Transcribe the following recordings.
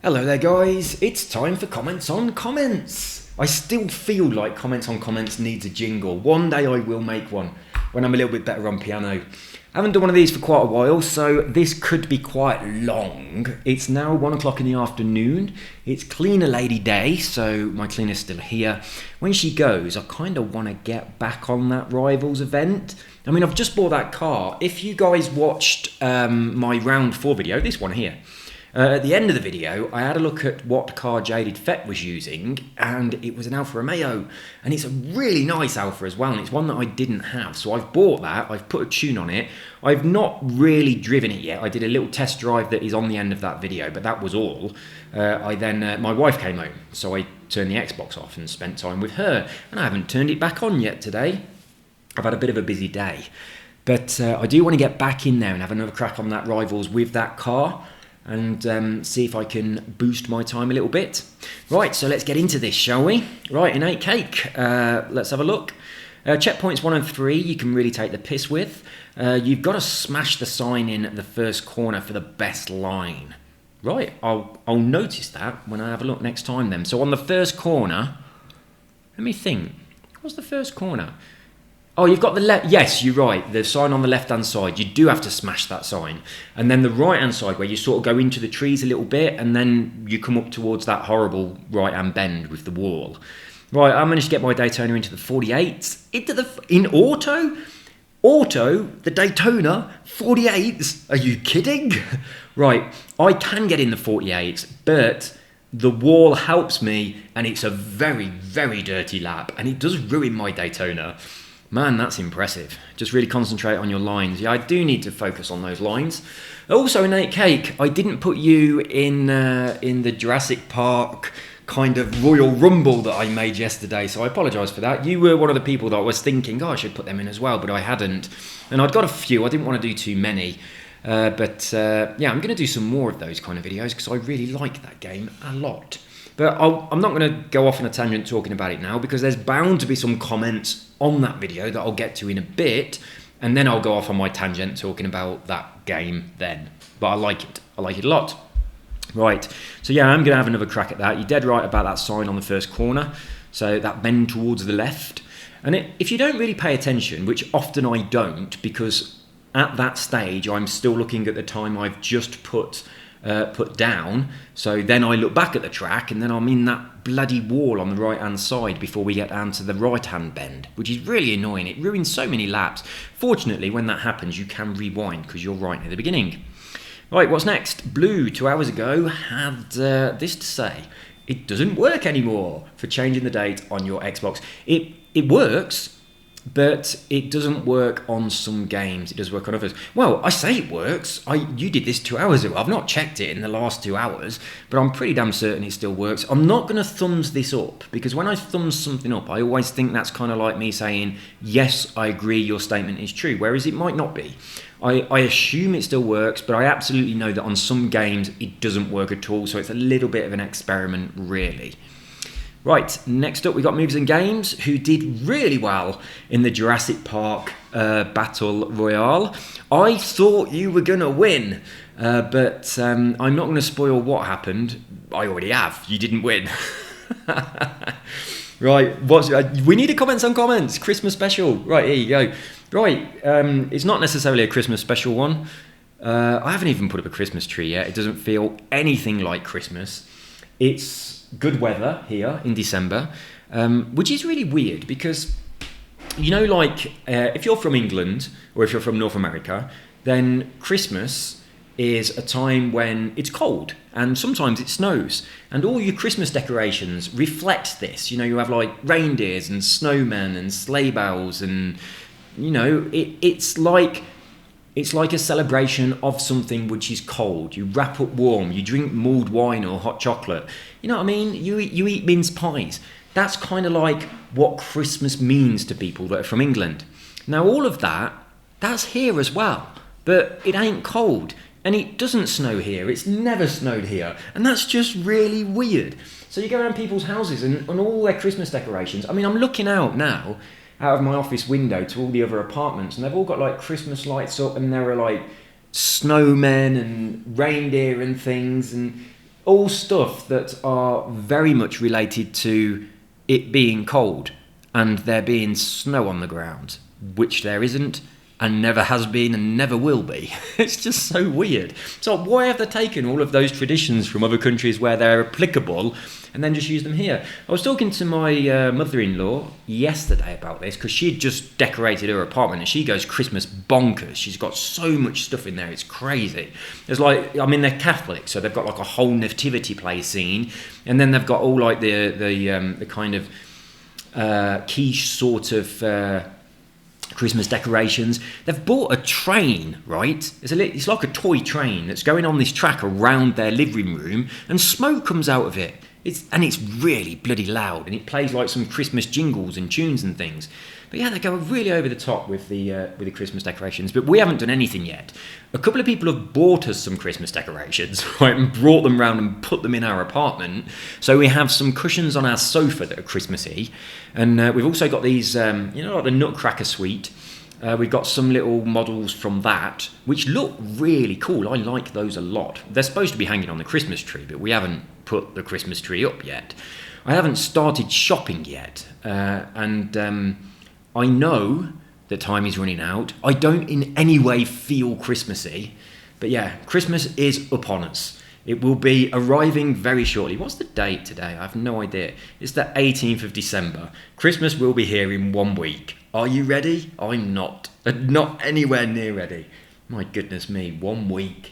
Hello there guys, it's time for comments on comments. I still feel like comments on comments needs a jingle. One day I will make one when I'm a little bit better on piano. I haven't done one of these for quite a while, so this could be quite long. It's now 1 o'clock in the afternoon. It's cleaner lady day, so my cleaner's still here. When she goes, I kind of want to get back on that Rivals event. I mean, I've just bought that car. If you guys watched my round 4 video, this one here, at the end of the video, I had a look at what car Jaded Fett was using, and it was an Alfa Romeo, and it's a really nice Alfa as well, and it's one that I didn't have, so I've bought that, I've put a tune on it. I've not really driven it yet. I did a little test drive that is on the end of that video, but that was all. My wife came home, so I turned the Xbox off and spent time with her, and I haven't turned it back on yet today. I've had a bit of a busy day, but I do want to get back in there and have another crack on that Rivals with that car, and see if I can boost my time a little bit. Right, so let's get into this, shall we? Right, innate cake. Let's have a look. Checkpoints 1 and 3, you can really take the piss with. You've got to smash the sign in the first corner for the best line. Right, I'll notice that when I have a look next time then. So on the first corner, let me think. What's the first corner? Oh, you've got the left. Yes, you're right. The sign on the left-hand side. You do have to smash that sign. And then the right-hand side, where you sort of go into the trees a little bit, and then you come up towards that horrible right-hand bend with the wall. Right, I managed to get my Daytona into the 48s. In auto? Auto? The Daytona? 48s? Are you kidding? Right, I can get in the 48s, but the wall helps me, and it's a very, very dirty lap, and it does ruin my Daytona. Man, that's impressive. Just really concentrate on your lines. Yeah, I do need to focus on those lines. Also, innate cake, I didn't put you in the Jurassic Park kind of Royal Rumble that I made yesterday, so I apologise for that. You were one of the people that I was thinking, oh, I should put them in as well, but I hadn't. And I'd got a few. I didn't want to do too many. But yeah, I'm going to do some more of those kind of videos because I really like that game a lot. But I'm not going to go off on a tangent talking about it now because there's bound to be some comments on that video that I'll get to in a bit, and then I'll go off on my tangent talking about that game then. But I like it. I like it a lot. Right, so yeah, I'm going to have another crack at that. You're dead right about that sign on the first corner, so that bend towards the left. And if you don't really pay attention, which often I don't, because at that stage I'm still looking at the time I've just put down, so then I look back at the track and then I'm in that bloody wall on the right hand side before we get down to the right hand bend, which is really annoying. It ruins so many laps. Fortunately, when that happens, you can rewind because you're right near the beginning. Right, what's next? Blue 2 hours ago had this to say: it doesn't work anymore for changing the date on your Xbox. It works, but it doesn't work on some games. It does work on others. Well, I say it works. You did this 2 hours ago. I've not checked it in the last 2 hours, but I'm pretty damn certain it still works. I'm not going to thumbs this up, because when I thumbs something up, I always think that's kind of like me saying, yes, I agree your statement is true, whereas it might not be. I assume it still works, but I absolutely know that on some games it doesn't work at all, so it's a little bit of an experiment, really. Right, next up we got Moves and Games, who did really well in the Jurassic Park Battle Royale. I thought you were going to win, but I'm not going to spoil what happened. I already have. You didn't win. Right, we need a comments on comments. Christmas special. Right, here you go. Right, it's not necessarily a Christmas special one. I haven't even put up a Christmas tree yet. It doesn't feel anything like Christmas. It's good weather here in December, which is really weird because, you know, like if you're from England or if you're from North America, then Christmas is a time when it's cold and sometimes it snows, and all your Christmas decorations reflect this. You know, you have like reindeers and snowmen and sleigh bells, and you know, it's like a celebration of something which is cold. You wrap up warm, you drink mulled wine or hot chocolate. You know what I mean? You eat mince pies. That's kind of like what Christmas means to people that are from England. Now, all of that's here as well, but it ain't cold. And it doesn't snow here. It's never snowed here. And that's just really weird. So you go around people's houses and all their Christmas decorations. I mean, I'm looking out now, out of my office window to all the other apartments, and they've all got like Christmas lights up, and there are like snowmen and reindeer and things, and all stuff that are very much related to it being cold and there being snow on the ground, which there isn't and never has been and never will be. It's just so weird. So why have they taken all of those traditions from other countries where they're applicable and then just use them here? I was talking to my mother-in-law yesterday about this because she'd just decorated her apartment and she goes Christmas bonkers. She's got so much stuff in there, it's crazy. There's like, I mean, they're Catholic, so they've got like a whole nativity play scene, and then they've got all like the kind of quiche sort of Christmas decorations. They've bought a train, right? It's like a toy train that's going on this track around their living room, and smoke comes out of it. It's really bloody loud, and it plays like some Christmas jingles and tunes and things. But yeah, they go really over the top with the Christmas decorations. But we haven't done anything yet. A couple of people have bought us some Christmas decorations, right, and brought them round and put them in our apartment. So we have some cushions on our sofa that are Christmassy, and we've also got these, like the Nutcracker suite. We've got some little models from that, which look really cool. I like those a lot. They're supposed to be hanging on the Christmas tree, but we haven't put the Christmas tree up yet. I haven't started shopping yet, and I know that time is running out. I don't in any way feel Christmassy, but yeah, Christmas is upon us. It will be arriving very shortly. What's the date today? I have no idea. It's the 18th of December. Christmas will be here in 1 week. Are you ready? I'm not. Not anywhere near ready. My goodness me, 1 week.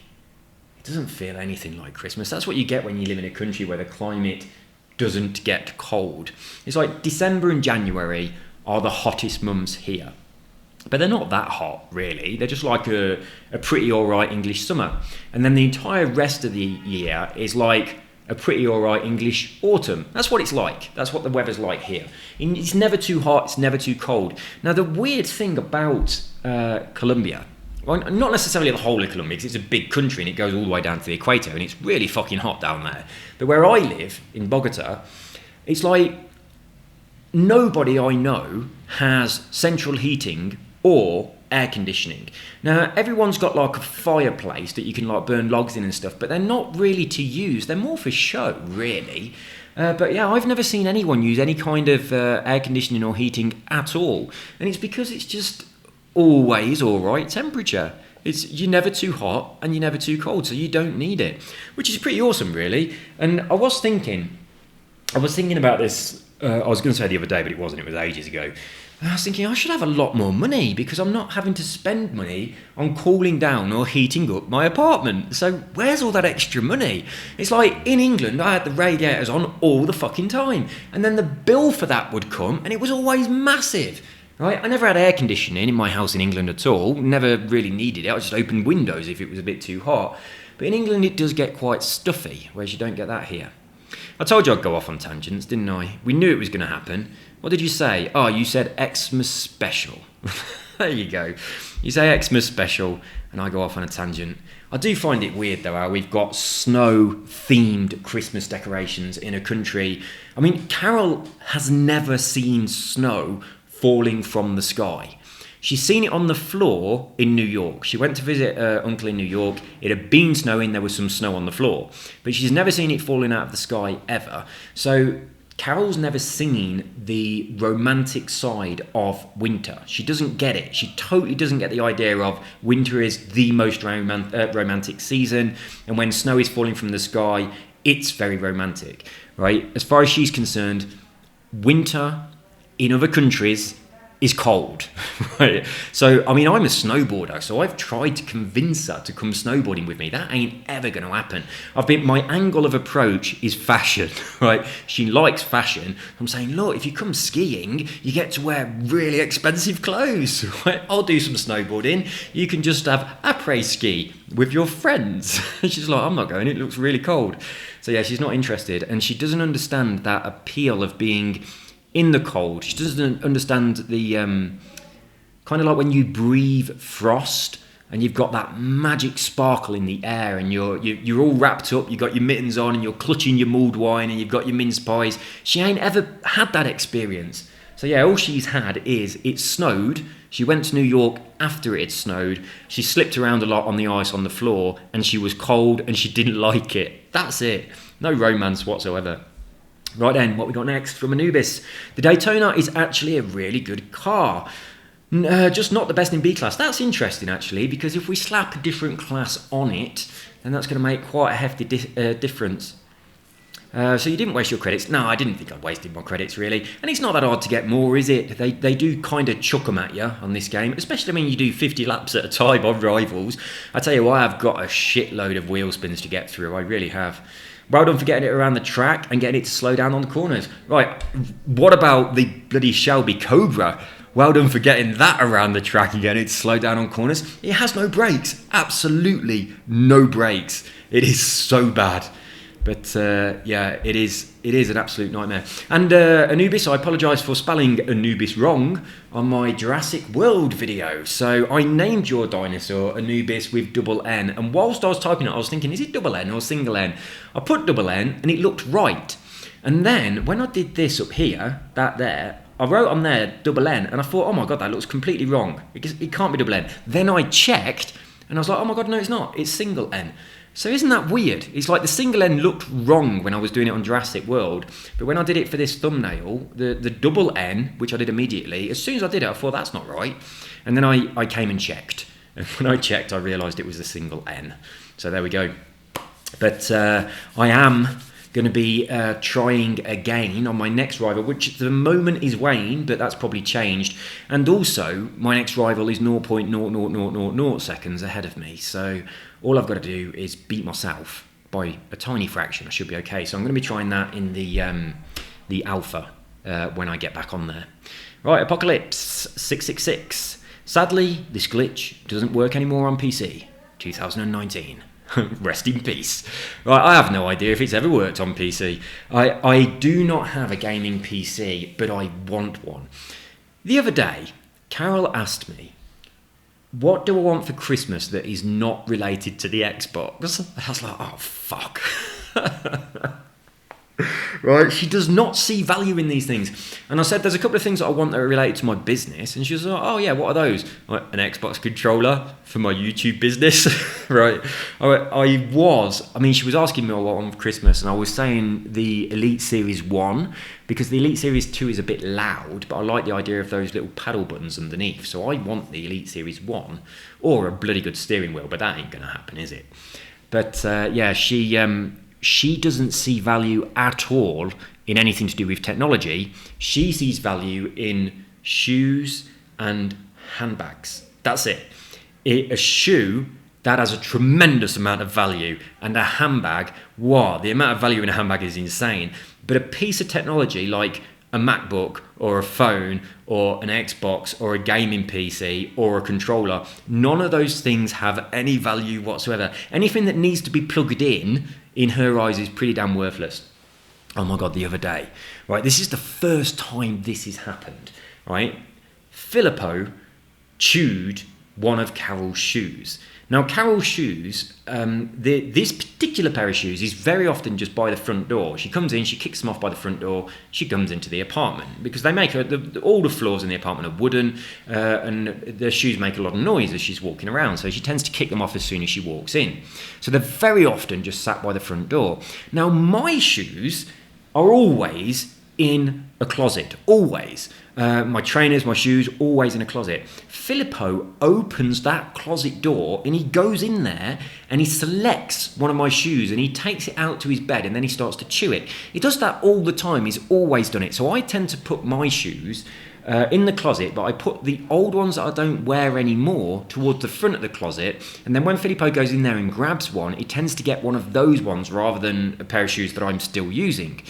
It doesn't feel anything like Christmas. That's what you get when you live in a country where the climate doesn't get cold. It's like December and January are the hottest months here. But they're not that hot, really. They're just like a pretty alright English summer. And then the entire rest of the year is like a pretty alright English autumn. That's what it's like. That's what the weather's like here. It's never too hot, it's never too cold. Now, the weird thing about Colombia, well, not necessarily the whole of Colombia, because it's a big country and it goes all the way down to the equator, and it's really fucking hot down there. But where I live, in Bogota, it's like nobody I know has central heating or air conditioning. Now, everyone's got like a fireplace that you can like burn logs in and stuff, but they're not really to use. They're more for show, really. But yeah, I've never seen anyone use any kind of air conditioning or heating at all. And it's because it's just always all right temperature. You're never too hot and you're never too cold, so you don't need it, which is pretty awesome, really. And I was thinking about this, I was going to say the other day, but it wasn't, it was ages ago. And I was thinking I should have a lot more money because I'm not having to spend money on cooling down or heating up my apartment. So where's all that extra money? It's like in England, I had the radiators on all the fucking time. And then the bill for that would come and it was always massive. Right? I never had air conditioning in my house in England at all. Never really needed it. I just opened windows if it was a bit too hot. But in England it does get quite stuffy, whereas you don't get that here. I told you I'd go off on tangents, didn't I? We knew it was going to happen. What did you say? Oh, you said Xmas special. There you go. You say Xmas special, and I go off on a tangent. I do find it weird, though, how we've got snow-themed Christmas decorations in a country. I mean, Carol has never seen snow falling from the sky. She's seen it on the floor in New York. She went to visit her uncle in New York. It had been snowing. There was some snow on the floor. But she's never seen it falling out of the sky ever. So Carol's never seen the romantic side of winter. She doesn't get it. She totally doesn't get the idea of winter is the most romantic season. And when snow is falling from the sky, it's very romantic, right? As far as she's concerned, winter in other countries is cold, right? So, I mean, I'm a snowboarder, so I've tried to convince her to come snowboarding with me. That ain't ever going to happen. My angle of approach is fashion, right? She likes fashion. I'm saying, look, if you come skiing, you get to wear really expensive clothes, right? I'll do some snowboarding. You can just have après-ski with your friends. She's like, I'm not going, it looks really cold. So yeah, she's not interested, and she doesn't understand that appeal of being in the cold. She doesn't understand the kind of like when you breathe frost and you've got that magic sparkle in the air and you're all wrapped up, you've got your mittens on and you're clutching your mulled wine and you've got your mince pies. She ain't ever had that experience. So yeah, all she's had is it snowed. She went to New York after it had snowed. She slipped around a lot on the ice on the floor, and she was cold and she didn't like it. That's it. No romance whatsoever. Right then, what we got next from Anubis. The Daytona is actually a really good car. Just not the best in B-class. That's interesting, actually, because if we slap a different class on it, then that's going to make quite a hefty difference. So you didn't waste your credits. No, I didn't think I'd wasted my credits, really. And it's not that hard to get more, is it? They do kind of chuck them at you on this game, especially when you do 50 laps at a time on Rivals. I tell you what, I've got a shitload of wheel spins to get through. I really have. Well done for getting it around the track and getting it to slow down on the corners. Right, what about the bloody Shelby Cobra? Well done for getting that around the track and getting it to slow down on corners. It has no brakes. Absolutely no brakes. It is so bad. But yeah, it is an absolute nightmare. And Anubis, I apologise for spelling Anubis wrong on my Jurassic World video. So I named your dinosaur Anubis with double N. And whilst I was typing it, I was thinking, is it double N or single N? I put double N and it looked right. And then when I did this up here, that there, I wrote on there double N and I thought, oh my God, that looks completely wrong. It can't be double N. Then I checked and I was like, oh my God, no, it's not. It's single N. So isn't that weird? It's like the single N looked wrong when I was doing it on Jurassic World, but when I did it for this thumbnail, the double N, which I did immediately, as soon as I did it, I thought that's not right. And then I came and checked. And when I checked, I realised it was a single N. So there we go. But I am going to be trying again on my next rival, which at the moment is Wayne, but that's probably changed. And also, my next rival is 0.00000 seconds ahead of me. So all I've got to do is beat myself by a tiny fraction. I should be okay. So I'm going to be trying that in the alpha when I get back on there. Right, Apocalypse 666. Sadly, this glitch doesn't work anymore on PC. 2019. Rest in peace. Right, I have no idea if it's ever worked on PC. I do not have a gaming PC, but I want one. The other day, Carol asked me, what do I want for Christmas that is not related to the Xbox? I was like, oh, fuck. Right, she does not see value in these things. And I said, there's a couple of things that I want that are related to my business. And she was like, oh yeah, what are those? Like, an Xbox controller for my YouTube business. Right. She was asking me a lot on Christmas, and I was saying the Elite Series 1, because the Elite Series 2 is a bit loud, but I like the idea of those little paddle buttons underneath. So I want the Elite Series 1, or a bloody good steering wheel, but that ain't going to happen, is it? But yeah, she doesn't see value at all in anything to do with technology. She sees value in shoes and handbags. That's it. A shoe, that has a tremendous amount of value. And a handbag, wow, the amount of value in a handbag is insane. But a piece of technology like a MacBook or a phone or an Xbox or a gaming PC or a controller, none of those things have any value whatsoever. Anything that needs to be plugged in her eyes, is pretty damn worthless. Oh my God, the other day, right, this is the first time this has happened, right? Filippo chewed one of Carol's shoes. Now, Carol's shoes, this particular pair of shoes is very often just by the front door. She comes in, she kicks them off by the front door, she comes into the apartment, because they make all the floors in the apartment are wooden, and the shoes make a lot of noise as she's walking around, so she tends to kick them off as soon as she walks in. So they're very often just sat by the front door. Now, my shoes are always in a closet, always. My trainers, my shoes, always in a closet. Filippo opens that closet door and he goes in there and he selects one of my shoes and he takes it out to his bed and then he starts to chew it. He does that all the time. He's always done it. So I tend to put my shoes in the closet, but I put the old ones that I don't wear anymore towards the front of the closet. And then when Filippo goes in there and grabs one, he tends to get one of those ones rather than a pair of shoes that I'm still using.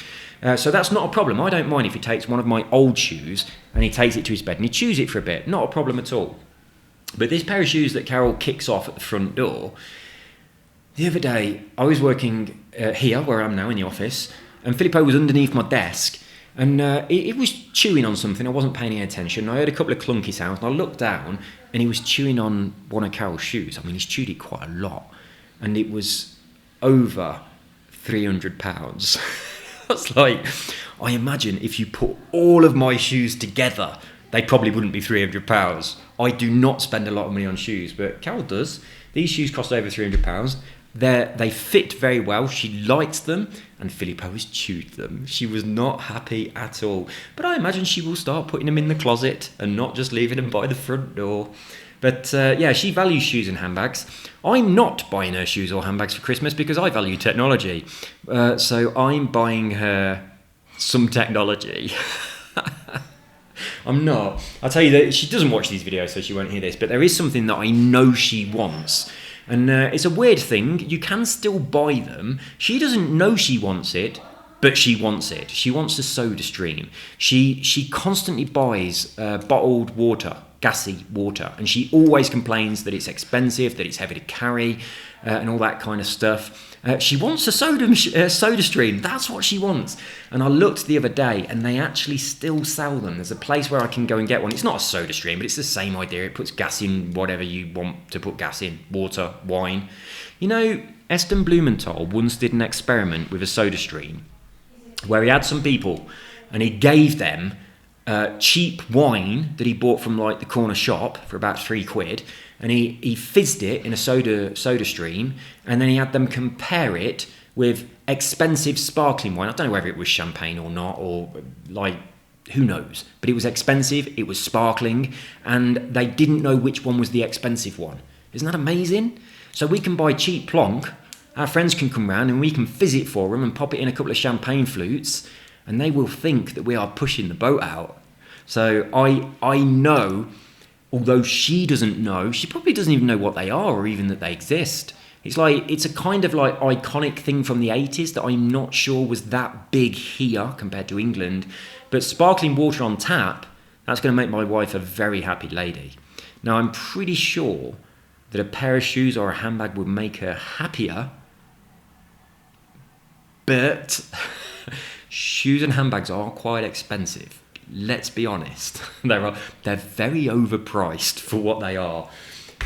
So that's not a problem. I don't mind if he takes one of my old shoes and he takes it to his bed and he chews it for a bit. Not a problem at all. But this pair of shoes that Carol kicks off at the front door, the other day I was working here where I am now in the office, and Filippo was underneath my desk and it was chewing on something. I wasn't paying any attention. I heard a couple of clunky sounds and I looked down and he was chewing on one of Carol's shoes. I mean, he's chewed it quite a lot and it was over £300. That's like, I imagine if you put all of my shoes together, they probably wouldn't be £300. I do not spend a lot of money on shoes, but Carol does. These shoes cost over £300. They fit very well. She likes them, and Filippo has chewed them. She was not happy at all. But I imagine she will start putting them in the closet and not just leaving them by the front door. But yeah, she values shoes and handbags. I'm not buying her shoes or handbags for Christmas because I value technology. So I'm buying her some technology. I'm not. I'll tell you that she doesn't watch these videos, so she won't hear this. But there is something that I know she wants. And it's a weird thing. You can still buy them. She doesn't know she wants it, but she wants it. She wants a Soda Stream. She constantly buys bottled water, gassy water, and she always complains that it's expensive, that it's heavy to carry, and all that kind of stuff. She wants a Soda Stream. That's what she wants. And I looked the other day, and they actually still sell them. There's a place where I can go and get one. It's not a Soda Stream, but it's the same idea. It puts gas in whatever you want to put gas in. Water, wine. You know, Eston Blumenthal once did an experiment with a Soda Stream where he had some people and he gave them cheap wine that he bought from like the corner shop for about £3, and he fizzed it in a soda stream, and then he had them compare it with expensive sparkling wine. I don't know whether it was champagne or not, or like, who knows, but it was expensive, it was sparkling, and they didn't know which one was the expensive one. Isn't that amazing? So we can buy cheap plonk, our friends can come round and we can fizz it for them and pop it in a couple of champagne flutes, and they will think that we are pushing the boat out. So I know, although she doesn't know, she probably doesn't even know what they are or even that they exist. It's a kind of like iconic thing from the 80s that I'm not sure was that big here compared to England. But sparkling water on tap, that's going to make my wife a very happy lady. Now, I'm pretty sure that a pair of shoes or a handbag would make her happier, but shoes and handbags are quite expensive. Let's be honest. They're very overpriced for what they are.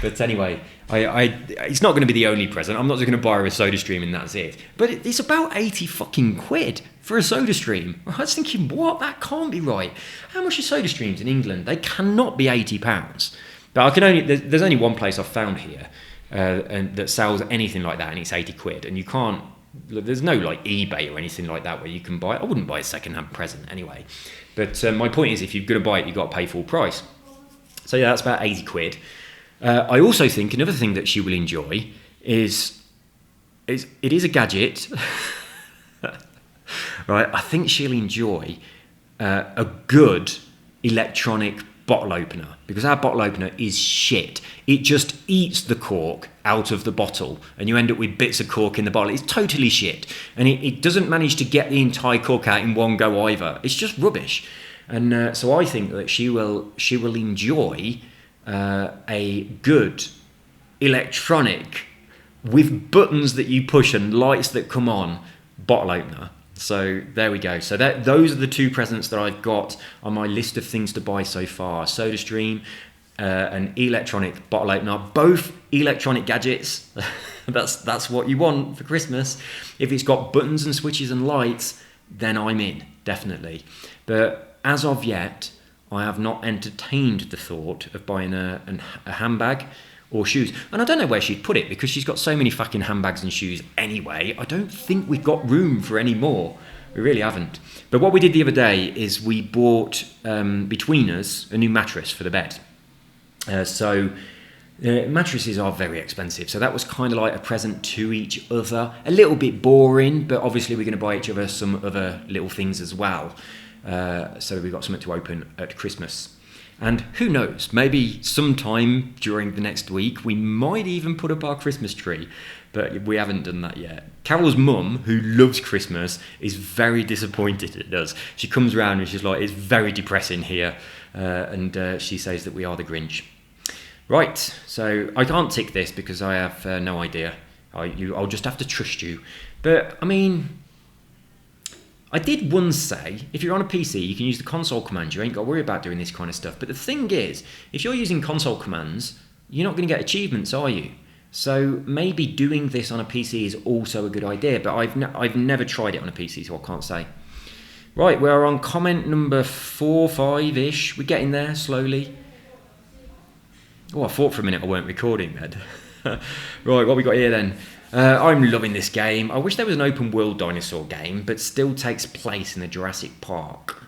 But anyway, it's not going to be the only present. I'm not just going to buy her a Soda Stream and that's it. But it's about 80 fucking quid for a Soda Stream. I was thinking, what? That can't be right. How much are Soda Streams in England? They cannot be £80. But there's only one place I've found here and that sells anything like that, and it's 80 quid. And you can't, there's no like eBay or anything like that where you can buy it. I wouldn't buy a second-hand present anyway. But my point is, if you're going to buy it, you've got to pay full price. So yeah, that's about 80 quid. I also think another thing that she will enjoy is it is a gadget. Right? I think she'll enjoy a good electronic bottle opener, because our bottle opener is shit. It just eats the cork out of the bottle and you end up with bits of cork in the bottle. It's totally shit, and it doesn't manage to get the entire cork out in one go either. It's just rubbish. And so I think that she will enjoy a good electronic with buttons that you push and lights that come on bottle opener. So there we go. So those are the two presents that I've got on my list of things to buy so far. Soda Stream, an electronic bottle opener, both electronic gadgets. That's what you want for Christmas. If it's got buttons and switches and lights, then I'm in, definitely. But as of yet, I have not entertained the thought of buying a handbag or shoes. And I don't know where she'd put it, because she's got so many fucking handbags and shoes anyway. I don't think we've got room for any more. We really haven't. But what we did the other day is we bought, between us, a new mattress for the bed. Mattresses are very expensive, so that was kind of like a present to each other. A little bit boring, but obviously we're going to buy each other some other little things as well. So we've got something to open at Christmas. And who knows, maybe sometime during the next week we might even put up our Christmas tree, but we haven't done that yet. Carol's mum, who loves Christmas, is very disappointed it does. She comes round and she's like, it's very depressing here, and she says that we are the Grinch. Right, so I can't tick this because I have no idea. I'll just have to trust you. But I mean, I did once say, if you're on a PC, you can use the console commands. You ain't got to worry about doing this kind of stuff. But the thing is, if you're using console commands, you're not going to get achievements, are you? So maybe doing this on a PC is also a good idea, but I've never tried it on a PC, so I can't say. Right, we're on comment number 4, 5-ish. We're getting there slowly. Oh, I thought for a minute I weren't recording then. Right, what we got here then? I'm loving this game. I wish there was an open world dinosaur game, but still takes place in the Jurassic Park.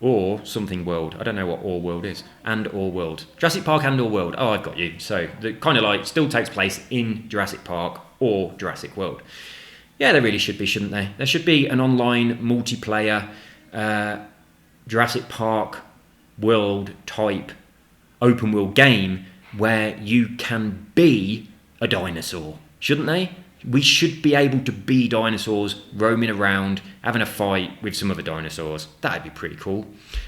Or something world. I don't know what Or World is. And Or World. Jurassic Park and Or World. Oh, I've got you. So, the kind of like still takes place in Jurassic Park or Jurassic World. Yeah, there really should be, shouldn't they? There should be an online multiplayer Jurassic Park world type open world game where you can be a dinosaur, shouldn't they? We should be able to be dinosaurs roaming around, having a fight with some other dinosaurs. That'd be pretty cool.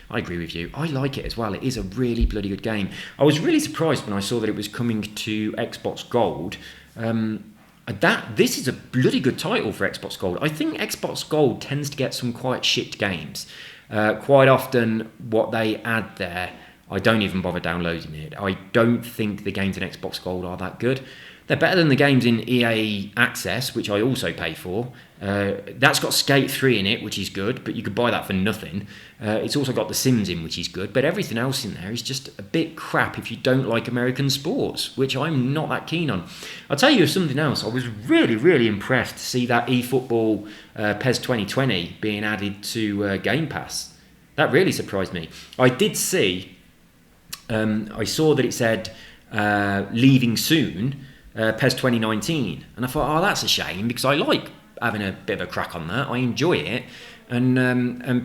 I agree with you. I like it as well. It is a really bloody good game. I was really surprised when I saw that it was coming to Xbox Gold. This is a bloody good title for Xbox Gold. I think Xbox Gold tends to get some quite shit games. Quite often what they add there, I don't even bother downloading it. I don't think the games in Xbox Gold are that good. They're better than the games in EA Access, which I also pay for. That's got Skate 3 in it, which is good, but you could buy that for nothing. It's also got The Sims in, which is good, but everything else in there is just a bit crap if you don't like American sports, which I'm not that keen on. I'll tell you something else. I was really, really impressed to see that eFootball PES 2020 being added to Game Pass. That really surprised me. I did see, I saw that it said leaving soon, PES 2019, and I thought, oh, that's a shame, because I like having a bit of a crack on that. I enjoy it, and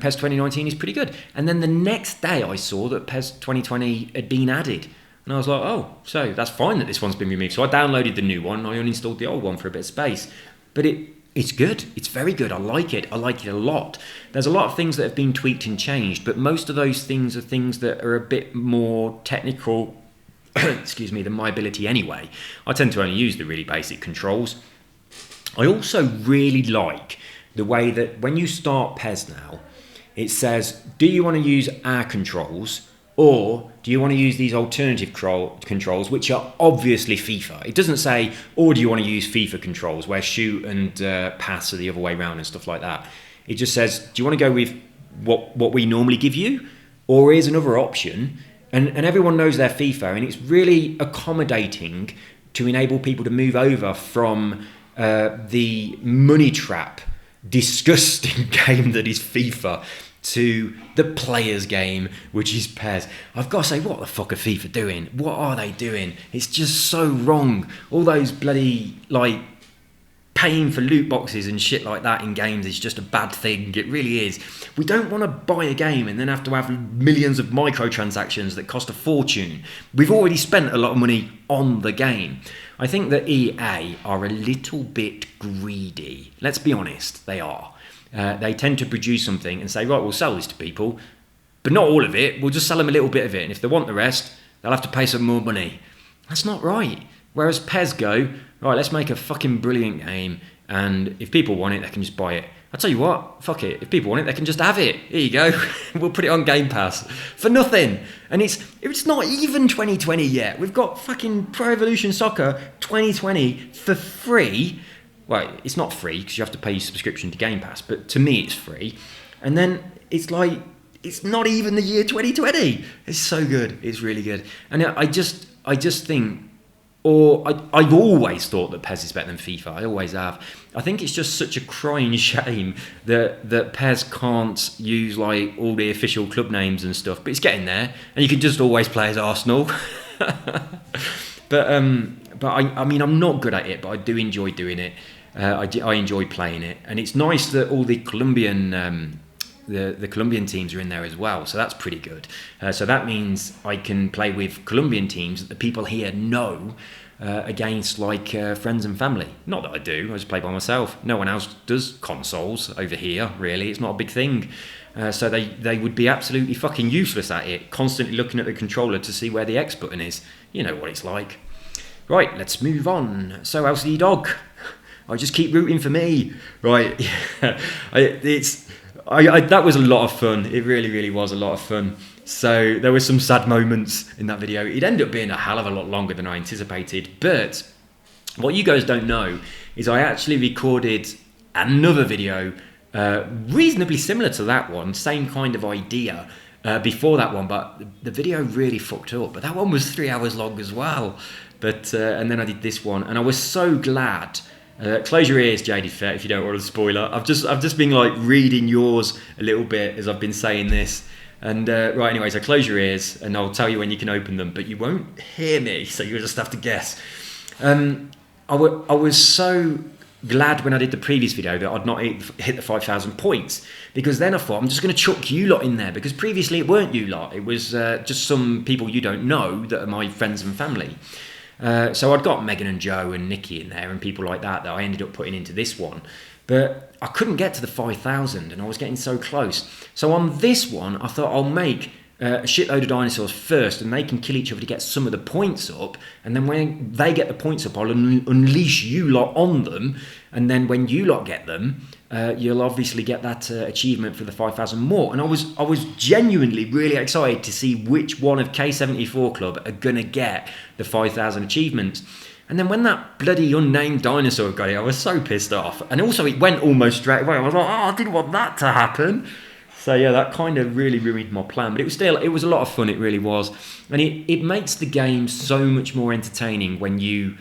PES 2019 is pretty good. And then the next day I saw that PES 2020 had been added, and I was like, oh, so that's fine that this one's been removed. So I downloaded the new one, I uninstalled the old one for a bit of space, but it's good. It's very good. I like it. I like it a lot. There's a lot of things that have been tweaked and changed, but most of those things are things that are a bit more technical excuse me, than my ability anyway. I tend to only use the really basic controls. I also really like the way that when you start PES now, it says, do you want to use our controls, or do you want to use these alternative controls, which are obviously FIFA? It doesn't say, or do you want to use FIFA controls, where shoot and pass are the other way around and stuff like that. It just says, do you want to go with what we normally give you, or here's another option? And everyone knows their FIFA, and it's really accommodating to enable people to move over from the money trap, disgusting game that is FIFA, to the players' game, which is PES. I've got to say, what the fuck are FIFA doing? What are they doing? It's just so wrong. All those bloody, paying for loot boxes and shit like that in games is just a bad thing. It really is. We don't want to buy a game and then have to have millions of microtransactions that cost a fortune. We've already spent a lot of money on the game. I think that EA are a little bit greedy. Let's be honest, they are. They tend to produce something and say, right, we'll sell this to people, but not all of it. We'll just sell them a little bit of it, and if they want the rest, they'll have to pay some more money. That's not right. Whereas PES go, right, let's make a fucking brilliant game, and if people want it, they can just buy it. I'll tell you what, fuck it. If people want it, they can just have it. Here you go. We'll put it on Game Pass for nothing. And it's not even 2020 yet. We've got fucking Pro Evolution Soccer 2020 for free. Well, it's not free because you have to pay your subscription to Game Pass, but to me it's free. And then it's like, it's not even the year 2020. It's so good. It's really good. And I just think, I've always thought that PES is better than FIFA. I always have. I think it's just such a crying shame that PES can't use all the official club names and stuff. But it's getting there, and you can just always play as Arsenal. But I mean, I'm not good at it, but I do enjoy doing it. I enjoy playing it, and it's nice that all the Colombian the Colombian teams are in there as well, so that's pretty good. So that means I can play with Colombian teams that the people here know against friends and family. Not that I do, I just play by myself. No one else does consoles over here, really. It's not a big thing. So they would be absolutely fucking useless at it, constantly looking at the controller to see where the X button is. You know what it's like. Right, let's move on. So LCD Dog, I just keep rooting for me. Right, that was a lot of fun. It really, really was a lot of fun. So there were some sad moments in that video. It ended up being a hell of a lot longer than I anticipated. But what you guys don't know is I actually recorded another video reasonably similar to that one, same kind of idea before that one, but the video really fucked up. But that one was 3 hours long as well. But and then I did this one, and I was so glad. Close your ears, JD Fett, if you don't want a spoiler. I've just been like reading yours a little bit as I've been saying this. And right, anyway, so close your ears and I'll tell you when you can open them, but you won't hear me, so you'll just have to guess. I was so glad when I did the previous video that I'd not hit the 5,000 points, because then I thought I'm just going to chuck you lot in there, because previously it weren't you lot, it was just some people you don't know that are my friends and family. So I'd got Megan and Joe and Nikki in there and people like that I ended up putting into this one. But I couldn't get to the 5,000 and I was getting so close. So on this one, I thought I'll make a shitload of dinosaurs first and they can kill each other to get some of the points up. And then when they get the points up, I'll unleash you lot on them. And then when you lot get them, you'll obviously get that achievement for the 5,000 more. And I was genuinely really excited to see which one of K74 Club are going to get the 5,000 achievements. And then when that bloody unnamed dinosaur got it, I was so pissed off. And also it went almost straight away. I was like, oh, I didn't want that to happen. So yeah, that kind of really ruined my plan. But it was a lot of fun, it really was. And it makes the game so much more entertaining when you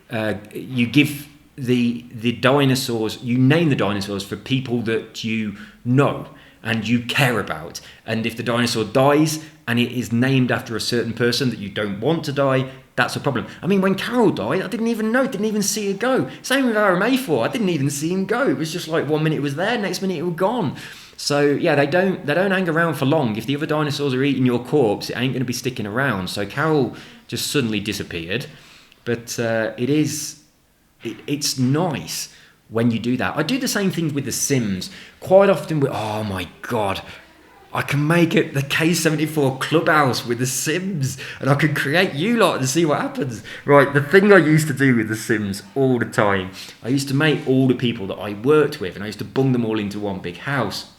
give the dinosaurs, you name the dinosaurs for people that you know and you care about. And if the dinosaur dies and it is named after a certain person that you don't want to die, that's a problem. I mean, when Carol died, I didn't even know, didn't even see her go. Same with RMA4, I didn't even see him go. It was just like 1 minute it was there, next minute it was gone. So yeah, they don't hang around for long. If the other dinosaurs are eating your corpse, it ain't going to be sticking around. So Carol just suddenly disappeared. But it's nice when you do that. I do the same thing with The Sims. Quite often, oh my God, I can make it the K74 clubhouse with The Sims, and I can create you lot and see what happens. Right, the thing I used to do with The Sims all the time, I used to make all the people that I worked with, and I used to bung them all into one big house.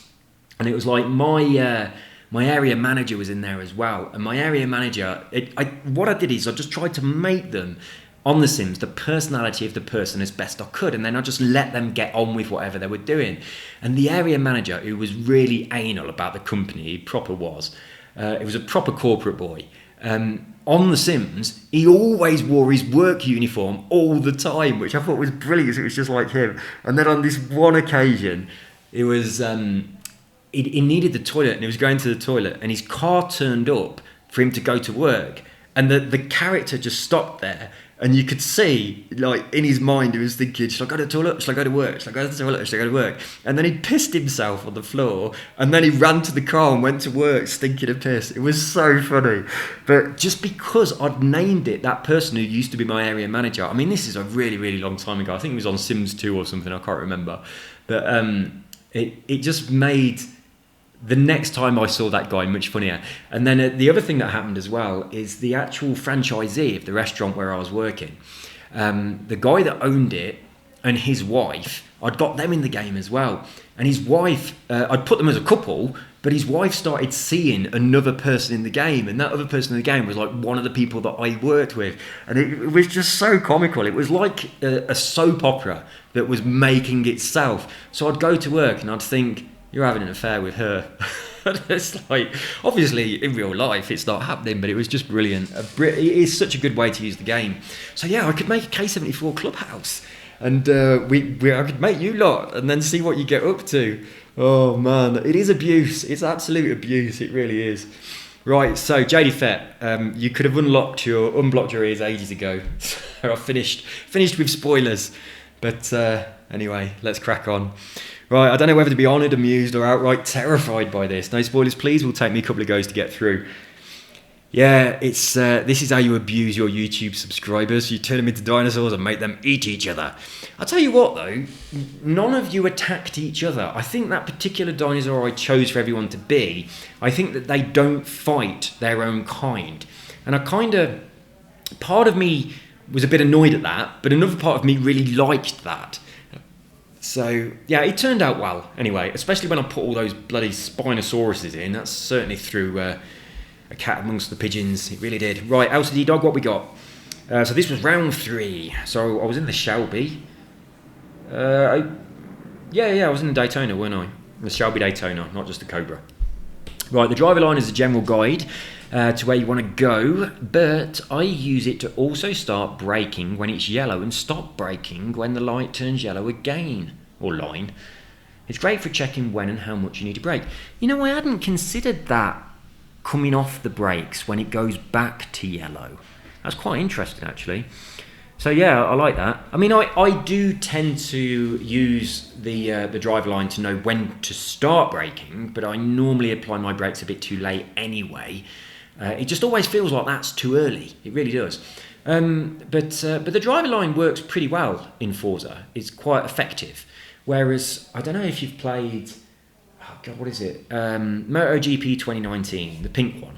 And it was like my area manager was in there as well. And my area manager, what I did is I just tried to make them, on The Sims, the personality of the person as best I could, and then I just let them get on with whatever they were doing. And the area manager, who was really anal about the company, he proper was, it was a proper corporate boy. On The Sims, he always wore his work uniform all the time, which I thought was brilliant. It was just like him. And then on this one occasion, it was he needed the toilet, and he was going to the toilet, and his car turned up for him to go to work, and the character just stopped there. And you could see, like, in his mind, he was thinking, should I go to the toilet? Should I go to work? Should I go to the toilet? Should I go to work? And then he pissed himself on the floor. And then he ran to the car and went to work stinking of piss. It was so funny. But just because I'd named it, that person who used to be my area manager, I mean, this is a really, really long time ago. I think it was on Sims 2 or something. I can't remember. But it just made the next time I saw that guy much funnier. And then the other thing that happened as well is the actual franchisee of the restaurant where I was working, the guy that owned it and his wife, I'd got them in the game as well. And his wife, I'd put them as a couple, but his wife started seeing another person in the game, and that other person in the game was like one of the people that I worked with. And it was just so comical. It was like a soap opera that was making itself. So I'd go to work and I'd think, you're having an affair with her. It's like, obviously in real life it's not happening, but it was just brilliant. It is such a good way to use the game. So yeah, I could make a K74 clubhouse, and I could make you lot and then see what you get up to. Oh man, it is abuse. It's absolute abuse. It really is. Right, so JD Fett, you could have unblocked your ears ages ago. So I finished with spoilers. But anyway, let's crack on. Right, I don't know whether to be honoured, amused, or outright terrified by this. No spoilers, please. Will take me a couple of goes to get through. Yeah, it's this is how you abuse your YouTube subscribers. You turn them into dinosaurs and make them eat each other. I'll tell you what, though. None of you attacked each other. I think that particular dinosaur I chose for everyone to be, I think that they don't fight their own kind. And part of me was a bit annoyed at that, but another part of me really liked that. So, yeah, it turned out well, anyway, especially when I put all those bloody Spinosauruses in. That's certainly threw a cat amongst the pigeons. It really did. Right, LCD Dog, what we got? So this was round 3. So I was in the Shelby. I was in the Daytona, weren't I? The Shelby Daytona, not just the Cobra. Right, the driver line is a general guide to where you want to go, but I use it to also start braking when it's yellow and stop braking when the light turns yellow again, or line. It's great for checking when and how much you need to brake. You know, I hadn't considered that coming off the brakes when it goes back to yellow. That's quite interesting, actually. So yeah, I like that. I mean, I do tend to use the driver line to know when to start braking, but I normally apply my brakes a bit too late anyway. It just always feels like that's too early. It really does. But the driver line works pretty well in Forza. It's quite effective. Whereas, I don't know if you've played, oh God, what is it? MotoGP 2019, the pink one.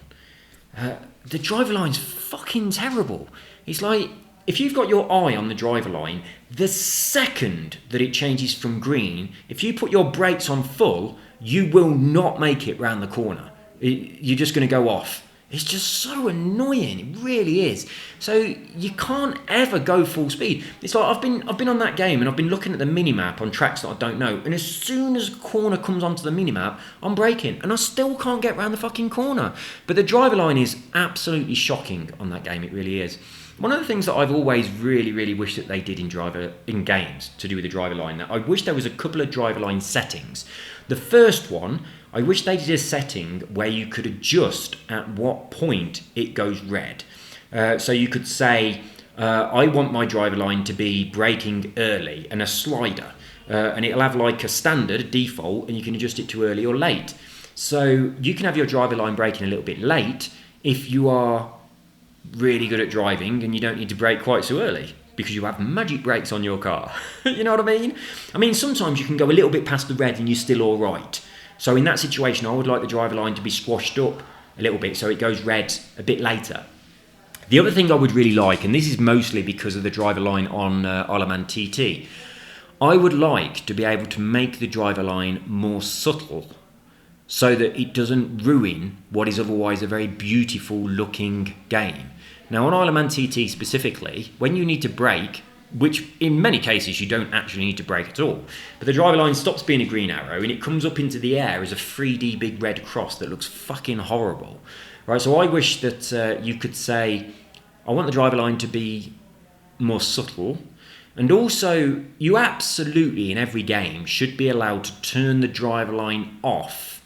The driver line's fucking terrible. It's like, if you've got your eye on the driver line, the second that it changes from green, if you put your brakes on full, you will not make it round the corner. You're just going to go off. It's just so annoying. It really is. So you can't ever go full speed. It's like I've been on that game and I've been looking at the minimap on tracks that I don't know. And as soon as a corner comes onto the minimap, I'm braking and I still can't get round the fucking corner. But the driver line is absolutely shocking on that game. It really is. One of the things that I've always really, really wished that they did in games to do with the driver line, that I wish there was a couple of driver line settings. The first one, I wish they did a setting where you could adjust at what point it goes red. So you could say, I want my driver line to be braking early and a slider. And it'll have like a standard, a default, and you can adjust it to early or late. So you can have your driver line braking a little bit late if you are really good at driving and you don't need to brake quite so early because you have magic brakes on your car. You know what I mean? I mean, sometimes you can go a little bit past the red and you're still all right. So in that situation, I would like the driver line to be squashed up a little bit so it goes red a bit later. The other thing I would really like, and this is mostly because of the driver line on Isle of Man TT, I would like to be able to make the driver line more subtle so that it doesn't ruin what is otherwise a very beautiful looking game. Now on Isle of Man TT specifically, when you need to brake, which in many cases you don't actually need to brake at all, but the driver line stops being a green arrow and it comes up into the air as a 3D big red cross that looks fucking horrible. Right, so I wish that you could say, I want the driver line to be more subtle, and also you absolutely in every game should be allowed to turn the driver line off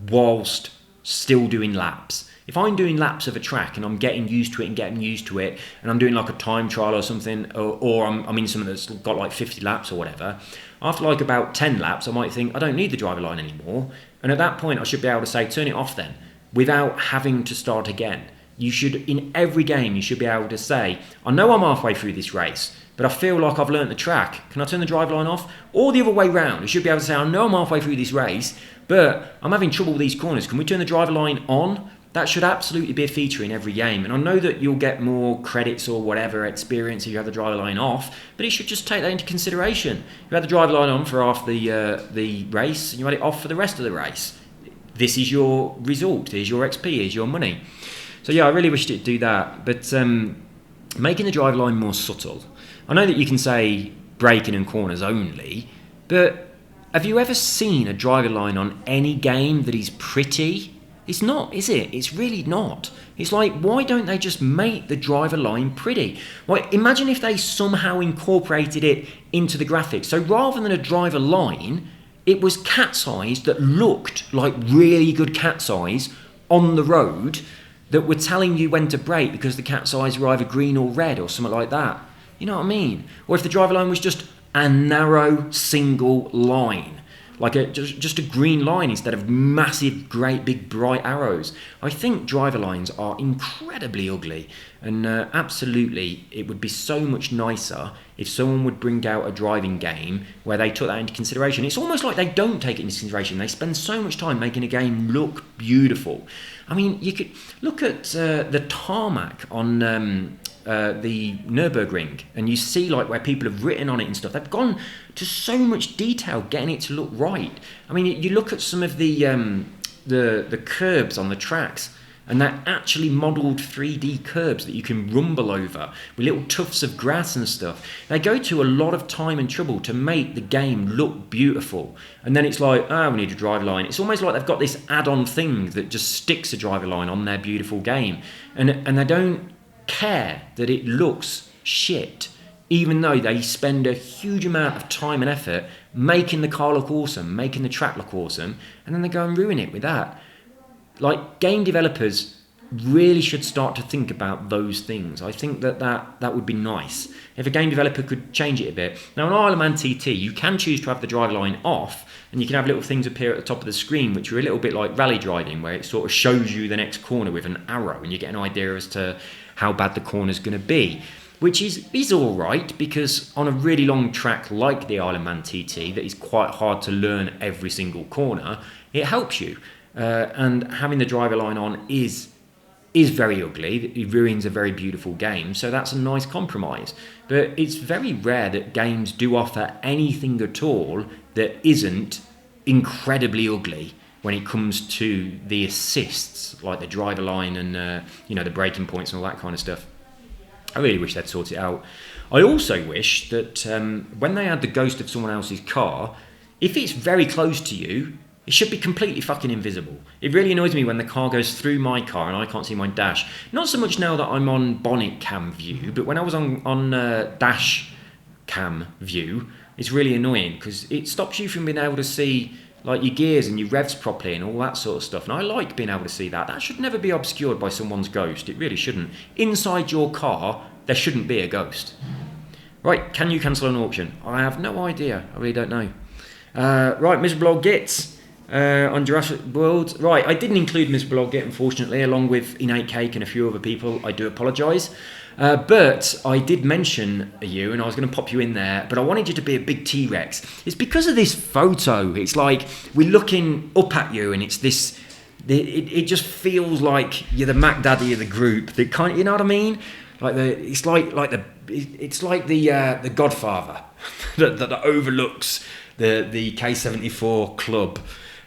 whilst still doing laps. If I'm doing laps of a track and I'm getting used to it and I'm doing like a time trial or something, or I'm in something that's got like 50 laps or whatever, after like about 10 laps I might think I don't need the driver line anymore, and at that point I should be able to say turn it off then without having to start again. You should, in every game you should be able to say, I know I'm halfway through this race but I feel like I've learnt the track, can I turn the drive line off? Or the other way round, you should be able to say, I know I'm halfway through this race but I'm having trouble with these corners, can we turn the driver line on? That should absolutely be a feature in every game, and I know that you'll get more credits or whatever experience if you have the driver line off, but it should just take that into consideration. You had the driver line on for half the race and you had it off for the rest of the race. This is your result, here's your XP, here's your money. So yeah, I really wish it'd do that, but making the driver line more subtle. I know that you can say braking and corners only, but have you ever seen a driver line on any game that is pretty? It's not, is it? It's really not. It's like, why don't they just make the driver line pretty? Well, imagine if they somehow incorporated it into the graphics. So rather than a driver line, it was cat's eyes that looked like really good cat's eyes on the road that were telling you when to brake because the cat's eyes were either green or red or something like that. You know what I mean? Or if the driver line was just a narrow single line, like just a green line instead of massive, great, big, bright arrows. I think driver lines are incredibly ugly, and absolutely it would be so much nicer if someone would bring out a driving game where they took that into consideration. It's almost like they don't take it into consideration. They spend so much time making a game look beautiful. I mean, you could look at the tarmac on the Nürburgring, and you see like where people have written on it and stuff. They've gone to so much detail getting it to look right. I mean, you look at some of the curbs on the tracks, And they're actually modelled 3D curbs that you can rumble over with little tufts of grass and stuff. They go to a lot of time and trouble to make the game look beautiful. And then it's like, we need a driver line. It's almost like they've got this add-on thing that just sticks a driver line on their beautiful game. And they don't care that it looks shit, even though they spend a huge amount of time and effort making the car look awesome, making the track look awesome, and then they go and ruin it with that. Like, game developers really should start to think about those things. I think that would be nice if a game developer could change it a bit. Now, on Isle of Man TT, you can choose to have the drive line off, and you can have little things appear at the top of the screen, which are a little bit like rally driving, where it sort of shows you the next corner with an arrow, and you get an idea as to how bad the corner's going to be. Which is all right, because on a really long track like the Isle of Man TT, that is quite hard to learn every single corner, it helps you. And having the driver line on is very ugly. It ruins a very beautiful game, so that's a nice compromise. But it's very rare that games do offer anything at all that isn't incredibly ugly when it comes to the assists, like the driver line and the braking points and all that kind of stuff. I really wish they'd sort it out. I also wish that when they add the ghost of someone else's car, if it's very close to you, it should be completely fucking invisible. It really annoys me when the car goes through my car and I can't see my dash. Not so much now that I'm on bonnet cam view, but when I was on dash cam view, it's really annoying because it stops you from being able to see like your gears and your revs properly and all that sort of stuff. And I like being able to see that. That should never be obscured by someone's ghost. It really shouldn't. Inside your car, there shouldn't be a ghost. Right, can you cancel an auction? I have no idea. I really don't know. Right, Miserable Old Gits on Jurassic World. Right, I didn't include Miserable Old Git, unfortunately, along with Innate Cake and a few other people. I do apologise. But I did mention you, and I was going to pop you in there, but I wanted you to be a big T-Rex. It's because of this photo. It's like we're looking up at you, and it's this. It just feels like you're the Mac Daddy of the group. The kind, you know what I mean? Like it's like the Godfather that overlooks the K74 club,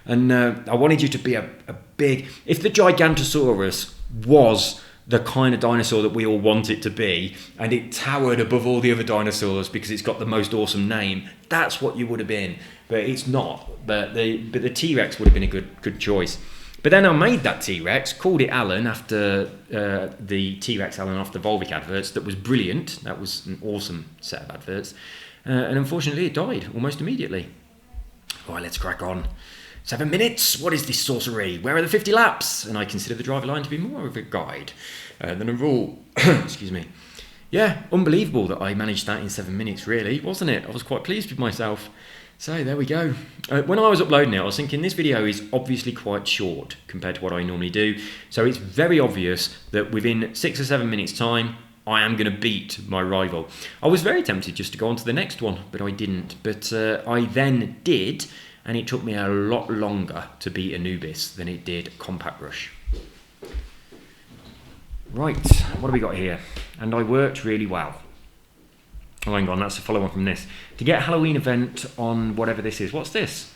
and I wanted you to be a big. If the Gigantosaurus was the kind of dinosaur that we all want it to be, and it towered above all the other dinosaurs because it's got the most awesome name, that's what you would have been. But it's not. But the T-Rex would have been a good choice. But then I made that T-Rex, called it Alan after the T-Rex Alan off the Volvic adverts. That was brilliant. That was an awesome set of adverts. And unfortunately it died almost immediately. Right, let's crack on. 7 minutes? What is this sorcery? Where are the 50 laps? And I consider the driver line to be more of a guide than a rule. Excuse me. Yeah, unbelievable that I managed that in 7 minutes, really, wasn't it? I was quite pleased with myself. So there we go. When I was uploading it, I was thinking this video is obviously quite short compared to what I normally do. So it's very obvious that within 6 or 7 minutes time, I am going to beat my rival. I was very tempted just to go on to the next one, but I didn't. But I then did, and it took me a lot longer to beat Anubis than it did Compact Rush. Right, what have we got here? And I worked really well. Oh, hang on, that's a follow-on from this. To get a Halloween event on whatever this is. What's this?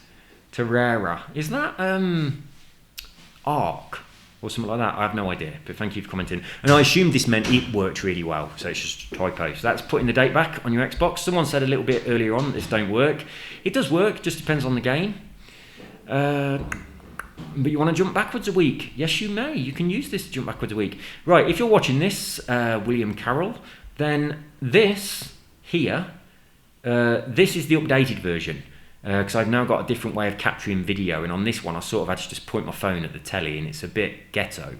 Terrera. Is that Arc? Or something like that? I have no idea, but thank you for commenting. And I assumed this meant it worked really well, so it's just a typo. So that's putting the date back on your Xbox. Someone said a little bit earlier on that this don't work. It does work, just depends on the game. But you want to jump backwards a week? Yes, you may. You can use this to jump backwards a week. Right, if you're watching this, William Carroll, then this here, this is the updated version. Because I've now got a different way of capturing video, and on this one I sort of had to just point my phone at the telly, and it's a bit ghetto.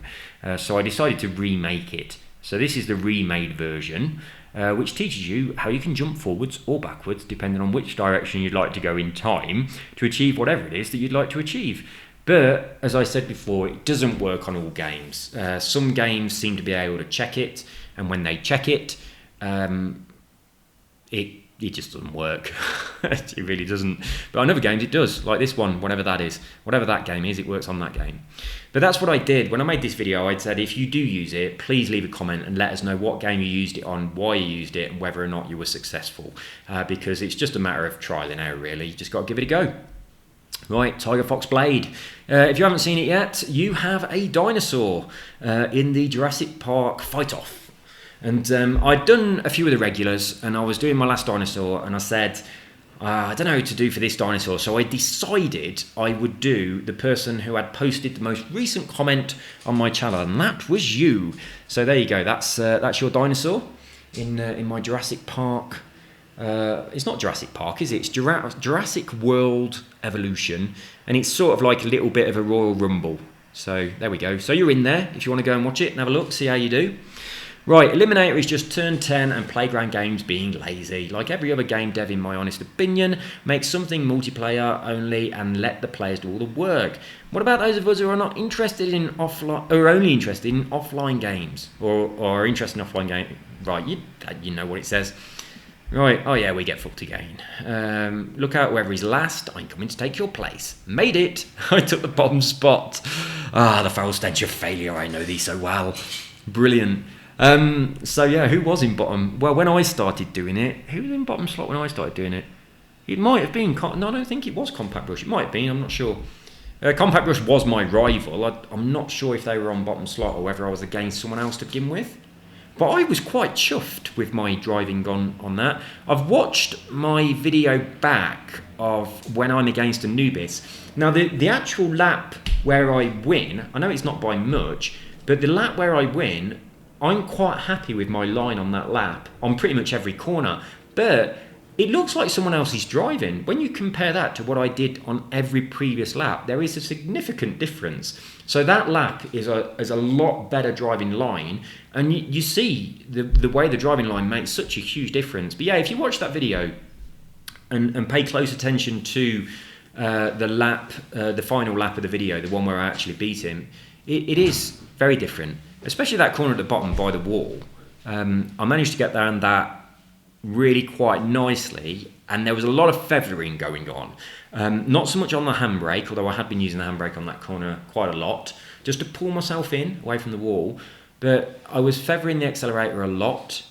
So I decided to remake it. So this is the remade version, which teaches you how you can jump forwards or backwards, depending on which direction you'd like to go in time, to achieve whatever it is that you'd like to achieve. But, as I said before, it doesn't work on all games. Some games seem to be able to check it, and when they check it, it just doesn't work. It really doesn't. But on other games it does, like this one, whatever that is. Whatever that game is, it works on that game. But that's what I did. When I made this video, I'd said if you do use it, please leave a comment and let us know what game you used it on, why you used it, and whether or not you were successful. Because it's just a matter of trial and error, really. You just got to give it a go. Right, Tiger Fox Blade. If you haven't seen it yet, you have a dinosaur in the Jurassic Park fight-off. And I'd done a few of the regulars, and I was doing my last dinosaur, and I said, I don't know what to do for this dinosaur. So I decided I would do the person who had posted the most recent comment on my channel, and that was you. So there you go. That's your dinosaur in my Jurassic Park. It's not Jurassic Park, is it? It's Jurassic World Evolution, and it's sort of like a little bit of a Royal Rumble. So there we go. So you're in there if you want to go and watch it and have a look, see how you do. Right, Eliminator is just turn 10 and Playground Games being lazy. Like every other game dev, in my honest opinion, make something multiplayer only and let the players do all the work. What about those of us who are not interested in offline, or only interested in offline games, or are interested in offline games? Right, you know what it says. Right, oh yeah, we get fucked again. Look out, whoever is last, I'm coming to take your place. Made it! I took the bottom spot. The foul stench of failure, I know thee so well. Brilliant. So yeah, who was in bottom? Well, when I started doing it, who was in bottom slot when I started doing it? It might have been, no, I don't think it was Compact Brush. It might have been, I'm not sure. Compact Brush was my rival. I'm not sure if they were on bottom slot or whether I was against someone else to begin with. But I was quite chuffed with my driving on that. I've watched my video back of when I'm against Anubis. Now, the actual lap where I win, I know it's not by much, but the lap where I win, I'm quite happy with my line on that lap on pretty much every corner. But it looks like someone else is driving. When you compare that to what I did on every previous lap, there is a significant difference. So that lap is a lot better driving line, and you see the way the driving line makes such a huge difference. But yeah, if you watch that video and pay close attention to the final lap of the video, the one where I actually beat him, it is very different, especially that corner at the bottom by the wall. I managed to get down that really quite nicely, and there was a lot of feathering going on. Not so much on the handbrake, although I had been using the handbrake on that corner quite a lot, just to pull myself in away from the wall. But I was feathering the accelerator a lot,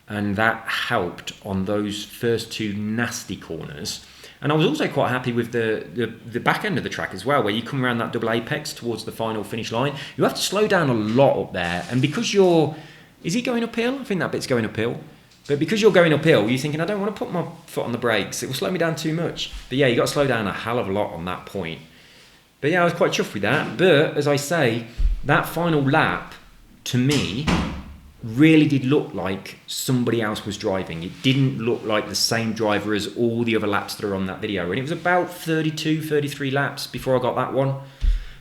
and that helped on those first two nasty corners. And I was also quite happy with the back end of the track as well, where you come around that double apex towards the final finish line. You have to slow down a lot up there, and because is he going uphill? I think that bit's going uphill. But because you're going uphill, you're thinking, I don't want to put my foot on the brakes. It will slow me down too much. But yeah, you got to slow down a hell of a lot on that point. But yeah, I was quite chuffed with that. But as I say, that final lap, to me, really did look like somebody else was driving. It didn't look like the same driver as all the other laps that are on that video. And it was about 32, 33 laps before I got that one.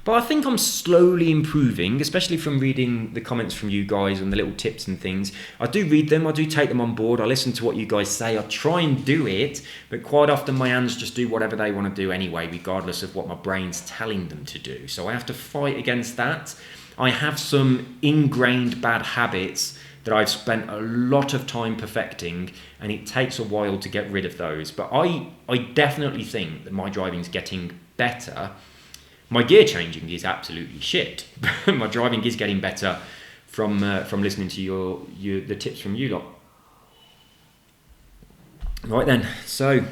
But I think I'm slowly improving, especially from reading the comments from you guys and the little tips and things. I do read them, I do take them on board, I listen to what you guys say, I try and do it, but quite often my hands just do whatever they want to do anyway, regardless of what my brain's telling them to do. So I have to fight against that. I have some ingrained bad habits that I've spent a lot of time perfecting, and it takes a while to get rid of those. But I definitely think that my driving's getting better. My gear changing is absolutely shit. My driving is getting better from listening to the tips from you lot. Right then, so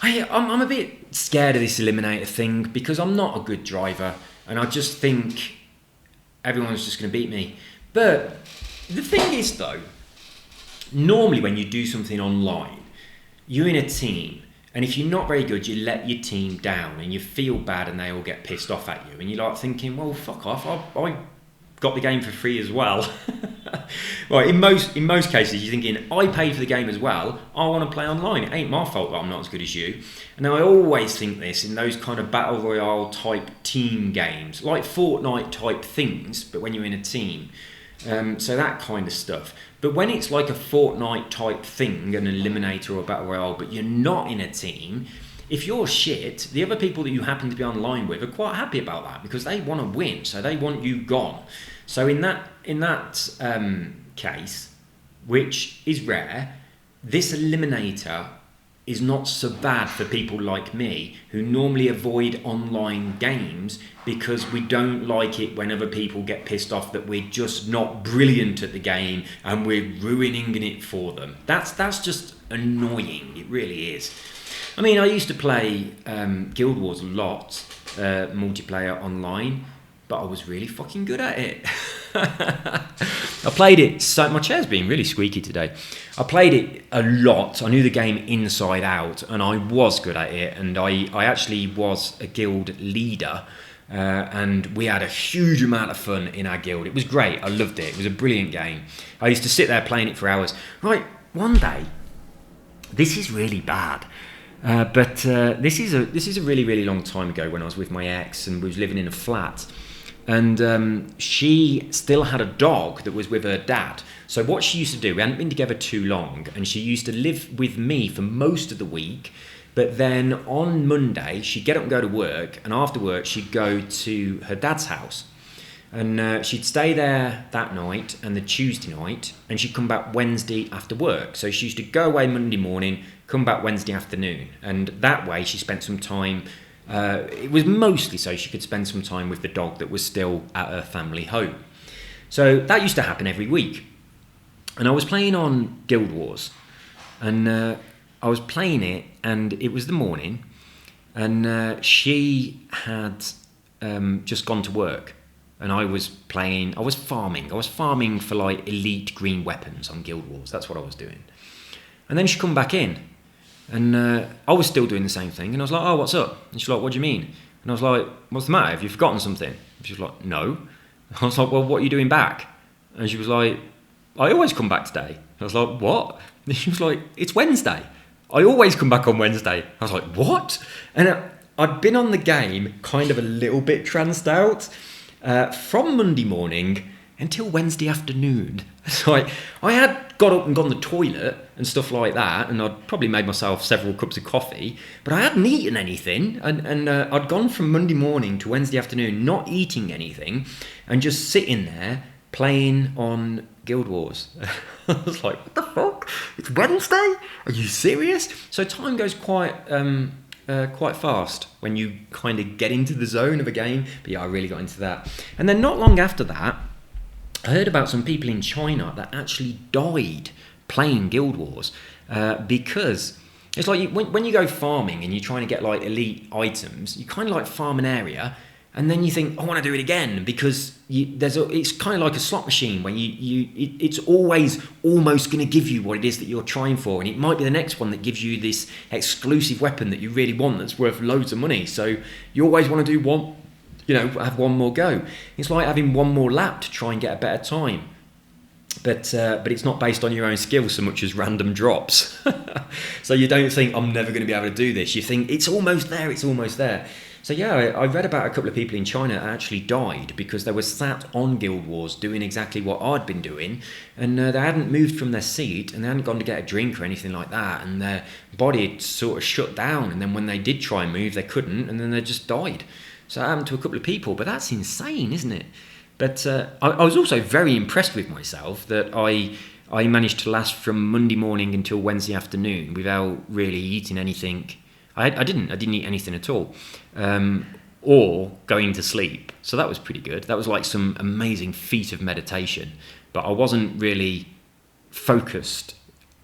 I'm a bit scared of this eliminator thing because I'm not a good driver, and I just think everyone's just going to beat me. But the thing is though, normally when you do something online, you're in a team. And if you're not very good, you let your team down and you feel bad and they all get pissed off at you. And you're like thinking, well, fuck off, I got the game for free as well. Right, in most cases, you're thinking, I paid for the game as well, I want to play online. It ain't my fault that I'm not as good as you. And now I always think this in those kind of Battle Royale type team games, like Fortnite type things, but when you're in a team. So that kind of stuff. But when it's like a Fortnite type thing, an eliminator or a battle royale, but you're not in a team, if you're shit, the other people that you happen to be online with are quite happy about that because they want to win, so they want you gone. So in that case, which is rare, this eliminator is not so bad for people like me who normally avoid online games because we don't like it when other people get pissed off that we're just not brilliant at the game and we're ruining it for them. That's just annoying, it really is. I mean, I used to play Guild Wars a lot, multiplayer online, but I was really fucking good at it. I played it so... My chair's being really squeaky today. I played it a lot. I knew the game inside out, and I was good at it. And I actually was a guild leader, and we had a huge amount of fun in our guild. It was great. I loved it. It was a brilliant game. I used to sit there playing it for hours. Right, one day, this is really bad. But this is a really, really long time ago when I was with my ex and we was living in a flat. And she still had a dog that was with her dad. So what she used to do, we hadn't been together too long, and she used to live with me for most of the week. But then on Monday, she'd get up and go to work, and after work, she'd go to her dad's house. And she'd stay there that night and the Tuesday night, and she'd come back Wednesday after work. So she used to go away Monday morning, come back Wednesday afternoon. And that way, she spent some time... it was mostly so she could spend some time with the dog that was still at her family home. So that used to happen every week. And I was playing on Guild Wars. And I was playing it, and it was the morning. And she had just gone to work. And I was farming. I was farming for like elite green weapons on Guild Wars. That's what I was doing. And then she come back in. And I was still doing the same thing. And I was like, oh, what's up? And she's like, what do you mean? And I was like, what's the matter? Have you forgotten something? And she was like, no. I was like, well, what are you doing back? And she was like, I always come back today. And I was like, what? And she was like, it's Wednesday. I always come back on Wednesday. I was like, what? And I'd been on the game kind of a little bit tranced out from Monday morning until Wednesday afternoon. So I had got up and gone to the toilet and stuff like that, and I'd probably made myself several cups of coffee, but I hadn't eaten anything, and I'd gone from Monday morning to Wednesday afternoon not eating anything and just sitting there playing on Guild Wars. I was like, what the fuck? It's Wednesday? Are you serious? So time goes quite fast when you kind of get into the zone of a game. But yeah, I really got into that. And then not long after that, I heard about some people in China that actually died playing Guild Wars because it's like when you go farming and you're trying to get like elite items, you kind of like farm an area and then you think, I want to do it again, because it's kind of like a slot machine where it's always almost going to give you what it is that you're trying for, and it might be the next one that gives you this exclusive weapon that you really want that's worth loads of money. So you always want to do one, have one more go. It's like having one more lap to try and get a better time. But it's not based on your own skill so much as random drops. So you don't think, I'm never going to be able to do this. You think, it's almost there. So yeah, I read about a couple of people in China that actually died because they were sat on Guild Wars doing exactly what I'd been doing, and they hadn't moved from their seat, and they hadn't gone to get a drink or anything like that, and their body had sort of shut down, and then when they did try and move, they couldn't, and then they just died. So that happened to a couple of people, but that's insane, isn't it? But I was also very impressed with myself that I managed to last from Monday morning until Wednesday afternoon without really eating anything. I didn't eat anything at all, or going to sleep. So that was pretty good. That was like some amazing feat of meditation. But I wasn't really focused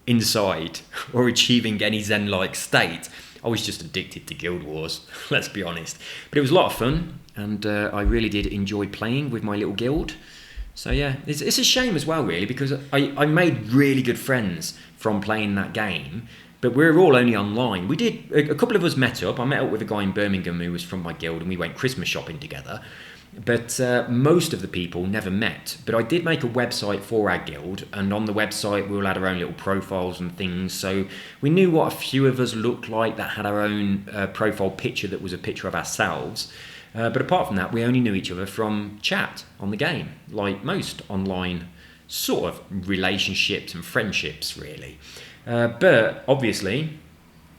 inside or achieving any Zen-like state. I was just addicted to Guild Wars, let's be honest. But it was a lot of fun, and I really did enjoy playing with my little guild. So yeah, it's a shame as well, really, because I made really good friends from playing that game, but we're all only online. We did, a couple of us met up. I met up with a guy in Birmingham who was from my guild, and we went Christmas shopping together. But most of the people never met. But I did make a website for our guild, and on the website we all had our own little profiles and things, so we knew what a few of us looked like that had our own profile picture that was a picture of ourselves. But apart from that, we only knew each other from chat on the game, like most online sort of relationships and friendships, really. But obviously,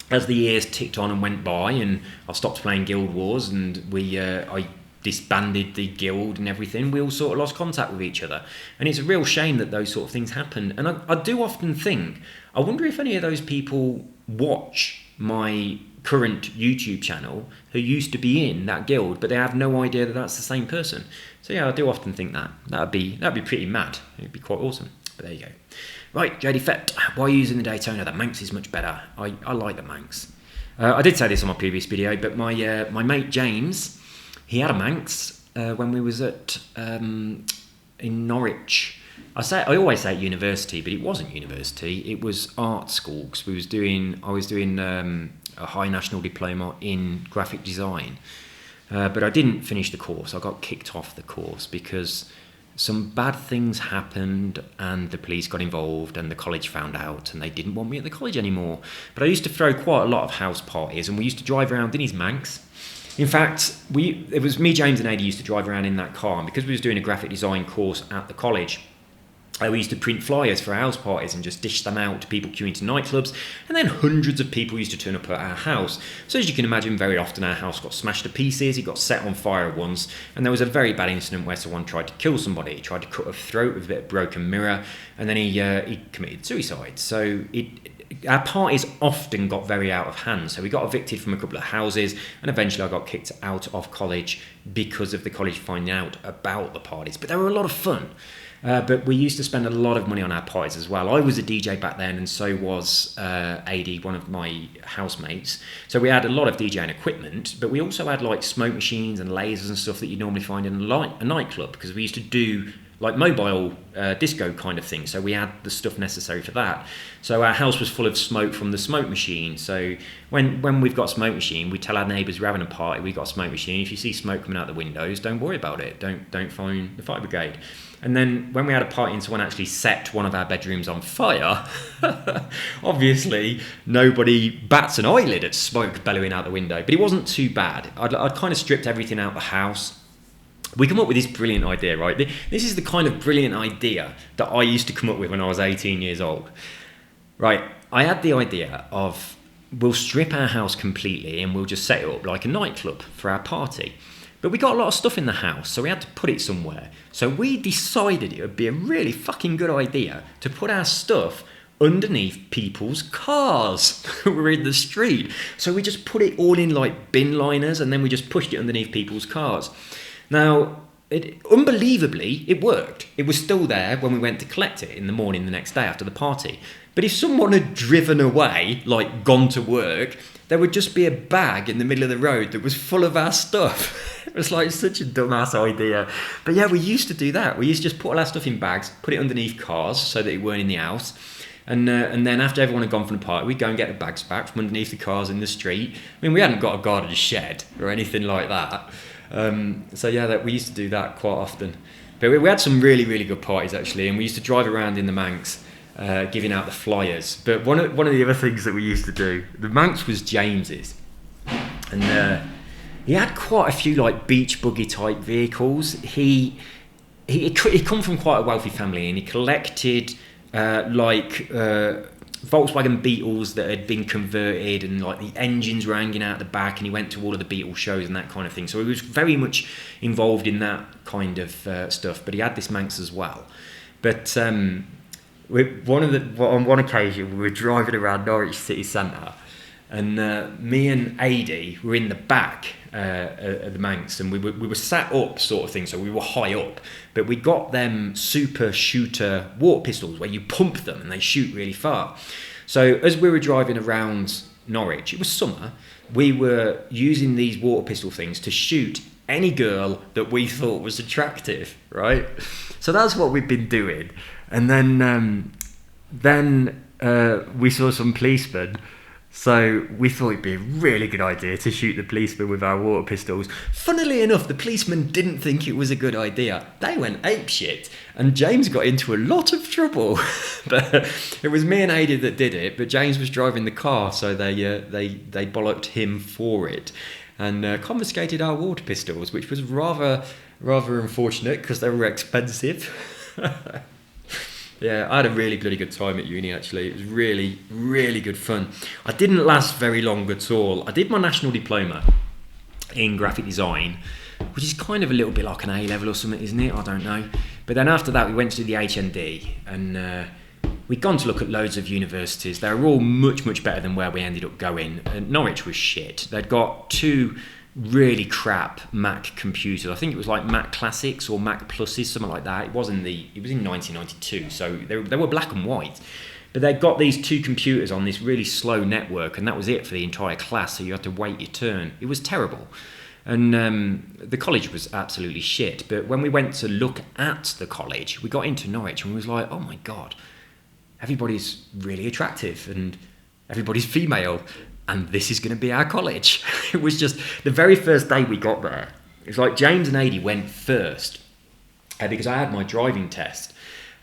as the years ticked on and went by, and I stopped playing Guild Wars, and I disbanded the guild and everything, we all sort of lost contact with each other. And it's a real shame that those sort of things happen. And I do often think, I wonder if any of those people watch my current YouTube channel who used to be in that guild, but they have no idea that that's the same person. So yeah, I do often think that. That'd be pretty mad. It'd be quite awesome. But there you go. Right, JD Fett, why are you using the Daytona? The Manx is much better. I like the Manx. I did say this on my previous video, but my mate James, he had a Manx when we was at in Norwich. I always say at university, but it wasn't university. It was art school because I was doing a high national diploma in graphic design, but I didn't finish the course. I got kicked off the course because some bad things happened and the police got involved and the college found out and they didn't want me at the college anymore. But I used to throw quite a lot of house parties and we used to drive around in his Manx. In fact, it was me, James and Adi used to drive around in that car, and because we was doing a graphic design course at the college, we used to print flyers for house parties and just dish them out to people queuing to nightclubs, and then hundreds of people used to turn up at our house. So as you can imagine, very often our house got smashed to pieces, it got set on fire once, and there was a very bad incident where someone tried to kill somebody. He tried to cut a throat with a bit of broken mirror, and then he committed suicide. So our parties often got very out of hand. So we got evicted from a couple of houses, and eventually I got kicked out of college because of the college finding out about the parties. But they were a lot of fun. But we used to spend a lot of money on our parties as well. I was a DJ back then, and so was AD, one of my housemates. So we had a lot of DJing equipment, but we also had like smoke machines and lasers and stuff that you normally find in a nightclub, because we used to do like mobile disco kind of thing. So we had the stuff necessary for that. So our house was full of smoke from the smoke machine. So when we've got a smoke machine, we tell our neighbours we're having a party, we've got a smoke machine. If you see smoke coming out the windows, don't worry about it. Don't phone the fire brigade. And then when we had a party and someone actually set one of our bedrooms on fire, obviously nobody bats an eyelid at smoke bellowing out the window. But it wasn't too bad. I'd kind of stripped everything out the house. We come up with this brilliant idea, right? This is the kind of brilliant idea that I used to come up with when I was 18 years old. Right, I had the idea of, we'll strip our house completely and we'll just set it up like a nightclub for our party. But we got a lot of stuff in the house, so we had to put it somewhere. So we decided it would be a really fucking good idea to put our stuff underneath people's cars who were in the street. So we just put it all in like bin liners, and then we just pushed it underneath people's cars. Now, unbelievably, it worked. It was still there when we went to collect it in the morning the next day after the party. But if someone had driven away, like gone to work, there would just be a bag in the middle of the road that was full of our stuff. It was like such a dumbass idea. But yeah, we used to do that. We used to just put all our stuff in bags, put it underneath cars so that it weren't in the house. And then after everyone had gone from the party, we'd go and get the bags back from underneath the cars in the street. I mean, we hadn't got a garden shed or anything like that. So yeah, we used to do that quite often. But we had some really, really good parties actually, and we used to drive around in the Manx, giving out the flyers. But one of the other things that we used to do, the Manx was James's, and he had quite a few like beach buggy type vehicles. He come from quite a wealthy family, and he collected Volkswagen Beetles that had been converted, and like the engines were hanging out the back, and he went to all of the Beetle shows and that kind of thing. So he was very much involved in that kind of stuff. But he had this Manx as well. But on one occasion we were driving around Norwich city centre, and me and Adi were in the back of the Manx, and we were sat up sort of thing, so we were high up, but we got them super shooter water pistols where you pump them and they shoot really far. So as we were driving around Norwich, it was summer, we were using these water pistol things to shoot any girl that we thought was attractive, right? So that's what we've been doing. And then we saw some policemen. So we thought it'd be a really good idea to shoot the policemen with our water pistols. Funnily enough, the policemen didn't think it was a good idea. They went apeshit, and James got into a lot of trouble. But it was me and Ada that did it, but James was driving the car, so they bollocked him for it, and confiscated our water pistols, which was rather unfortunate because they were expensive. Yeah, I had a really bloody good time at uni actually. It was really, really good fun. I didn't last very long at all. I did my national diploma in graphic design, which is kind of a little bit like an A-level or something, isn't it? I don't know. But then after that we went to the HND, and we'd gone to look at loads of universities. They were all much, much better than where we ended up going. Norwich was shit. They'd got two really crap Mac computers. I think it was like Mac Classics or Mac Pluses, something like that. It was in 1992, so they were black and white. But they got these 2 computers on this really slow network, and that was it for the entire class, so you had to wait your turn. It was terrible. And the college was absolutely shit. But when we went to look at the college, we got into Norwich and we was like, oh my God, everybody's really attractive and everybody's female, and this is going to be our college. It was just the very first day we got there. It was like James and Adi went first because I had my driving test.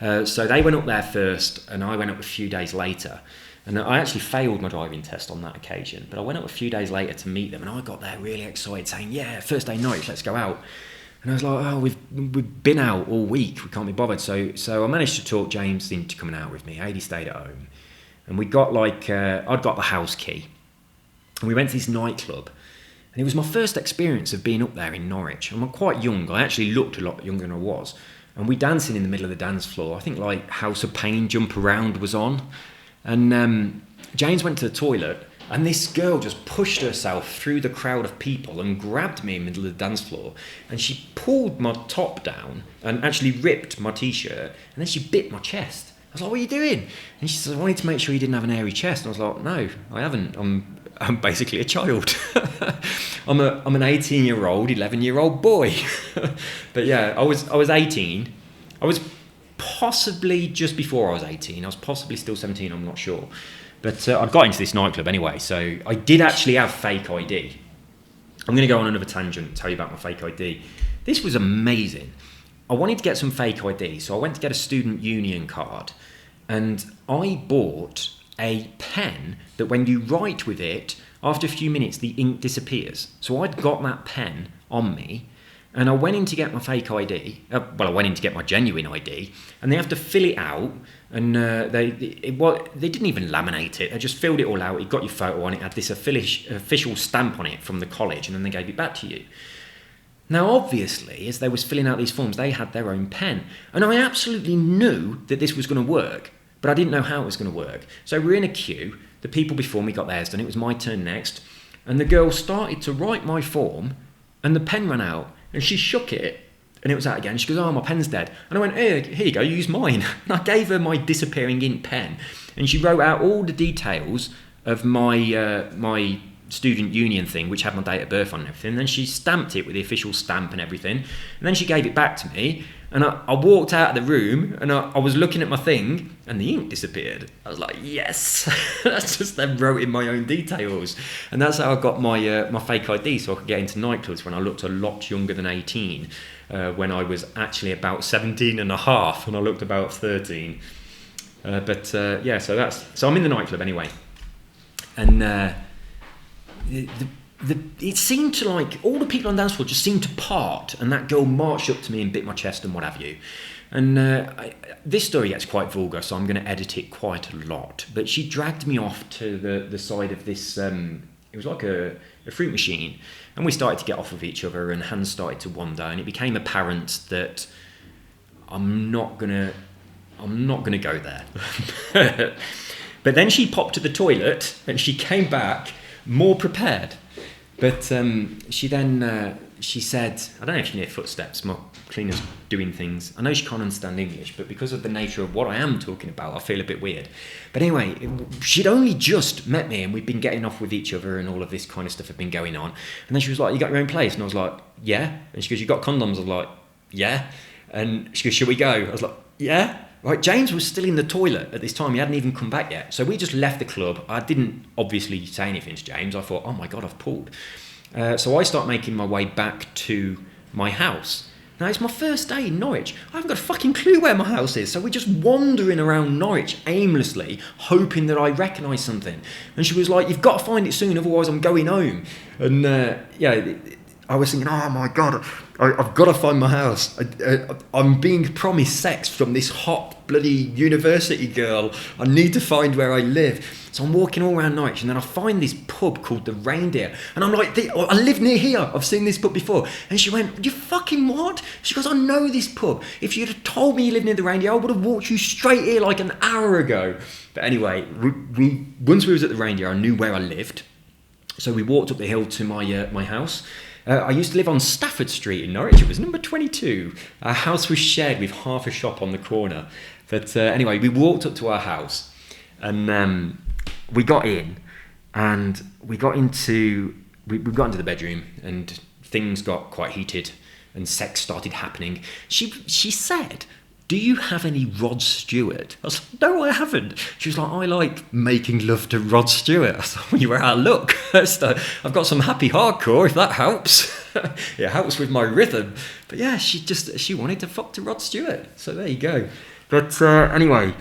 So they went up there first and I went up a few days later. And I actually failed my driving test on that occasion, but I went up a few days later to meet them, and I got there really excited, saying, yeah, first day Norwich, let's go out. And I was like, oh, we've been out all week, we can't be bothered. So I managed to talk James into coming out with me. Adi stayed at home. And we got I'd got the house key. And we went to this nightclub. And it was my first experience of being up there in Norwich. I'm quite young, I actually looked a lot younger than I was. And we dancing in the middle of the dance floor. I think like House of Pain Jump Around was on. And James went to the toilet, and this girl just pushed herself through the crowd of people and grabbed me in the middle of the dance floor, and she pulled my top down and actually ripped my t-shirt, and then she bit my chest. I was like, what are you doing? And she said, I wanted to make sure you didn't have an airy chest. And I was like, no, I haven't. I'm basically a child. I'm an 18-year-old, 11-year-old boy. But yeah, I was 18. I was possibly just before I was 18. I was possibly still 17, I'm not sure. But I'd got into this nightclub anyway, so I did actually have fake ID. I'm going to go on another tangent and tell you about my fake ID. This was amazing. I wanted to get some fake ID, so I went to get a student union card, and I bought a pen that when you write with it, after a few minutes the ink disappears. So I'd got that pen on me, and I went in to get my fake ID. I went in to get my genuine ID, and they have to fill it out. And they didn't even laminate it. They just filled it all out. It got your photo on it. Had this official stamp on it from the college, and then they gave it back to you. Now, obviously, as they was filling out these forms, they had their own pen, and I absolutely knew that this was going to work, but I didn't know how it was going to work. So we're in a queue. The people before me got theirs done. It was my turn next, and the girl started to write my form, and the pen ran out. And she shook it, and it was out again. She goes, oh, my pen's dead. And I went, here you go, use mine. And I gave her my disappearing ink pen. And she wrote out all the details of my student union thing, which had my date of birth on and everything. And then she stamped it with the official stamp and everything. And then she gave it back to me. And I walked out of the room, and I was looking at my thing, and the ink disappeared. I was like, yes. That's just them wrote in my own details. And that's how I got my fake ID, so I could get into nightclubs when I looked a lot younger than 18, when I was actually about 17 and a half, and I looked about 13. Yeah, so I'm in the nightclub anyway. And it seemed to, like, all the people on the dance floor just seemed to part, and that girl marched up to me and bit my chest and what have you. And this story gets quite vulgar, so I'm going to edit it quite a lot. But she dragged me off to the side of this, it was like a fruit machine, and we started to get off of each other, and hands started to wander, and it became apparent that I'm not gonna go there. But then she popped to the toilet, and she came back more prepared. But she said, I don't know if you can hear footsteps, my cleaner's doing things. I know she can't understand English, but because of the nature of what I am talking about, I feel a bit weird. But anyway, she'd only just met me, and we'd been getting off with each other, and all of this kind of stuff had been going on. And then she was like, you got your own place? And I was like, yeah. And she goes, you got condoms? I was like, yeah. And she goes, shall we go? I was like, yeah. Right, James was still in the toilet at this time. He hadn't even come back yet. So we just left the club. I didn't obviously say anything to James. I thought, oh my God, I've pulled. So I start making my way back to my house. Now, it's my first day in Norwich. I haven't got a fucking clue where my house is. So we're just wandering around Norwich aimlessly, hoping that I recognise something. And she was like, you've got to find it soon, otherwise I'm going home. And I was thinking, oh my God, I've got to find my house. I'm being promised sex from this hot bloody university girl. I need to find where I live. So I'm walking all around Norwich, and then I find this pub called The Reindeer. And I'm like, I live near here. I've seen this pub before. And she went, you fucking what? She goes, I know this pub. If you'd have told me you live near The Reindeer, I would have walked you straight here like an hour ago. But anyway, once we was at The Reindeer, I knew where I lived. So we walked up the hill to my house. I used to live on Stafford Street in Norwich. It was number 22. Our house was shared with half a shop on the corner. But anyway, we walked up to our house, And we got in, and we got into the bedroom, and things got quite heated, and sex started happening. She said, "Do you have any Rod Stewart?" I was like, "No, I haven't." She was like, "I like making love to Rod Stewart." I was like, "Well, you were out of luck." I've got some happy hardcore, if that helps. It helps with my rhythm. But yeah, she wanted to fuck to Rod Stewart. So there you go. But anyway,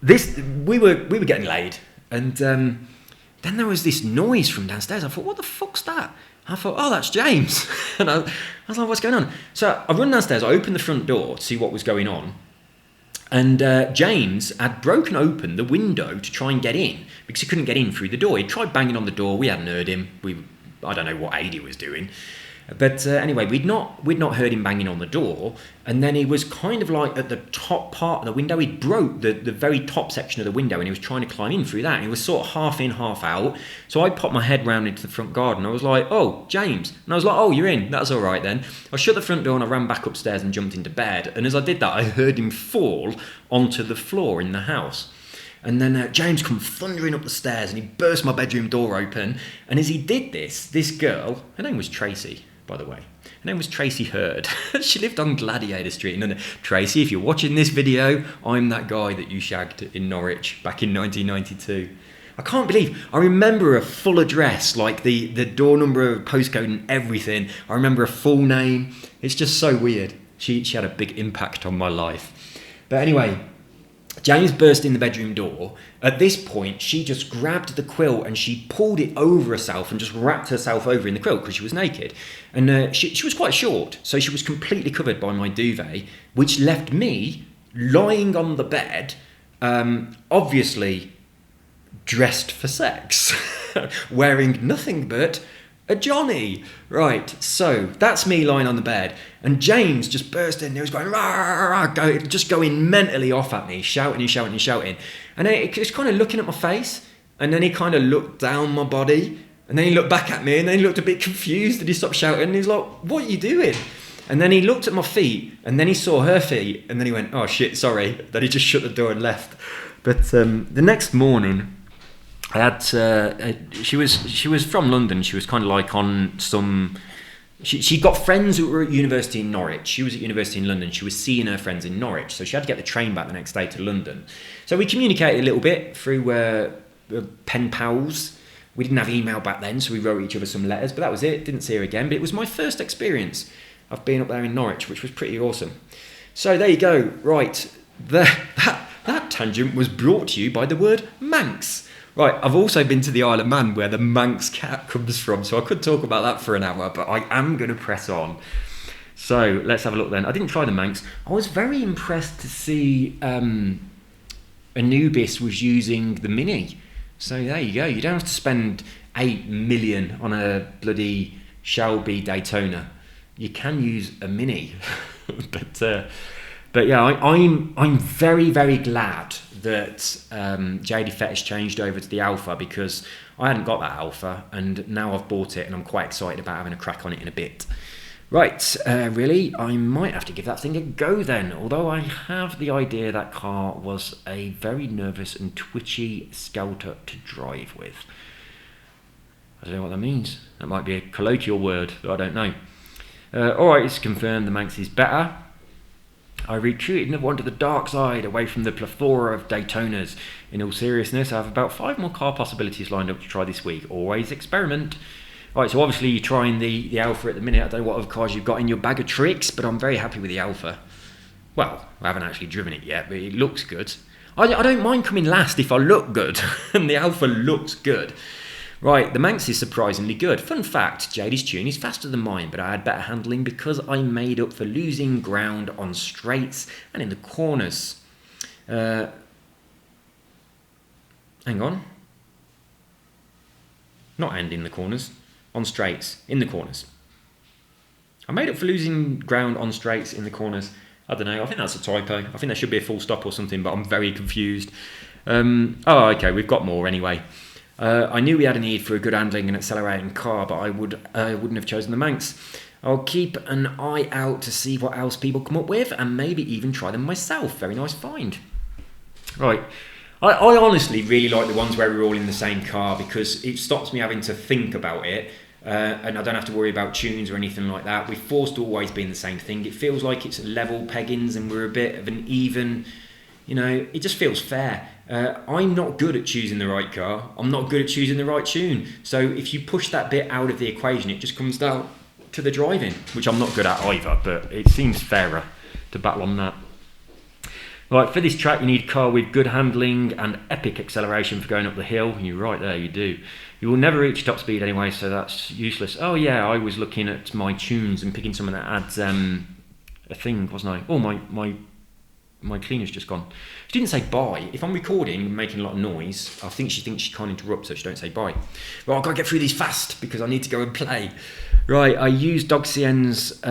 we were getting laid, and then there was this noise from downstairs. I thought, "What the fuck's that?" I thought, "Oh, that's James." And I was like, "What's going on?" So I run downstairs, I opened the front door to see what was going on. And James had broken open the window to try and get in, because he couldn't get in through the door. He tried banging on the door. We hadn't heard him. I don't know what aid he was doing. But anyway, we'd not heard him banging on the door. And then he was kind of like at the top part of the window. He broke the very top section of the window, and he was trying to climb in through that. And he was sort of half in, half out. So I popped my head round into the front garden. I was like, "Oh, James." And I was like, "Oh, you're in. That's all right then." I shut the front door and I ran back upstairs and jumped into bed. And as I did that, I heard him fall onto the floor in the house. And then James come thundering up the stairs, and he burst my bedroom door open. And as he did this girl, her name was Tracy, by the way. Her name was Tracy Hurd. She lived on Gladiator Street. And Tracy, if you're watching this video, I'm that guy that you shagged in Norwich back in 1992. I can't believe, I remember a full address, like the door number, postcode and everything. I remember a full name. It's just so weird. She had a big impact on my life. But anyway, James burst in the bedroom door. At this point, she just grabbed the quilt and she pulled it over herself and just wrapped herself over in the quilt because she was naked. And she was quite short, so she was completely covered by my duvet, which left me lying on the bed, obviously dressed for sex, wearing nothing but a Johnny. Right, so that's me lying on the bed, and James just burst in. He was going, rah, rah, rah, just going mentally off at me, shouting and shouting and shouting. And then he was kind of looking at my face, and then he kind of looked down my body, and then he looked back at me, and then he looked a bit confused, and he stopped shouting, and he was like, "What are you doing?" And then he looked at my feet, and then he saw her feet, and then he went, "Oh shit, sorry." Then he just shut the door and left. But the next morning, I had she was from London. She was kind of like on some. She got friends who were at university in Norwich. She was at university in London. She was seeing her friends in Norwich, so she had to get the train back the next day to London. So we communicated a little bit through pen pals. We didn't have email back then, so we wrote each other some letters. But that was it. Didn't see her again. But it was my first experience of being up there in Norwich, which was pretty awesome. So there you go. Right, that tangent was brought to you by the word Manx. Right, I've also been to the Isle of Man, where the Manx cat comes from, so I could talk about that for an hour, but I am going to press on. So let's have a look then. I didn't try the Manx. I was very impressed to see Anubis was using the Mini. So there you go. You don't have to spend 8 million on a bloody Shelby Daytona. You can use a Mini. But yeah, I'm very, very glad that JD Fetish changed over to the Alpha, because I hadn't got that Alpha, and now I've bought it and I'm quite excited about having a crack on it in a bit. Right, really, I might have to give that thing a go then, although I have the idea that car was a very nervous and twitchy scouter to drive with. I don't know what that means. That might be a colloquial word, but I don't know. Alright, it's confirmed the Manx is better. I retreated and have wanted the dark side, away from the plethora of Daytonas. In all seriousness, I have about 5 more car possibilities lined up to try this week. Always experiment. Right, so obviously you're trying the Alpha at the minute. I don't know what other cars you've got in your bag of tricks, but I'm very happy with the Alpha. Well, I haven't actually driven it yet, but it looks good. I don't mind coming last if I look good, and the Alpha looks good. Right, the Manx is surprisingly good. Fun fact, JD's tune is faster than mine, but I had better handling because I made up for losing ground on straights and in the corners. Hang on. Not and in the corners. On straights, in the corners. I made up for losing ground on straights in the corners. I don't know, I think that's a typo. I think there should be a full stop or something, but I'm very confused. Oh, okay, we've got more anyway. I knew we had a need for a good handling and accelerating car, but I wouldn't have chosen the Manx. I'll keep an eye out to see what else people come up with, and maybe even try them myself. Very nice find. Right, I honestly really like the ones where we're all in the same car because it stops me having to think about it. And I don't have to worry about tunes or anything like that. We're forced to always be in the same thing. It feels like it's level peggings and we're a bit of an even, it just feels fair. I'm not good at choosing the right car. I'm not good at choosing the right tune. So if you push that bit out of the equation, it just comes down to the driving, which I'm not good at either, but it seems fairer to battle on that. Right, for this track you need a car with good handling and epic acceleration for going up the hill. And you're right there, you do. You will never reach top speed anyway, so that's useless. Oh yeah, I was looking at my tunes and picking something that adds a thing, wasn't I? Oh, my cleaner's just gone. She didn't say bye. If I'm recording and making a lot of noise, I think she thinks she can't interrupt, so she don't say bye. Right, I've got to get through these fast because I need to go and play. Right, I used Dogcien's...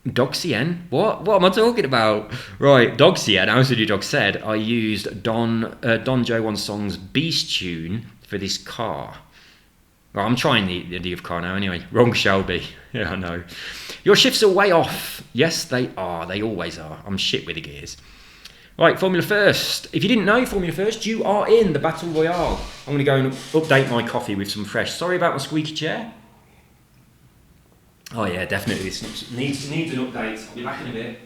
Dogcien? What am I talking about? Right, Dogcien, as the dog said, I used Don Joe One Song's Beast tune for this car. Well, I'm trying the idea of car now anyway. Wrong Shelby. Yeah, I know. Your shifts are way off. Yes, they are. They always are. I'm shit with the gears. Right, Formula First. If you didn't know Formula First, you are in the Battle Royale. I'm going to go and update my coffee with some fresh. Sorry about my squeaky chair. Oh yeah, definitely. This needs an update. I'll be back in a bit.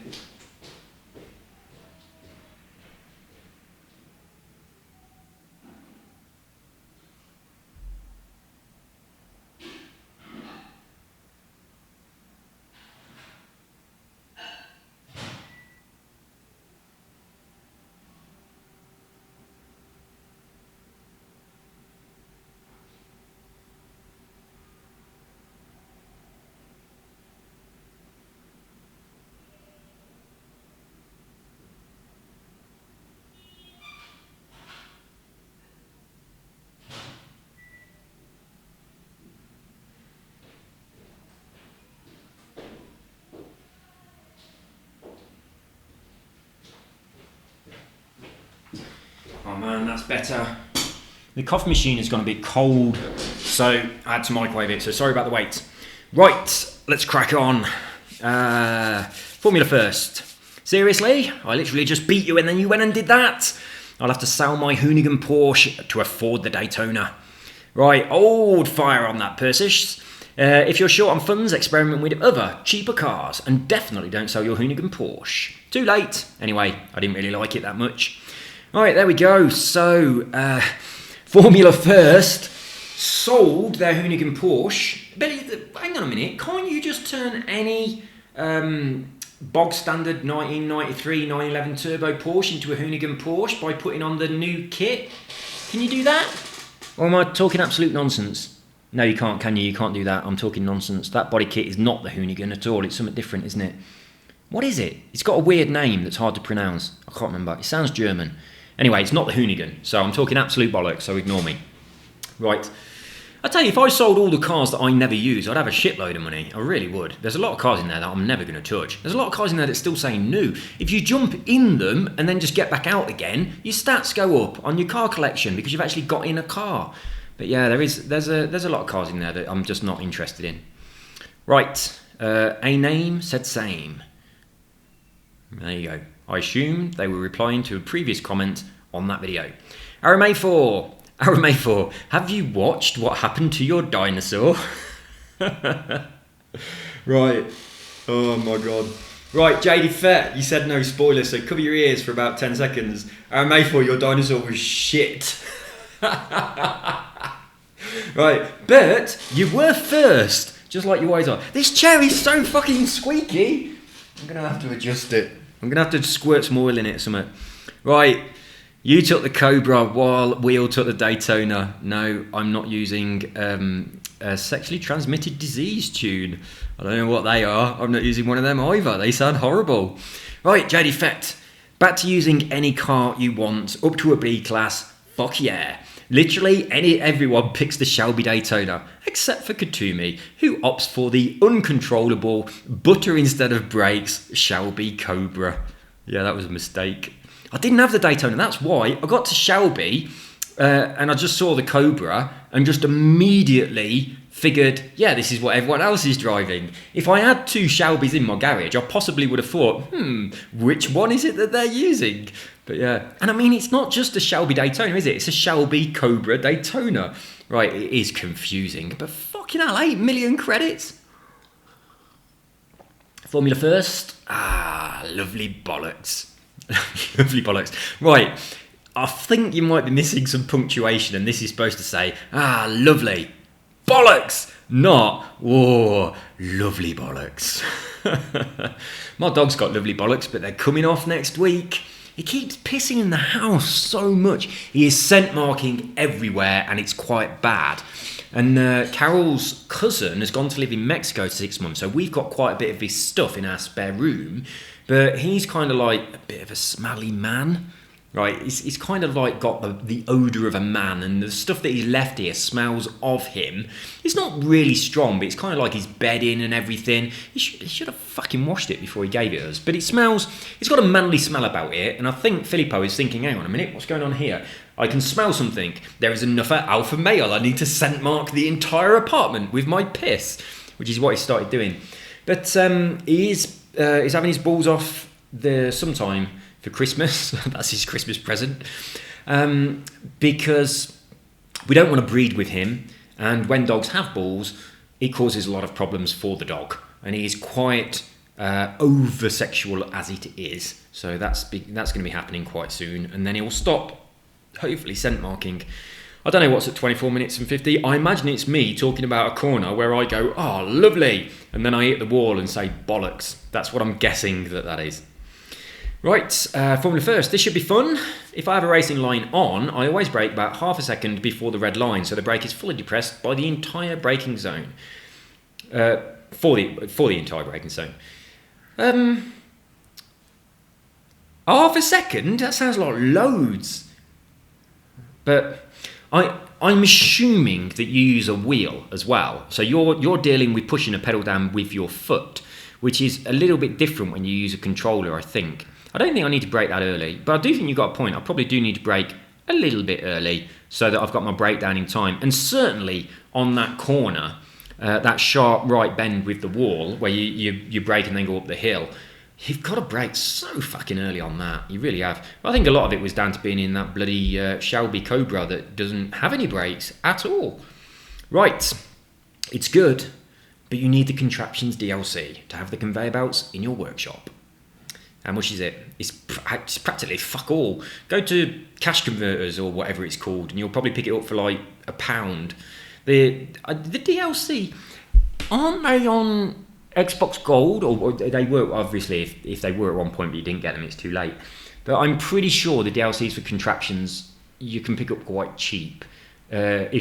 Oh man, that's better. The coffee machine has gone a bit cold, so I had to microwave it, so sorry about the wait. Right, let's crack on. Formula First. Seriously? I literally just beat you and then you went and did that? I'll have to sell my Hoonigan Porsche to afford the Daytona. Right, old fire on that, Persis. If you're short on funds, experiment with other, cheaper cars, and definitely don't sell your Hoonigan Porsche. Too late. Anyway, I didn't really like it that much. Alright, there we go. So, Formula First sold their Hoonigan Porsche. But hang on a minute, can't you just turn any bog standard 1993, 911 turbo Porsche into a Hoonigan Porsche by putting on the new kit? Can you do that? Or am I talking absolute nonsense? No, you can't, can you? You can't do that. I'm talking nonsense. That body kit is not the Hoonigan at all. It's something different, isn't it? What is it? It's got a weird name that's hard to pronounce. I can't remember. It sounds German. Anyway, it's not the Hoonigan, so I'm talking absolute bollocks, so ignore me. Right. I tell you, if I sold all the cars that I never use, I'd have a shitload of money. I really would. There's a lot of cars in there that I'm never going to touch. There's a lot of cars in there that still say new. If you jump in them and then just get back out again, your stats go up on your car collection because you've actually got in a car. But yeah, there's a lot of cars in there that I'm just not interested in. Right. A name said same. There you go. I assume they were replying to a previous comment on that video. Aramayfor, have you watched what happened to your dinosaur? Right. Oh my god. Right, JD Fett, you said no spoilers, so cover your ears for about 10 seconds. Aramayfor, your dinosaur was shit. Right, but you were first, just like you always are. This chair is so fucking squeaky. I'm going to have to adjust it. I'm going to have to squirt some oil in it or something. Right, you took the Cobra while we all took the Daytona. No, I'm not using a sexually transmitted disease tune. I don't know what they are. I'm not using one of them either. They sound horrible. Right, JD Fett. Back to using any car you want, up to a B class. Fuck yeah. Literally, everyone picks the Shelby Daytona, except for Katumi, who opts for the uncontrollable, butter instead of brakes, Shelby Cobra. Yeah, that was a mistake. I didn't have the Daytona, that's why. I got to Shelby, and I just saw the Cobra, and just immediately figured, yeah, this is what everyone else is driving. If I had two Shelbys in my garage, I possibly would have thought, which one is it that they're using? But yeah, and I mean, it's not just a Shelby Daytona, is it? It's a Shelby Cobra Daytona. Right, it is confusing, but fucking hell, 8 million credits. Formula First. Lovely bollocks. Lovely bollocks. Right, I think you might be missing some punctuation, and this is supposed to say, lovely bollocks, not, lovely bollocks. My dog's got lovely bollocks, but they're coming off next week. He keeps pissing in the house so much. He is scent marking everywhere, and it's quite bad. And Carol's cousin has gone to live in Mexico for 6 months, so we've got quite a bit of his stuff in our spare room. But he's kind of like a bit of a smelly man, right? He's kind of like got the odour of a man, and the stuff that he's left here smells of him. It's not really strong, but it's kind of like his bedding and everything. He should have fucking washed it before he gave it us. But it smells, it's got a manly smell about it, and I think Filippo is thinking, hang on a minute, what's going on here? I can smell something. There is enough alpha male. I need to scent mark the entire apartment with my piss, which is what he started doing. But he's having his balls off sometime for Christmas. That's his Christmas present. Because we don't want to breed with him. And when dogs have balls, it causes a lot of problems for the dog. And he is quite over-sexual as it is. So that's going to be happening quite soon. And then he will stop, hopefully, scent marking. I don't know what's at 24 minutes and 50. I imagine it's me talking about a corner where I go, lovely. And then I hit the wall and say, bollocks. That's what I'm guessing that is. Right, Formula First. This should be fun. If I have a racing line on, I always brake about half a second before the red line, so the brake is fully depressed by the entire braking zone. For the entire braking zone. Half a second? That sounds like loads. But I'm assuming that you use a wheel as well. So you're dealing with pushing a pedal down with your foot, which is a little bit different when you use a controller, I think. I don't think I need to brake that early, but I do think you've got a point. I probably do need to brake a little bit early so that I've got my brake down in time. And certainly on that corner, that sharp right bend with the wall where you brake and then go up the hill, you've got to brake so fucking early on that. You really have. I think a lot of it was down to being in that bloody Shelby Cobra that doesn't have any brakes at all. Right, it's good, but you need the Contraptions DLC to have the conveyor belts in your workshop. How much is it? It's practically fuck all. Go to Cash Converters or whatever it's called, and you'll probably pick it up for like £1. The DLC, aren't they on Xbox Gold? Or they were, obviously, if they were at one point but you didn't get them, it's too late. But I'm pretty sure the DLCs for Contraptions you can pick up quite cheap. I'm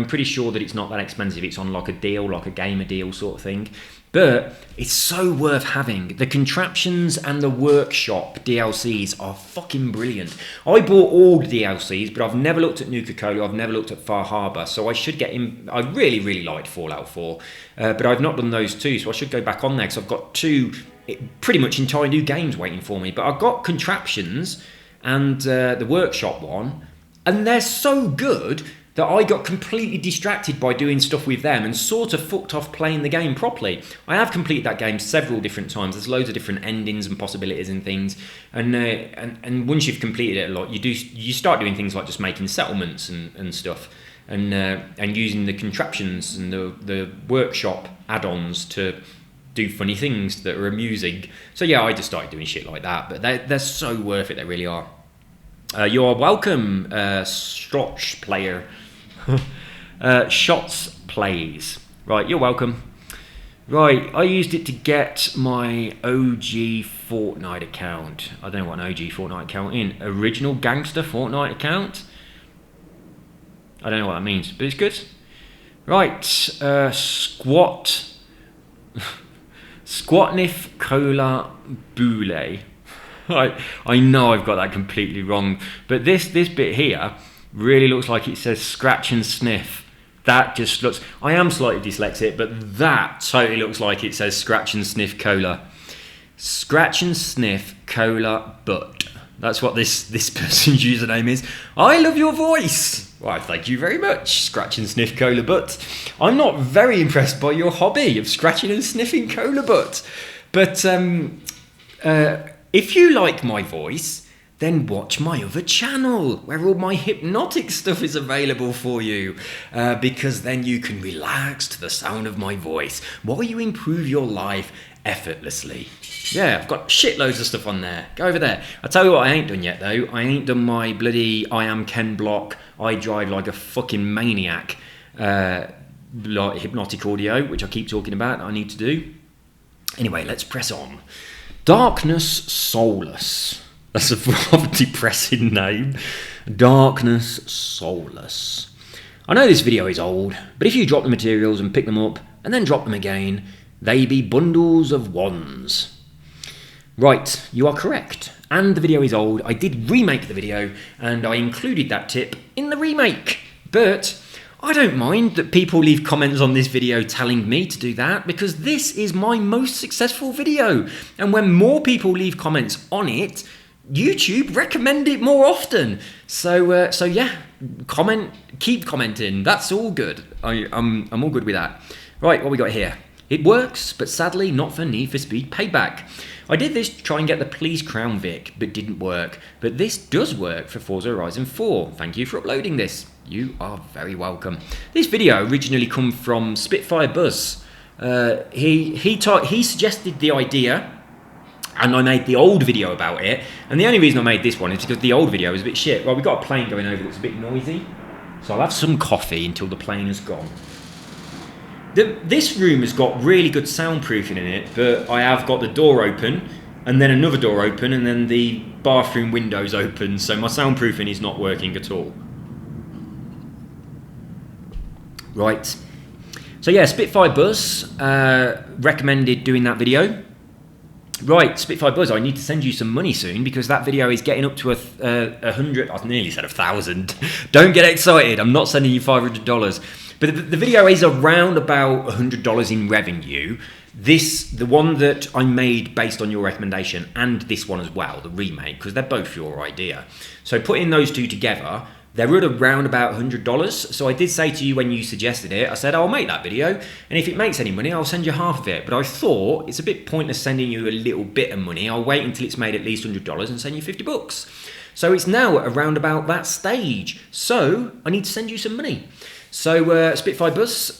pretty sure that it's not that expensive. It's on like a deal, like a gamer deal sort of thing. But it's so worth having. The Contraptions and the Workshop DLCs are fucking brilliant. I bought all the DLCs, but I've never looked at Nuka-Cola, I've never looked at Far Harbor, so I should get in. I really, really liked Fallout 4, but I've not done those two, so I should go back on there, because I've got two pretty much entire new games waiting for me. But I've got Contraptions and the Workshop one, and they're so good that I got completely distracted by doing stuff with them and sort of fucked off playing the game properly. I have completed that game several different times. There's loads of different endings and possibilities and things. And once you've completed it a lot, you start doing things like just making settlements and stuff, and using the Contraptions and the Workshop add-ons to do funny things that are amusing. So yeah, I just started doing shit like that. But they're so worth it. They really are. You're welcome, Strotch player. Shots plays. Right, you're welcome. Right, I used it to get my OG Fortnite account. I don't know what an OG Fortnite account is. Original Gangster Fortnite account? I don't know what that means, but it's good. Right, Squatnif Cola Boule. I know I've got that completely wrong, but this bit here really looks like it says scratch and sniff. That just looks... I am slightly dyslexic, but that totally looks like it says scratch and sniff cola. Scratch and sniff cola butt. That's what this person's username is. I love your voice. Why, thank you very much, scratch and sniff cola butt. I'm not very impressed by your hobby of scratching and sniffing cola butt. But if you like my voice, then watch my other channel where all my hypnotic stuff is available for you, because then you can relax to the sound of my voice while you improve your life effortlessly. Yeah, I've got shitloads of stuff on there. Go over there. I'll tell you what I ain't done yet though. I ain't done my bloody I Am Ken Block, I Drive Like a Fucking Maniac like hypnotic audio, which I keep talking about I need to do. Anyway, let's press on. Darkness Soulless. That's a rather depressing name. Darkness Soulless. I know this video is old, but if you drop the materials and pick them up and then drop them again, they be bundles of ones. Right, you are correct. And the video is old. I did remake the video and I included that tip in the remake. But I don't mind that people leave comments on this video telling me to do that, because this is my most successful video. And when more people leave comments on it, YouTube recommend it more often. So yeah, comment, keep commenting. That's all good. I'm all good with that. Right, what we got here? It works, but sadly not for Need for Speed Payback. I did this to try and get the Please Crown Vic, but didn't work. But this does work for Forza Horizon 4. Thank you for uploading this. You are very welcome. This video originally come from Spitfire Buzz. He suggested the idea, and I made the old video about it. And the only reason I made this one is because the old video was a bit shit. Well, we've got a plane going over that's a bit noisy, so I'll have some coffee until the plane is gone. This room has got really good soundproofing in it, but I have got the door open, and then another door open, and then the bathroom windows open, so my soundproofing is not working at all. Right. So yeah, Spitfire Buzz recommended doing that video. Right, Spitfire Buzz, I need to send you some money soon, because that video is getting up to 100, I nearly said 1,000. Don't get excited, I'm not sending you $500. But the video is around about $100 in revenue. The one that I made based on your recommendation, and this one as well, the remake, because they're both your idea. So putting those two together, they're at around about $100. So I did say to you when you suggested it, I said, I'll make that video, and if it makes any money, I'll send you half of it. But I thought it's a bit pointless sending you a little bit of money. I'll wait until it's made at least $100 and send you $50. So it's now at around about that stage. So I need to send you some money. So Spitfire Buzz,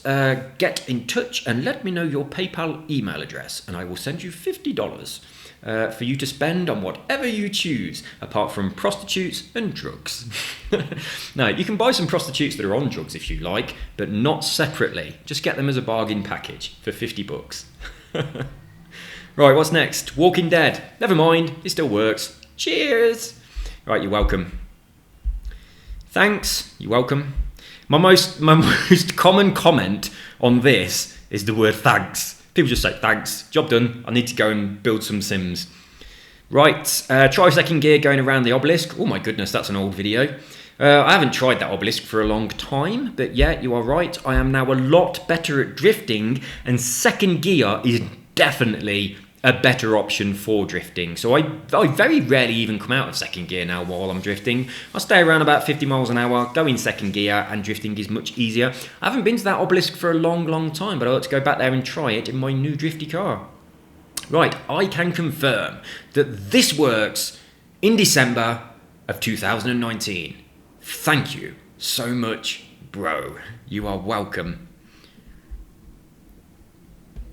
get in touch and let me know your PayPal email address, and I will send you $50 for you to spend on whatever you choose, apart from prostitutes and drugs. Now, you can buy some prostitutes that are on drugs if you like, but not separately. Just get them as a bargain package for $50. Right, what's next? Walking Dead. Never mind, it still works. Cheers! Right, you're welcome. Thanks, you're welcome. My most common comment on this is the word thanks. People just say thanks, job done, I need to go and build some Sims. Right, try second gear going around the obelisk. Oh my goodness, that's an old video. I haven't tried that obelisk for a long time, but yeah, you are right. I am now a lot better at drifting, and second gear is definitely a better option for drifting. So I very rarely even come out of second gear now while I'm drifting. I stay around about 50 miles an hour, go in second gear, and drifting is much easier. I haven't been to that obelisk for a long time, but I'd like to go back there and try it in my new drifty car. Right, I can confirm that this works in December of 2019. Thank you so much, bro. You are welcome.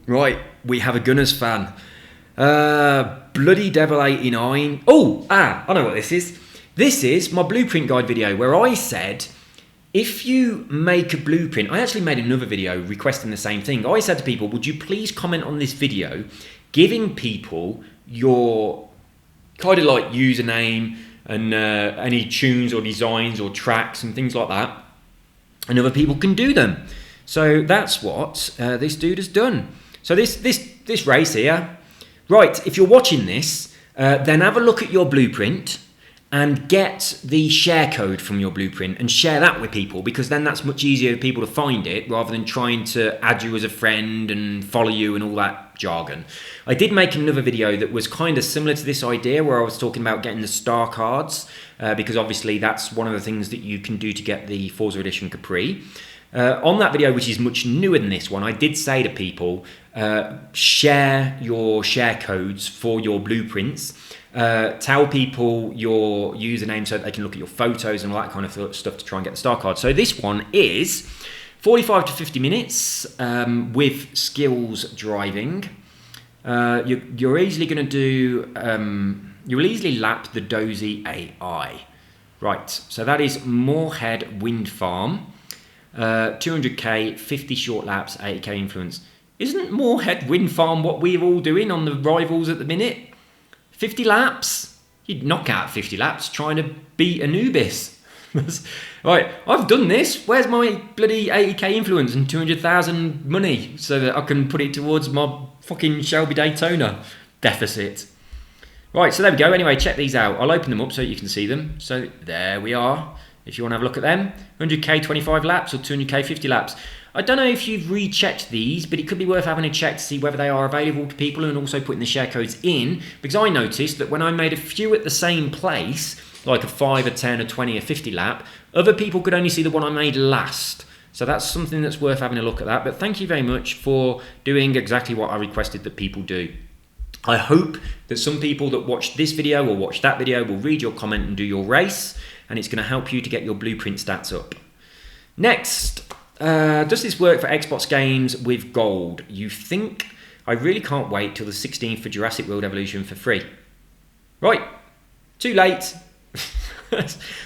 Right, we have a Gunners fan. Bloody Devil 89. I know what this is. This is my blueprint guide video where I said, if you make a blueprint, I actually made another video requesting the same thing. I said to people, would you please comment on this video, giving people your kind of like username and any tunes or designs or tracks and things like that, and other people can do them. So that's what this dude has done. So this race here. Right, if you're watching this, then have a look at your blueprint and get the share code from your blueprint and share that with people, because then that's much easier for people to find it rather than trying to add you as a friend and follow you and all that jargon. I did make another video that was kind of similar to this idea where I was talking about getting the star cards, because obviously that's one of the things that you can do to get the Forza Edition Capri. On that video, which is much newer than this one, I did say to people, share your share codes for your blueprints. Tell people your username so that they can look at your photos and all that kind of stuff to try and get the star card. So this one is 45 to 50 minutes with skills driving. You're easily going to do... you'll easily lap the dozy AI. Right, so that is Moorhead Wind Farm. 200k, 50 short laps, 80k influence. Isn't Moorhead Wind Farm what we're all doing on the rivals at the minute? 50 laps? You'd knock out 50 laps trying to beat Anubis. Right, I've done this. Where's my bloody 80k influence and 200,000 money so that I can put it towards my fucking Shelby Daytona deficit? Right, so there we go. Anyway, check these out. I'll open them up so you can see them. So there we are. If you want to have a look at them, 100k 25 laps or 200k 50 laps. I don't know if you've rechecked these, but it could be worth having a check to see whether they are available to people and also putting the share codes in, because I noticed that when I made a few at the same place, like a 5, a 10, a 20, a 50 lap, other people could only see the one I made last. So that's something that's worth having a look at that. But thank you very much for doing exactly what I requested that people do. I hope that some people that watch this video or watch that video will read your comment and do your race, and it's going to help you to get your blueprint stats up. Next, does this work for Xbox games with gold? You think? I really can't wait till the 16th for Jurassic World Evolution for free. Right, too late.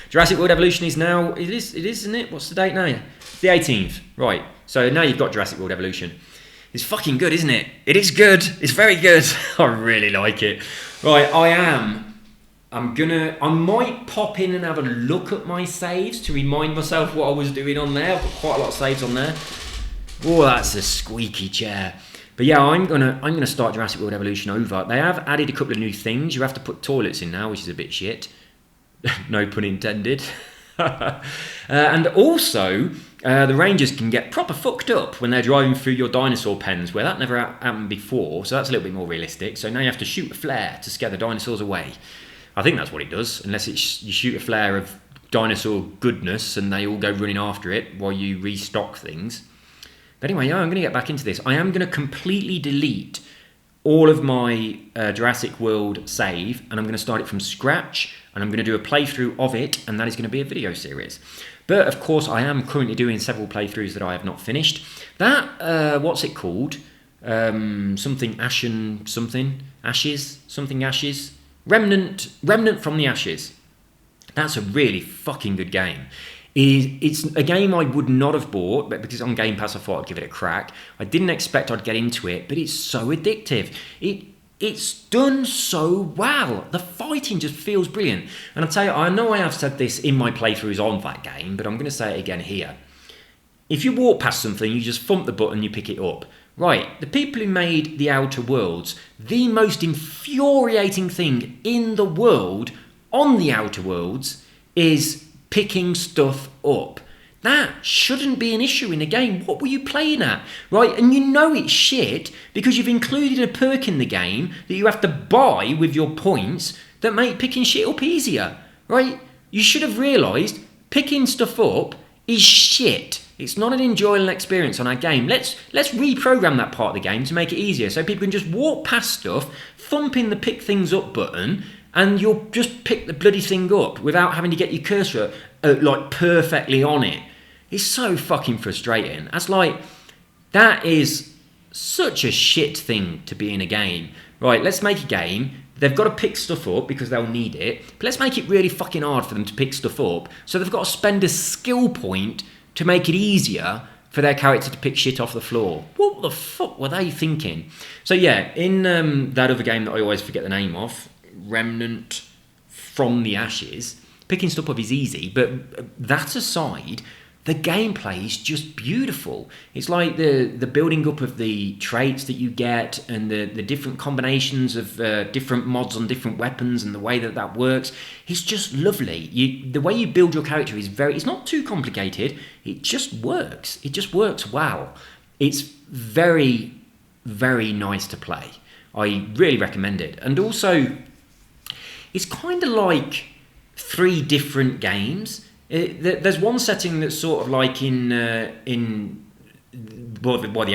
Jurassic World Evolution is now, it is, isn't it? What's the date now? It's the 18th. Right, so now you've got Jurassic World Evolution. It's fucking good, isn't it? It is good. It's very good. I really like it. Right, I might pop in and have a look at my saves to remind myself what I was doing on there. I've got quite a lot of saves on there. Oh, that's a squeaky chair. But yeah, I'm gonna start Jurassic World Evolution over. They have added a couple of new things. You have to put toilets in now, which is a bit shit. No pun intended. And also, the Rangers can get proper fucked up when they're driving through your dinosaur pens, where that never happened before, so that's a little bit more realistic. So now you have to shoot a flare to scare the dinosaurs away. I think that's what it does, unless it's you shoot a flare of dinosaur goodness and they all go running after it while you restock things. But anyway, yeah, I'm going to get back into this. I am going to completely delete all of my Jurassic World save, and I'm going to start it from scratch, and I'm going to do a playthrough of it, and that is going to be a video series. But of course, I am currently doing several playthroughs that I have not finished. That, what's it called? Something Ashen, something Ashes, something Ashes. Remnant from the Ashes. That's a really fucking good game. It's a game I would not have bought, but because on Game Pass I thought I'd give it a crack. I didn't expect I'd get into it, but it's so addictive. It's done so well. The fighting just feels brilliant. And I'll tell you, I know I have said this in my playthroughs on that game, but I'm going to say it again here. If you walk past something, you just thump the button, you pick it up. Right, the people who made The Outer Worlds, the most infuriating thing in the world on The Outer Worlds is picking stuff up. That shouldn't be an issue in a game. What were you playing at? Right, and you know it's shit because you've included a perk in the game that you have to buy with your points that make picking shit up easier. Right, you should have realised picking stuff up is shit. It's not an enjoyable experience on our game. Let's reprogram that part of the game to make it easier so people can just walk past stuff, thump in the pick things up button, and you'll just pick the bloody thing up without having to get your cursor like perfectly on it. It's so fucking frustrating. That is such a shit thing to be in a game. Right, let's make a game. They've got to pick stuff up because they'll need it, but let's make it really fucking hard for them to pick stuff up so they've got to spend a skill point to make it easier for their character to pick shit off the floor. What the fuck were they thinking? So yeah, in that other game that I always forget the name of, Remnant from the Ashes, picking stuff up is easy, but that aside, the gameplay is just beautiful. It's like the building up of the traits that you get and the different combinations of different mods on different weapons and the way that works. It's just lovely. The way you build your character is it's not too complicated. It just works. It just works well. It's very, very nice to play. I really recommend it. And also, it's kind of like 3 different games There's one setting that's sort of like the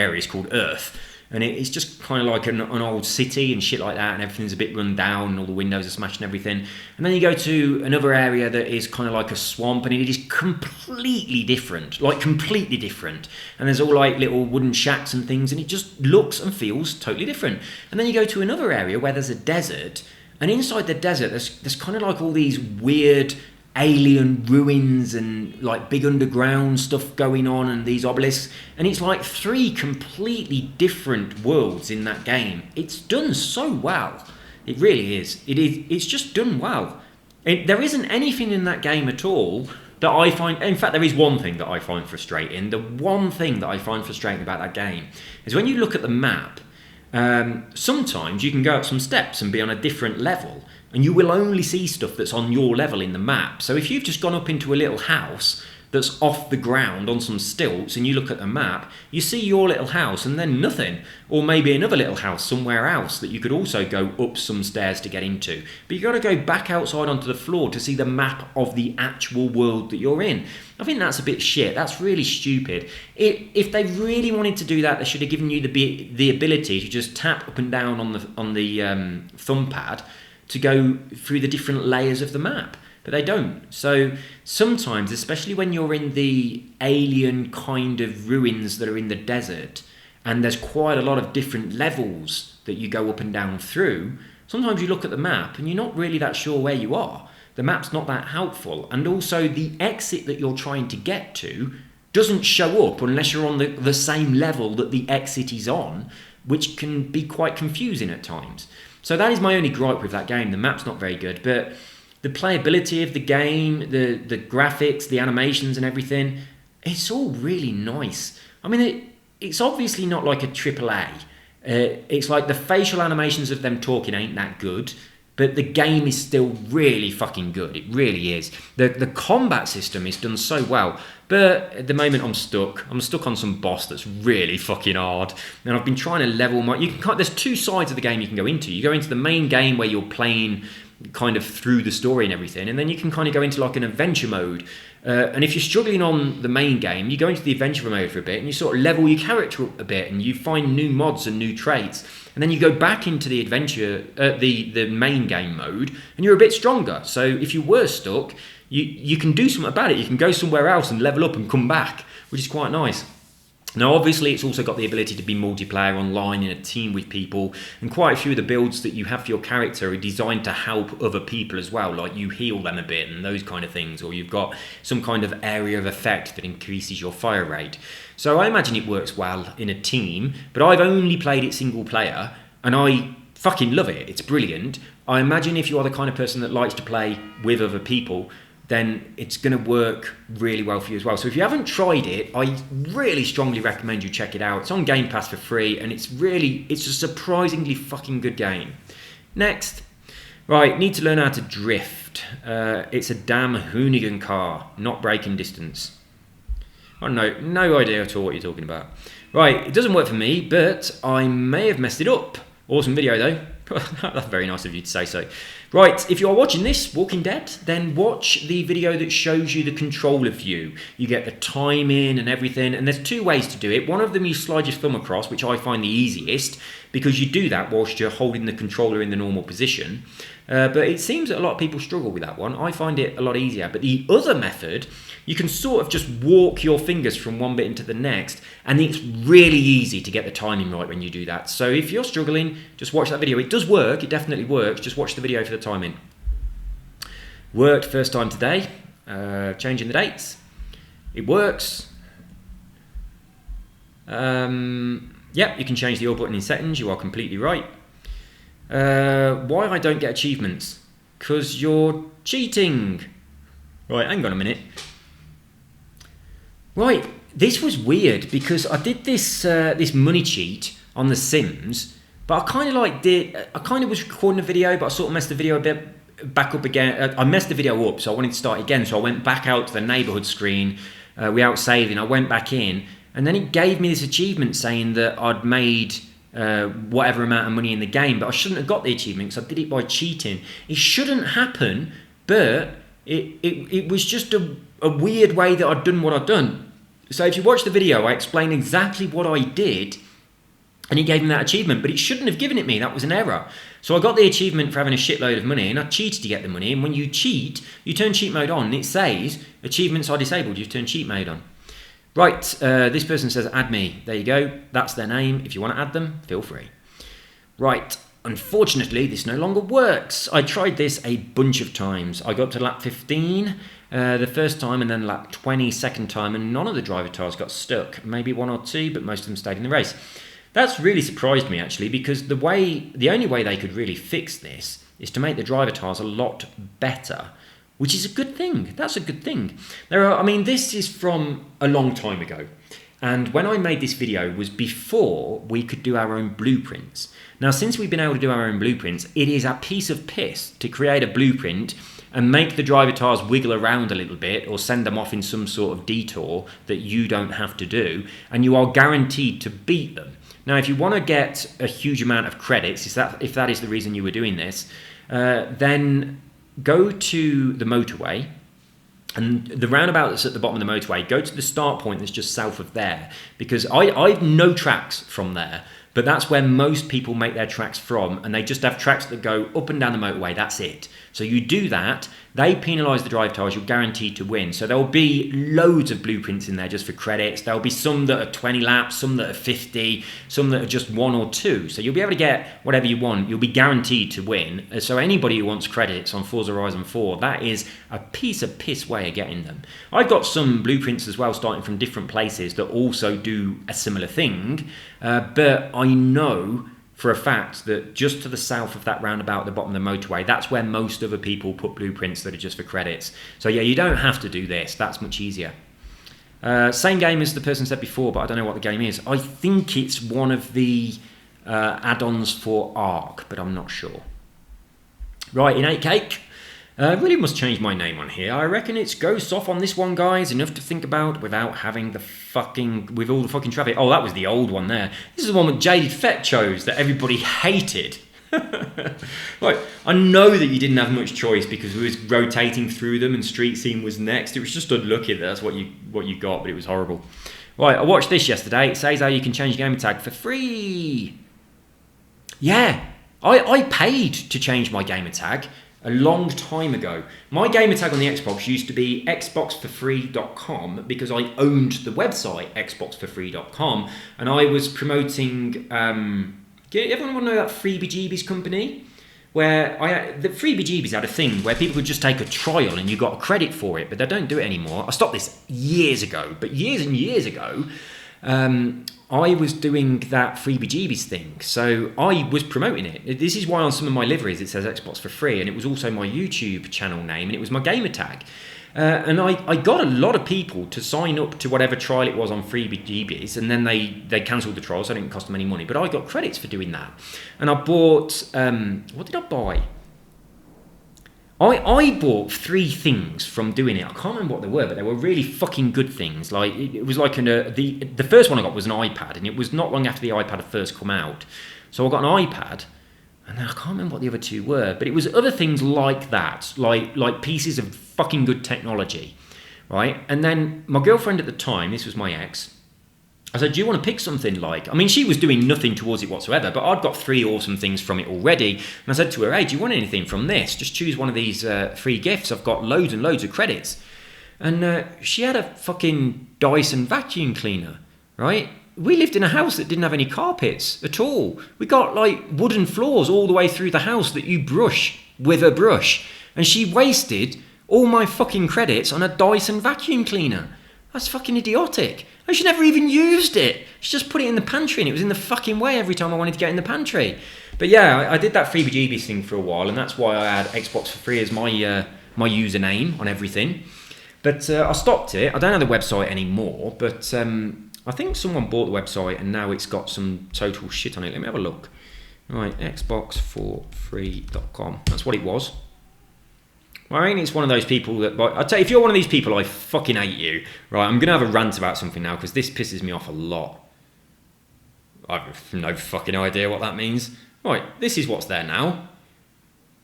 area is called Earth, and it's just kind of like an old city and shit like that, and everything's a bit run down, and all the windows are smashed and everything. And then you go to another area that is kind of like a swamp, and it is completely different, And there's all like little wooden shacks and things, and it just looks and feels totally different. And then you go to another area where there's a desert, and inside the desert there's kind of like all these weird alien ruins and like big underground stuff going on, and these obelisks, and it's like 3 completely different worlds in that game. It's done so well. It really is. It's just done well. There isn't anything in that game at all that I find... In fact, there is one thing that I find frustrating. The one thing that I find frustrating about that game is when you look at the map, sometimes you can go up some steps and be on a different level, and you will only see stuff that's on your level in the map. So if you've just gone up into a little house that's off the ground on some stilts, and you look at the map, you see your little house and then nothing. Or maybe another little house somewhere else that you could also go up some stairs to get into. But you've got to go back outside onto the floor to see the map of the actual world that you're in. I think that's a bit shit. That's really stupid. If they really wanted to do that, they should have given you the ability to just tap up and down on the thumb pad to go through the different layers of the map, but they don't. So sometimes, especially when you're in the alien kind of ruins that are in the desert, and there's quite a lot of different levels that you go up and down through, sometimes you look at the map and you're not really that sure where you are. The map's not that helpful, and also the exit that you're trying to get to doesn't show up unless you're on the same level that the exit is on, which can be quite confusing at times. So that is my only gripe with that game. The map's not very good, but the playability of the game, the graphics, the animations and everything, it's all really nice. I mean, it's obviously not like a AAA. It's like the facial animations of them talking ain't that good, but the game is still really fucking good. It really is. The combat system is done so well. But at the moment I'm stuck. I'm stuck on some boss that's really fucking hard. And I've been trying to level my... There's 2 sides of the game you can go into. You go into the main game where you're playing kind of through the story and everything, and then you can kind of go into like an adventure mode. And if you're struggling on the main game, you go into the adventure mode for a bit, and you sort of level your character up a bit, and you find new mods and new traits. And then you go back into the adventure, the main game mode, and you're a bit stronger. So if you were stuck, you can do something about it. You can go somewhere else and level up and come back, which is quite nice. Now, obviously, it's also got the ability to be multiplayer online in a team with people, and quite a few of the builds that you have for your character are designed to help other people as well, like you heal them a bit and those kind of things, or you've got some kind of area of effect that increases your fire rate. So I imagine it works well in a team, but I've only played it single player, and I fucking love it. It's brilliant. I imagine if you are the kind of person that likes to play with other people, then it's going to work really well for you as well. So if you haven't tried it, I really strongly recommend you check it out. It's on Game Pass for free, and it's a surprisingly fucking good game. Next. Right, need to learn how to drift. It's a damn Hoonigan car, not braking distance. I don't know, no idea at all what you're talking about. Right, it doesn't work for me, but I may have messed it up. Awesome video though. That's very nice of you to say so. Right, if you are watching this, Walking Dead, then watch the video that shows you the controller view. You get the timing and everything, and there's 2 ways to do it. One of them you slide your thumb across, which I find the easiest, because you do that whilst you're holding the controller in the normal position. But it seems that a lot of people struggle with that one. I find it a lot easier. But the other method, you can sort of just walk your fingers from one bit into the next, and it's really easy to get the timing right when you do that. So if you're struggling, just watch that video. It does work, it definitely works. Just watch the video for the timing. Worked first time today. Changing the dates. It works. Yep, you can change the all button in settings. You are completely right. Why I don't get achievements? Because you're cheating. Right, hang on a minute. Right, this was weird because I did this this money cheat on The Sims, but I kind of was recording a video, but I sort of messed the video a bit back up again. I messed the video up, so I wanted to start again. So I went back out to the neighborhood screen without saving. I went back in, and then it gave me this achievement saying that I'd made whatever amount of money in the game, but I shouldn't have got the achievement because I did it by cheating. It shouldn't happen, but It was just a weird way that I'd done what I'd done. So if you watch the video, I explain exactly what I did, and he gave me that achievement, but it shouldn't have given it me. That was an error. So I got the achievement for having a shitload of money, and I cheated to get the money. And when you cheat, you turn cheat mode on, and it says achievements are disabled. You've turned cheat mode on. Right, this person says add me. There you go. That's their name. If you want to add them, feel free. Right, unfortunately, this no longer works. I tried this a bunch of times. I got to lap 15 the first time, and then lap 20 second time, and none of the driver tires got stuck. Maybe one or two, but most of them stayed in the race. That's really surprised me, actually, because the only way they could really fix this is to make the driver tires a lot better, which is a good thing. That's a good thing. This is from a long time ago, and when I made this video was before we could do our own blueprints. Now, since we've been able to do our own blueprints, it is a piece of piss to create a blueprint and make the driver tires wiggle around a little bit or send them off in some sort of detour that you don't have to do, and you are guaranteed to beat them. Now, if you want to get a huge amount of credits, if that is the reason you were doing this, then go to the motorway, and the roundabout that's at the bottom of the motorway, go to the start point that's just south of there, because I've no tracks from there, but that's where most people make their tracks from, and they just have tracks that go up and down the motorway. That's it. So you do that, they penalise the drive tires, you're guaranteed to win. So there'll be loads of blueprints in there just for credits. There'll be some that are 20 laps, some that are 50, some that are just 1 or 2. So you'll be able to get whatever you want. You'll be guaranteed to win. So anybody who wants credits on Forza Horizon 4, that is a piece of piss way of getting them. I've got some blueprints as well, starting from different places that also do a similar thing. But I know for a fact that just to the south of that roundabout at the bottom of the motorway, that's where most other people put blueprints that are just for credits. So yeah, you don't have to do this. That's much easier. Same game as the person said before, but I don't know what the game is. I think it's one of the add-ons for Ark, but I'm not sure. Right, in 8Cake. Really must change my name on here. I reckon it's Ghost Off on this one, guys. Enough to think about without having with all the fucking traffic. Oh, that was the old one there. This is the one that Jaded Fett chose that everybody hated. Right, I know that you didn't have much choice because we was rotating through them and Street Scene was next. It was just unlucky that that's what you got, but it was horrible. Right, I watched this yesterday. It says how you can change gamer tag for free. Yeah, I paid to change my gamer tag a long time ago. My gamer tag on the Xbox used to be xboxforfree.com because I owned the website xboxforfree.com, and I was promoting everyone want to know that Freebie company? Where the Freebie had a thing where people could just take a trial and you got a credit for it, but they don't do it anymore. I stopped this years ago, but years and years ago, I was doing that Freebie thing, so I was promoting it. This is why on some of my liveries it says Xbox for free, and it was also my YouTube channel name, and it was my gamer tag. And I got a lot of people to sign up to whatever trial it was on Freebie, and then they cancelled the trial, so it didn't cost them any money. But I got credits for doing that. And I bought, what did I buy? I bought 3 things from doing it. I can't remember what they were, but they were really fucking good things. Like it was like the first one I got was an iPad, and it was not long after the iPad had first come out. So I got an iPad, and then I can't remember what the other 2 were, but it was other things like that, like pieces of fucking good technology, right? And then my girlfriend at the time, this was my ex, I said, do you want to pick something like... I mean, she was doing nothing towards it whatsoever, but I'd got 3 awesome things from it already. And I said to her, hey, do you want anything from this? Just choose one of these free gifts. I've got loads and loads of credits. And she had a fucking Dyson vacuum cleaner, right? We lived in a house that didn't have any carpets at all. We got like wooden floors all the way through the house that you brush with a brush. And she wasted all my fucking credits on a Dyson vacuum cleaner. That's fucking idiotic. And she never even used it. She just put it in the pantry, and it was in the fucking way every time I wanted to get in the pantry. But yeah, I did that Freebie thing for a while, and that's why I had Xbox for free as my username on everything. But I stopped it. I don't have the website anymore, but I think someone bought the website, and now it's got some total shit on it. Let me have a look. Right, xboxforfree.com. That's what it was. Well, I think it's one of those people that... I'll tell you, if you're one of these people, I fucking hate you. Right, I'm going to have a rant about something now, because this pisses me off a lot. I have no fucking idea what that means. Right, this is what's there now.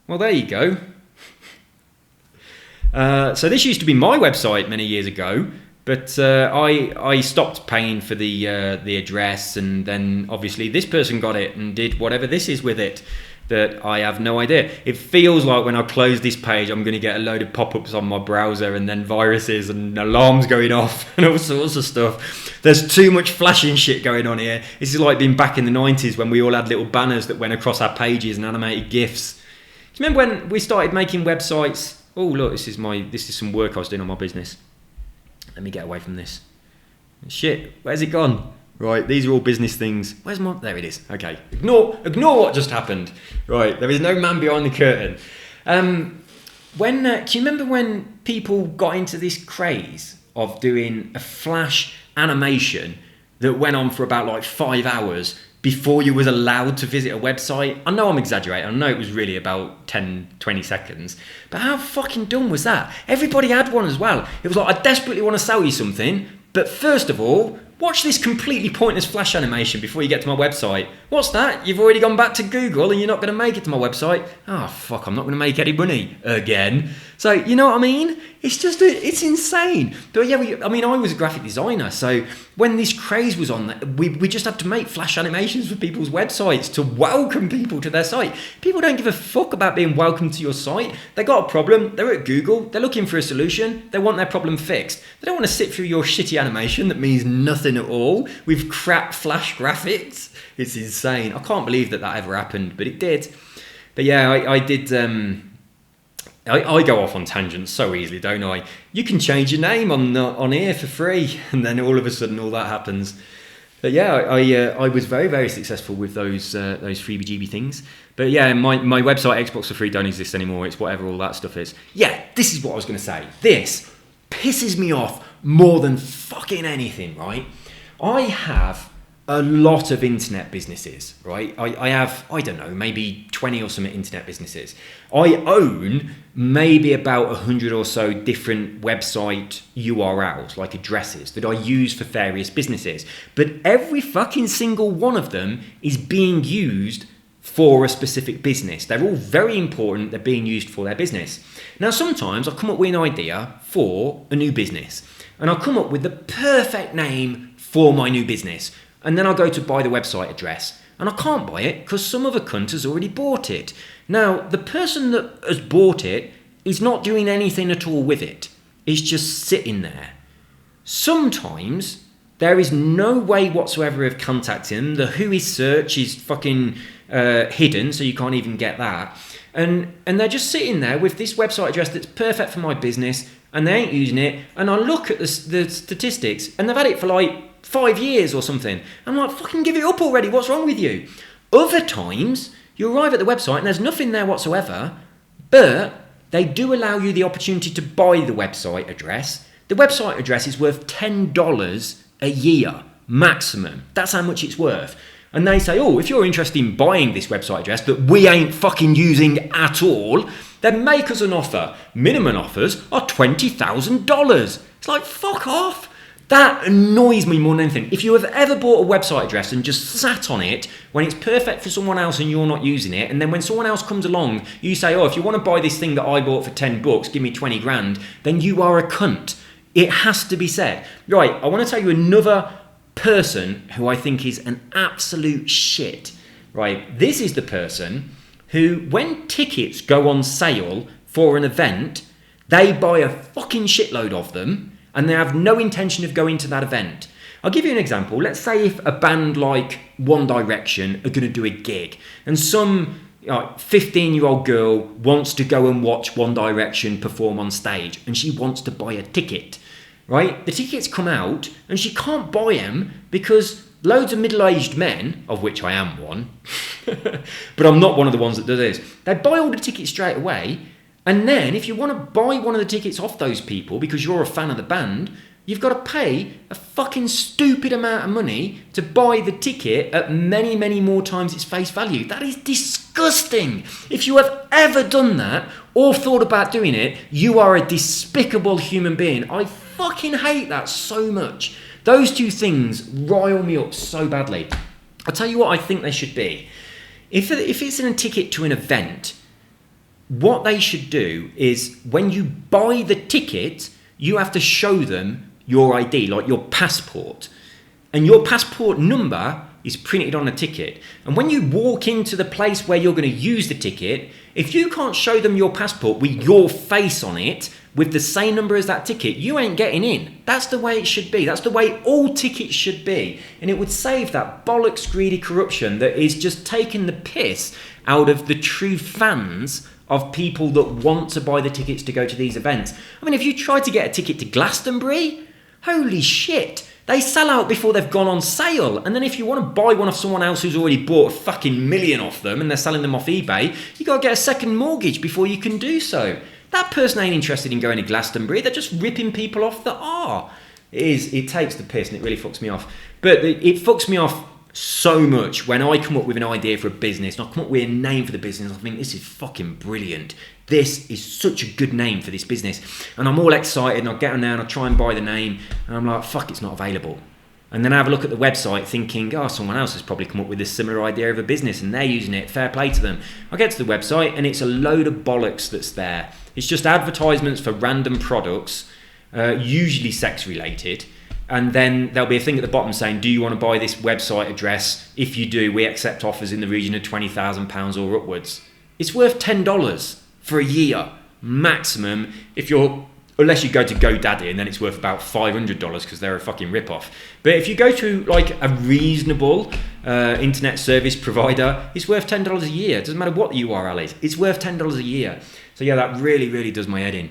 Well, there you go. So this used to be my website many years ago, but I stopped paying for the address, and then obviously this person got it and did whatever this is with it that I have no idea. It feels like when I close this page, I'm going to get a load of pop-ups on my browser and then viruses and alarms going off and all sorts of stuff. There's too much flashing shit going on here. This is like being back in the 90s when we all had little banners that went across our pages and animated GIFs. Do you remember when we started making websites? Oh, look, this is some work I was doing on my business. Let me get away from this. Shit, where's it gone? Right, these are all business things. Where's my... There it is. Okay. Ignore what just happened. Right, there is no man behind the curtain. Do you remember when people got into this craze of doing a flash animation that went on for about like 5 hours before you was allowed to visit a website? I know I'm exaggerating. I know it was really about 10, 20 seconds. But how fucking dumb was that? Everybody had one as well. It was like, I desperately want to sell you something, but first of all, watch this completely pointless flash animation before you get to my website. What's that? You've already gone back to Google and you're not going to make it to my website. Oh, fuck, I'm not going to make any money again. So, you know what I mean? It's just, it's insane. But yeah, I was a graphic designer. So when this craze was on, we just had to make flash animations for people's websites to welcome people to their site. People don't give a fuck about being welcomed to your site. They got a problem. They're at Google. They're looking for a solution. They want their problem fixed. They don't want to sit through your shitty animation that means nothing at all with crap flash graphics. It's insane. I can't believe that ever happened, but it did. But yeah, I did... I go off on tangents so easily, don't I? You can change your name on here for free, and then all of a sudden all that happens. But yeah, I was very, very successful with those freebie-jeebie things. But yeah, my website, Xbox for Free, don't exist anymore. It's whatever all that stuff is. Yeah, this is what I was going to say. This pisses me off more than fucking anything, right? I have a lot of internet businesses, right? I have, I don't know, maybe 20 or something internet businesses. I own maybe about 100 or so different website URLs, like addresses, that I use for various businesses. But every fucking single one of them is being used for a specific business. They're all very important. They're being used for their business. Now, sometimes I'll come up with an idea for a new business, and I'll come up with the perfect name for my new business. And then I'll go to buy the website address. And I can't buy it because some other cunt has already bought it. Now, the person that has bought it is not doing anything at all with it. It's just sitting there. Sometimes there is no way whatsoever of contacting them. The who is search is fucking hidden, so you can't even get that. And they're just sitting there with this website address that's perfect for my business, and they ain't using it. And I look at the statistics, and they've had it for like 5 years or something. I'm like, fucking give it up already. What's wrong with you? Other times, you arrive at the website and there's nothing there whatsoever, but they do allow you the opportunity to buy the website address. The website address is worth $10 a year, maximum. That's how much it's worth. And they say, oh, if you're interested in buying this website address that we ain't fucking using at all, then make us an offer. Minimum offers are $20,000. It's like, fuck off. That annoys me more than anything. If you have ever bought a website address and just sat on it when it's perfect for someone else and you're not using it, and then when someone else comes along, you say, oh, if you want to buy this thing that I bought for $10, give me 20 grand, then you are a cunt. It has to be said. Right, I want to tell you another person who I think is an absolute shit. Right, this is the person who, when tickets go on sale for an event, they buy a fucking shitload of them, and they have no intention of going to that event. I'll give you an example. Let's say if a band like One Direction are going to do a gig, and some 15-year-old girl wants to go and watch One Direction perform on stage, and she wants to buy a ticket, right? The tickets come out, and she can't buy them because loads of middle-aged men, of which I am one, but I'm not one of the ones that do this, they buy all the tickets straight away. And then, if you want to buy one of the tickets off those people because you're a fan of the band, you've got to pay a fucking stupid amount of money to buy the ticket at many, many more times its face value. That is disgusting. If you have ever done that or thought about doing it, you are a despicable human being. I fucking hate that so much. Those two things rile me up so badly. I'll tell you what I think they should be. If it's in a ticket to an event, what they should do is when you buy the ticket, you have to show them your ID, like your passport. And your passport number is printed on a ticket. And when you walk into the place where you're going to use the ticket, if you can't show them your passport with your face on it, with the same number as that ticket, you ain't getting in. That's the way it should be. That's the way all tickets should be. And it would save that bollocks greedy corruption that is just taking the piss out of the true fans of people that want to buy the tickets to go to these events. I mean, if you try to get a ticket to Glastonbury, holy shit, they sell out before they've gone on sale. And then if you want to buy one off someone else who's already bought a fucking million off them and they're selling them off eBay, you got to get a second mortgage before you can do so. That person ain't interested in going to Glastonbury. They're just ripping people off that are. It takes the piss and it really fucks me off. But it fucks me off so much when I come up with an idea for a business and I come up with a name for the business. I think this is fucking brilliant. This is such a good name for this business. And I'm all excited and I get on there and I try and buy the name and I'm like, fuck, it's not available. And then I have a look at the website thinking, oh, someone else has probably come up with a similar idea of a business and they're using it. Fair play to them. I get to the website and it's a load of bollocks that's there. It's just advertisements for random products, usually sex related. And then there'll be a thing at the bottom saying, do you want to buy this website address? If you do, we accept offers in the region of £20,000 or upwards. It's worth $10 for a year maximum unless you go to GoDaddy, and then it's worth about $500 because they're a fucking rip-off. But if you go to like a reasonable internet service provider, it's worth $10 a year. It doesn't matter what the URL is. It's worth $10 a year. So yeah, that really, really does my head in.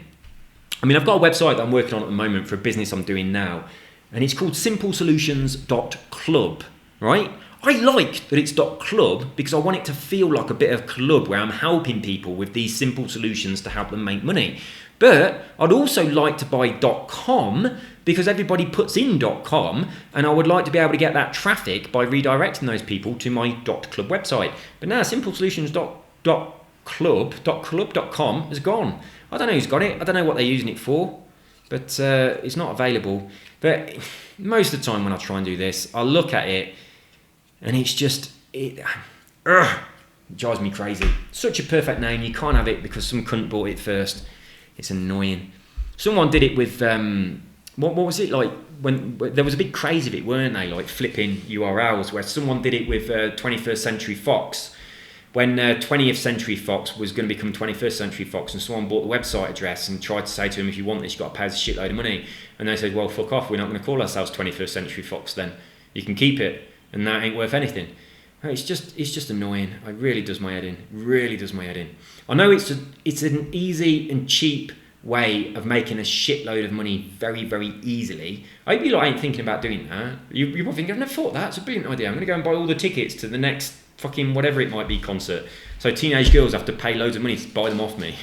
I mean, I've got a website that I'm working on at the moment for a business I'm doing now, and it's called simplesolutions.club, right? I like that it's .club because I want it to feel like a bit of club where I'm helping people with these simple solutions to help them make money. But I'd also like to buy .com because everybody puts in .com, and I would like to be able to get that traffic by redirecting those people to my .club website. But now simplesolutions.club.com is gone. I don't know who's got it. I don't know what they're using it for, but it's not available. But most of the time when I try and do this, I look at it and it's just, it drives me crazy. Such a perfect name, you can't have it because some cunt bought it first. It's annoying. Someone did it with, what was it like, when there was a big craze of it, weren't they, like flipping URLs, where someone did it with 21st Century Fox. When 20th Century Fox was going to become 21st Century Fox, and someone bought the website address and tried to say to him, if you want this, you've got to pay us a shitload of money. And they said, well, fuck off, we're not going to call ourselves 21st Century Fox then. You can keep it, and that ain't worth anything. It's just annoying. It really does my head in. Really does my head in. I know it's an easy and cheap way of making a shitload of money very, very easily. I hope you lot ain't thinking about doing that. You're probably thinking, I've never thought that. It's a brilliant idea. I'm going to go and buy all the tickets to the next fucking whatever it might be concert. So teenage girls have to pay loads of money to buy them off me.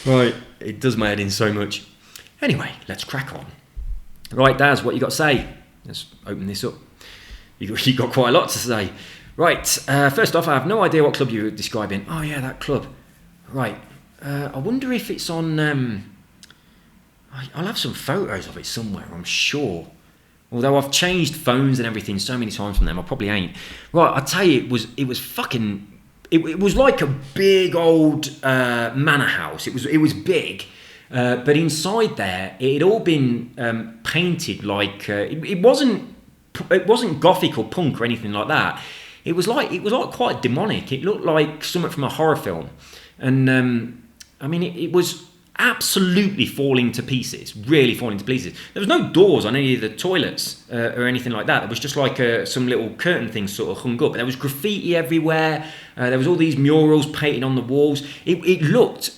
Right. It does my head in so much. Anyway, let's crack on. Right, Daz, what you got to say? Let's open this up. You got quite a lot to say. Right, first off, I have no idea what club you were describing. Oh yeah, that club. Right, I wonder if it's on... I'll have some photos of it somewhere, I'm sure. Although I've changed phones and everything so many times from them, I probably ain't. Right, I'll tell you, it was fucking... It was like a big old manor house. It was big. But inside there, it had all been painted like... It wasn't gothic or punk or anything like that. It was like quite demonic. It looked like something from a horror film, and I mean it was absolutely falling to pieces, really falling to pieces. There was no doors on any of the toilets or anything like that. It was just like some little curtain things sort of hung up. There was graffiti everywhere. There was all these murals painted on the walls. It looked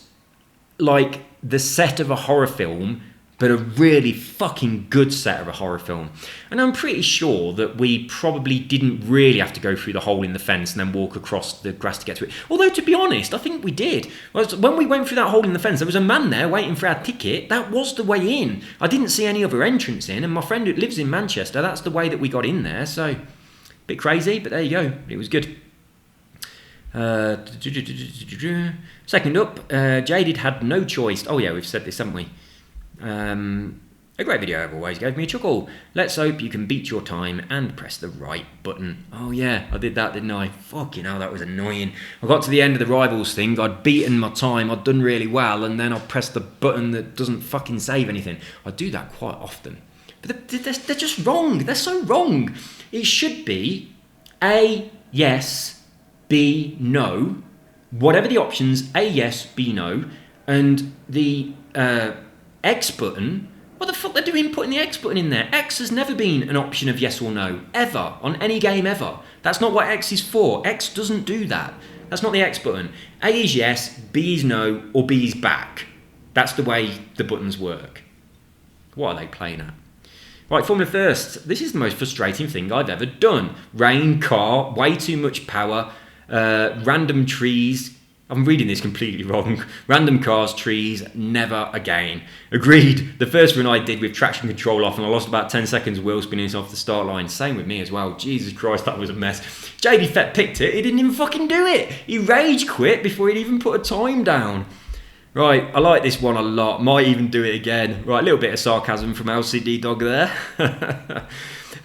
like the set of a horror film, but a really fucking good set of a horror film. And I'm pretty sure that we probably didn't really have to go through the hole in the fence and then walk across the grass to get to it. Although, to be honest, I think we did. When we went through that hole in the fence, there was a man there waiting for our ticket. That was the way in. I didn't see any other entrance in, and my friend who lives in Manchester, that's the way that we got in there. So, a bit crazy, but there you go. It was good. Second up, Jaded had no choice. Oh yeah, we've said this, haven't we? A great video always gave me a chuckle. Let's hope you can beat your time and press the right button. Oh yeah, I did that, didn't I? Fucking hell, that was annoying. I got to the end of the Rivals thing, I'd beaten my time, I'd done really well, and then I'd press the button that doesn't fucking save anything. I do that quite often. But they're just wrong. They're so wrong. It should be A, yes, B, no. Whatever the options, A, yes, B, no. And the X button, what the fuck they're doing putting the X button in there? X has never been an option of yes or no, ever, on any game ever. That's not what X is for. X doesn't do that. That's not the X button. A is yes, B is no, or B is back. That's the way the buttons work. What are they playing at? Right, Formula First. This is the most frustrating thing I've ever done. Rain, car, way too much power, random trees. I'm reading this completely wrong. Random cars, trees, never again. Agreed. The first run I did with traction control off and I lost about 10 seconds wheel spinning off the start line. Same with me as well. Jesus Christ, that was a mess. JD Fett picked it. He didn't even fucking do it. He rage quit before he'd even put a time down. Right, I like this one a lot. Might even do it again. Right, a little bit of sarcasm from LCD Dog there.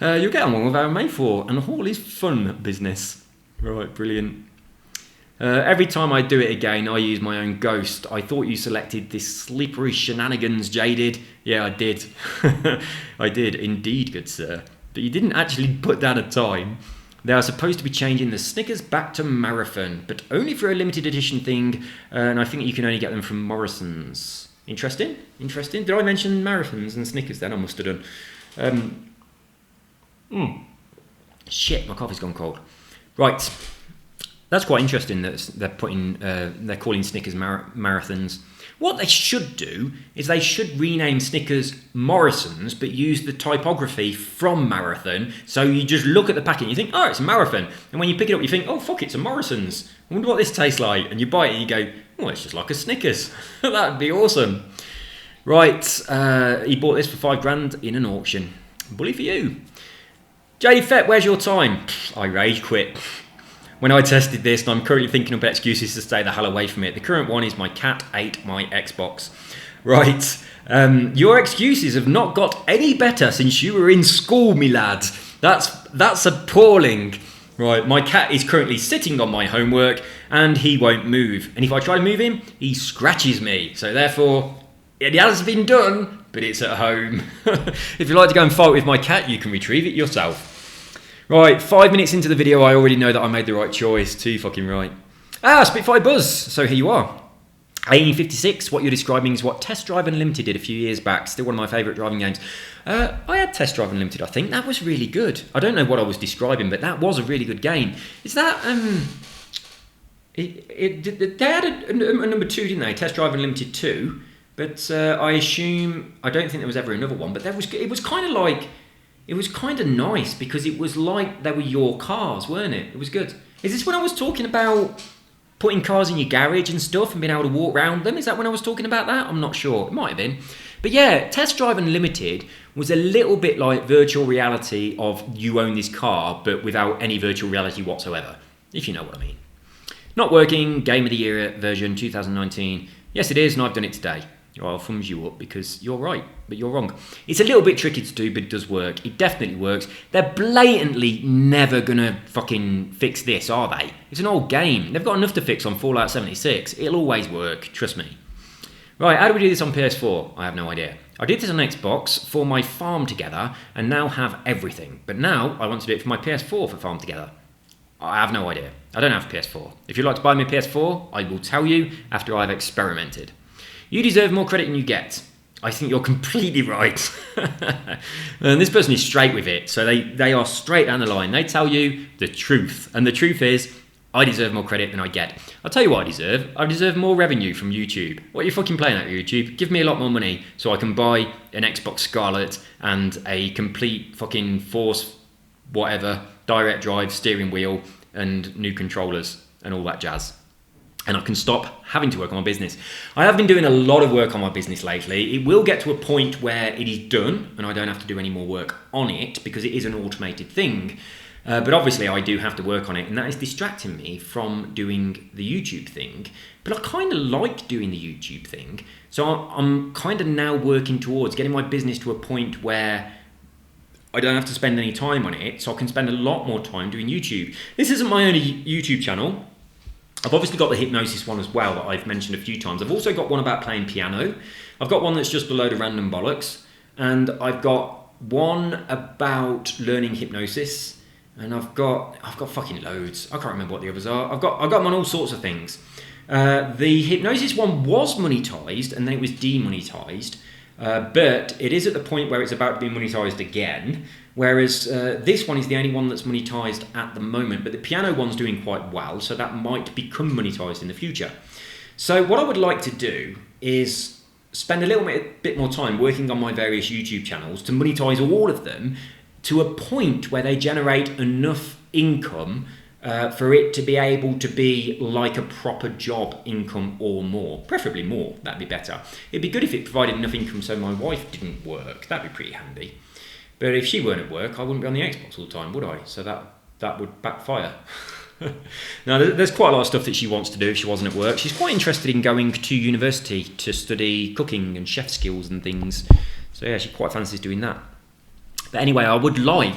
You'll get on one with our Mayfor, and all is fun business. Right, brilliant. Every time I do it again, I use my own ghost. I thought you selected this slippery shenanigans, Jaded. Yeah, I did. I did, indeed, good sir. But you didn't actually put down a time. They are supposed to be changing the Snickers back to Marathon, but only for a limited edition thing, and I think you can only get them from Morrison's. Interesting, interesting. Did I mention Marathons and Snickers then? I must have done. Shit, my coffee's gone cold. Right. That's quite interesting that they're calling Snickers Marathons. What they should do is they should rename Snickers Morrison's, but use the typography from Marathon. So you just look at the packet and you think, oh, it's a Marathon. And when you pick it up, you think, oh, fuck, it's a Morrison's. I wonder what this tastes like. And you bite it and you go, oh, it's just like a Snickers. That'd be awesome. Right, he bought this for $5,000 in an auction. Bully for you. JD Fett, where's your time? I rage quit. When I tested this, and I'm currently thinking of excuses to stay the hell away from it. The current one is my cat ate my Xbox. Right, your excuses have not got any better since you were in school, me lad. That's appalling. Right, my cat is currently sitting on my homework and he won't move. And if I try to move him, he scratches me. So therefore, it has been done, but it's at home. If you'd like to go and fight with my cat, you can retrieve it yourself. Right, 5 minutes into the video, I already know that I made the right choice. Too fucking right. Spitfire Buzz. So here you are. 1856, what you're describing is what Test Drive Unlimited did a few years back. Still one of my favourite driving games. I had Test Drive Unlimited, I think. That was really good. I don't know what I was describing, but that was a really good game. Is that... they had a number 2, didn't they? Test Drive Unlimited 2. But I assume... I don't think there was ever another one. But it was kind of like... It was kind of nice because it was like they were your cars, weren't it? It was good. Is this when I was talking about putting cars in your garage and stuff and being able to walk around them? Is that when I was talking about that? I'm not sure. It might have been. But yeah, Test Drive Unlimited was a little bit like virtual reality of you own this car, but without any virtual reality whatsoever, if you know what I mean. Not working, Game of the Year version 2019. Yes, it is, and I've done it today. I'll thumbs you up because you're right, but you're wrong. It's a little bit tricky to do, but it does work. It definitely works. They're blatantly never going to fucking fix this, are they? It's an old game. They've got enough to fix on Fallout 76. It'll always work, trust me. Right, how do we do this on PS4? I have no idea. I did this on Xbox for my Farm Together and now have everything. But now I want to do it for my PS4 for Farm Together. I have no idea. I don't have a PS4. If you'd like to buy me a PS4, I will tell you after I've experimented. You deserve more credit than you get. I think you're completely right. And this person is straight with it. So they are straight down the line. They tell you the truth. And the truth is, I deserve more credit than I get. I'll tell you what I deserve. I deserve more revenue from YouTube. What are you fucking playing at, YouTube? Give me a lot more money so I can buy an Xbox Scarlet and a complete fucking Force whatever, direct drive, steering wheel, and new controllers and all that jazz. And I can stop having to work on my business. I have been doing a lot of work on my business lately. It will get to a point where it is done and I don't have to do any more work on it because it is an automated thing. But obviously I do have to work on it, and that is distracting me from doing the YouTube thing. But I kind of like doing the YouTube thing. So I'm kind of now working towards getting my business to a point where I don't have to spend any time on it, so I can spend a lot more time doing YouTube. This isn't my only YouTube channel. I've obviously got the hypnosis one as well that I've mentioned a few times. I've also got one about playing piano. I've got one that's just a load of random bollocks. And I've got one about learning hypnosis. And I've got fucking loads. I can't remember what the others are. I've got them on all sorts of things. The hypnosis one was monetized and then it was demonetized. But it is at the point where it's about to be monetized again. Whereas this one is the only one that's monetized at the moment. But the piano one's doing quite well, so that might become monetized in the future. So what I would like to do is spend a little bit more time working on my various YouTube channels to monetize all of them to a point where they generate enough income for it to be able to be like a proper job income or more. Preferably more, that'd be better. It'd be good if it provided enough income so my wife didn't work. That'd be pretty handy. But if she weren't at work, I wouldn't be on the Xbox all the time, would I? So that would backfire. Now, there's quite a lot of stuff that she wants to do if she wasn't at work. She's quite interested in going to university to study cooking and chef skills and things. So yeah, she quite fancies doing that. But anyway, I would like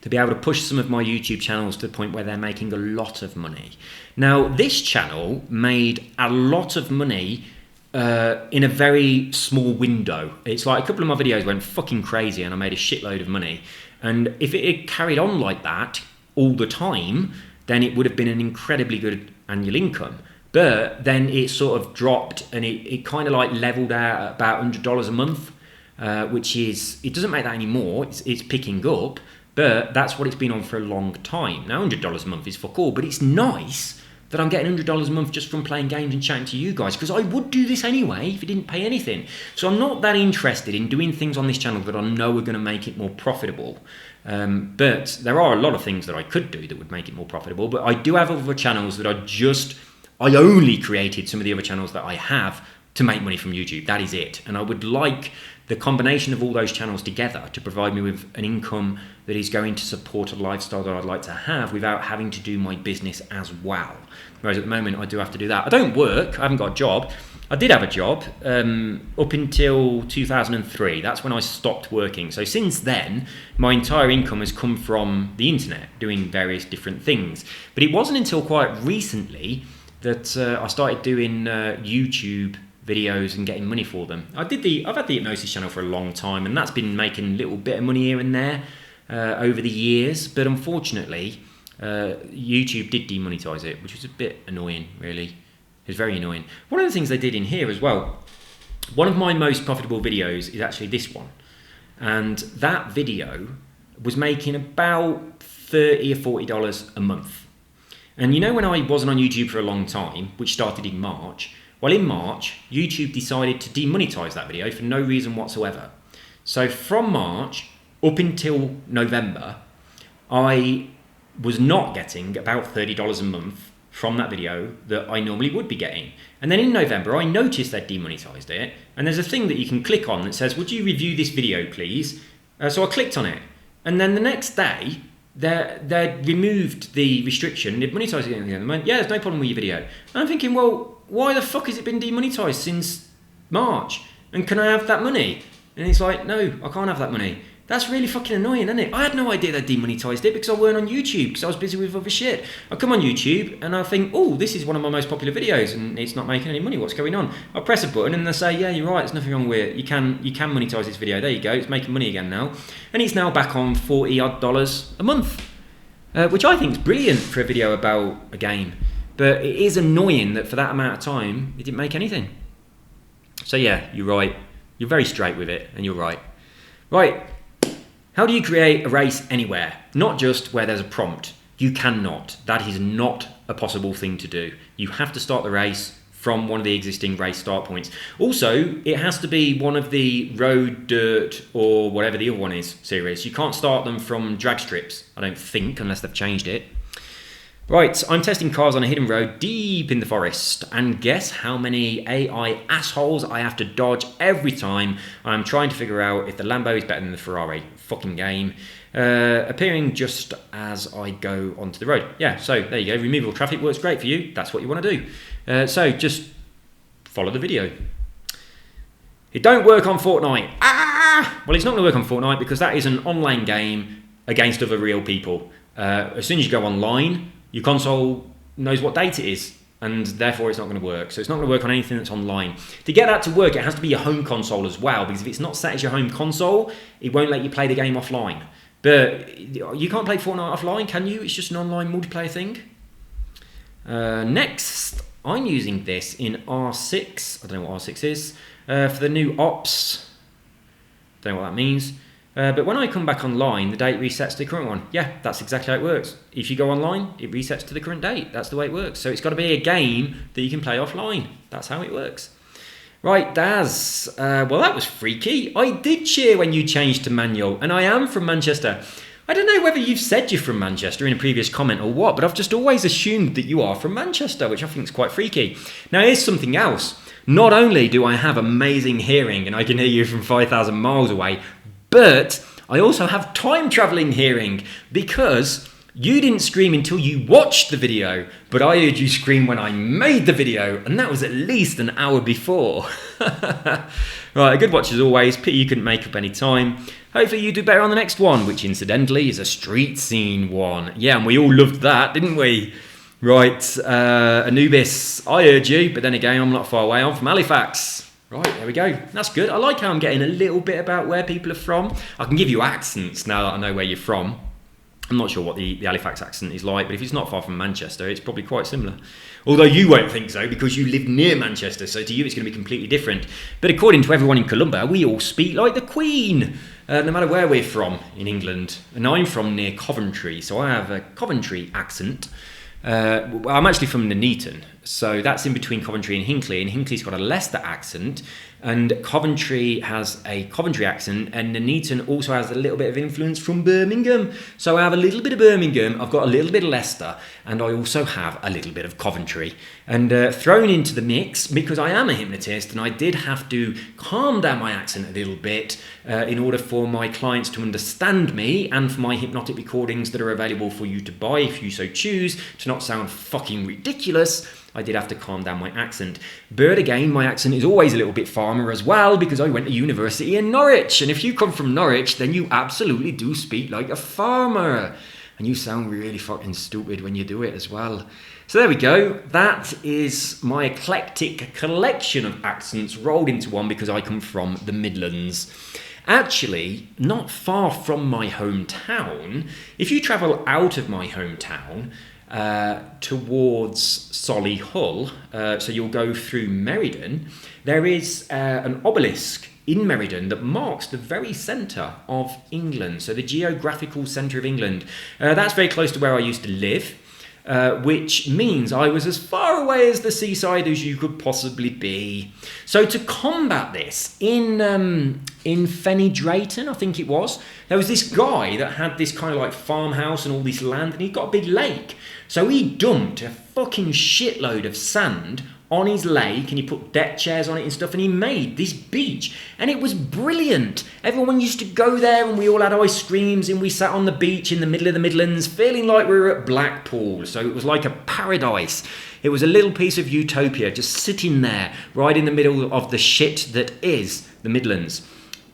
to be able to push some of my YouTube channels to the point where they're making a lot of money. Now, this channel made a lot of money in a very small window. It's like a couple of my videos went fucking crazy and I made a shitload of money. And if it had carried on like that all the time, then it would have been an incredibly good annual income. But then it sort of dropped and it kind of like leveled out at about $100 a month, which is, it doesn't make that anymore. It's picking up, but that's what it's been on for a long time. Now, $100 a month is fuck all, but it's nice that I'm getting $100 a month just from playing games and chatting to you guys, because I would do this anyway if it didn't pay anything. So I'm not that interested in doing things on this channel that I know are going to make it more profitable. But there are a lot of things that I could do that would make it more profitable. But I do have other channels that I only created some of the other channels that I have to make money from YouTube. That is it. And I would like the combination of all those channels together to provide me with an income that is going to support a lifestyle that I'd like to have without having to do my business as well. Whereas at the moment, I do have to do that. I don't work. I haven't got a job. I did have a job up until 2003. That's when I stopped working. So since then, my entire income has come from the internet, doing various different things. But it wasn't until quite recently that I started doing YouTube videos and getting money for them. I've had the hypnosis channel for a long time, and that's been making a little bit of money here and there over the years. But unfortunately, YouTube did demonetize it, which was a bit annoying, really. It was very annoying. One of the things they did in here as well, one of my most profitable videos is actually this one. And that video was making about $30 or $40 a month. And you know, when I wasn't on YouTube for a long time, which started in March, well, in March, YouTube decided to demonetize that video for no reason whatsoever. So from March up until November, I was not getting about $30 a month from that video that I normally would be getting. And then in November, I noticed they'd demonetized it. And there's a thing that you can click on that says, would you review this video, please? So I clicked on it. And then the next day, they removed the restriction. They'd monetized it again. They went, yeah, there's no problem with your video. And I'm thinking, well, why the fuck has it been demonetized since March? And can I have that money? And it's like, no, I can't have that money. That's really fucking annoying, isn't it? I had no idea they demonetized it because I weren't on YouTube, because I was busy with other shit. I come on YouTube and I think, oh, this is one of my most popular videos and it's not making any money. What's going on? I press a button and they say, yeah, you're right, there's nothing wrong with it. You can monetize this video. There you go. It's making money again now. And it's now back on $40 odd a month, which I think is brilliant for a video about a game. But it is annoying that for that amount of time, it didn't make anything. So yeah, you're right. You're very straight with it and you're right. Right. How do you create a race anywhere? Not just where there's a prompt. You cannot. That is not a possible thing to do. You have to start the race from one of the existing race start points. Also, it has to be one of the road, dirt, or whatever the other one is series. You can't start them from drag strips, I don't think, unless they've changed it. Right, I'm testing cars on a hidden road deep in the forest, and guess how many AI assholes I have to dodge every time I'm trying to figure out if the Lambo is better than the Ferrari. Fucking game. appearing just as I go onto the road. Yeah, so there you go. Removable traffic works great for you. That's what you want to do. So just follow the video. It don't work on Fortnite. Well, it's not going to work on Fortnite because that is an online game against other real people. As soon as you go online, your console knows what date it is, and therefore it's not going to work. So it's not going to work on anything that's online. To get that to work, it has to be your home console as well, because if it's not set as your home console, it won't let you play the game offline. But you can't play Fortnite offline, can you? It's just an online multiplayer thing. Next, I'm using this in R6. I don't know what R6 is. For the new ops. Don't know what that means. But when I come back online, the date resets to the current one. Yeah, that's exactly how it works. If you go online, it resets to the current date. That's the way it works. So it's got to be a game that you can play offline. That's how it works. Right, Daz. Well, that was freaky. I did cheer when you changed to manual, and I am from Manchester. I don't know whether you've said you're from Manchester in a previous comment or what, but I've just always assumed that you are from Manchester, which I think is quite freaky. Now, here's something else. Not only do I have amazing hearing, and I can hear you from 5,000 miles away, but I also have time-travelling hearing, because you didn't scream until you watched the video, but I heard you scream when I made the video, and that was at least an hour before. Right, a good watch as always. Pity you couldn't make up any time. Hopefully you do better on the next one, which incidentally is a street scene one. Yeah, and we all loved that, didn't we? Right, Anubis, I heard you, but then again, I'm not far away. I'm from Halifax. Right, there we go. That's good. I like how I'm getting a little bit about where people are from. I can give you accents now that I know where you're from. I'm not sure what the Halifax accent is like, but if it's not far from Manchester, it's probably quite similar. Although you won't think so, because you live near Manchester, so to you it's going to be completely different. But according to everyone in Columba, we all speak like the Queen, no matter where we're from in England. And I'm from near Coventry, so I have a Coventry accent. Well, I'm actually from Nuneaton, so that's in between Coventry and Hinckley, and Hinckley's got a Leicester accent, and Coventry has a Coventry accent, and Nuneaton also has a little bit of influence from Birmingham. So I have a little bit of Birmingham, I've got a little bit of Leicester, and I also have a little bit of Coventry. And thrown into the mix, because I am a hypnotist, and I did have to calm down my accent a little bit in order for my clients to understand me, and for my hypnotic recordings that are available for you to buy if you so choose, to not sound fucking ridiculous. I did have to calm down my accent. But again, my accent is always a little bit farmer as well, because I went to university in Norwich. And if you come from Norwich, then you absolutely do speak like a farmer. And you sound really fucking stupid when you do it as well. So there we go. That is my eclectic collection of accents rolled into one, because I come from the Midlands. Actually, not far from my hometown, if you travel out of my hometown, towards Solihull, so you'll go through Meriden, there is an obelisk in Meriden that marks the very centre of England, so the geographical centre of England. That's very close to where I used to live, which means I was as far away as the seaside as you could possibly be. So to combat this, in Fenny Drayton, I think it was, there was this guy that had this kind of like farmhouse and all this land, and he got a big lake. So he dumped a fucking shitload of sand on his lake, and he put deck chairs on it and stuff, and he made this beach, and it was brilliant. Everyone used to go there, and we all had ice creams, and we sat on the beach in the middle of the Midlands feeling like we were at Blackpool. So it was like a paradise. It was a little piece of utopia just sitting there right in the middle of the shit that is the Midlands.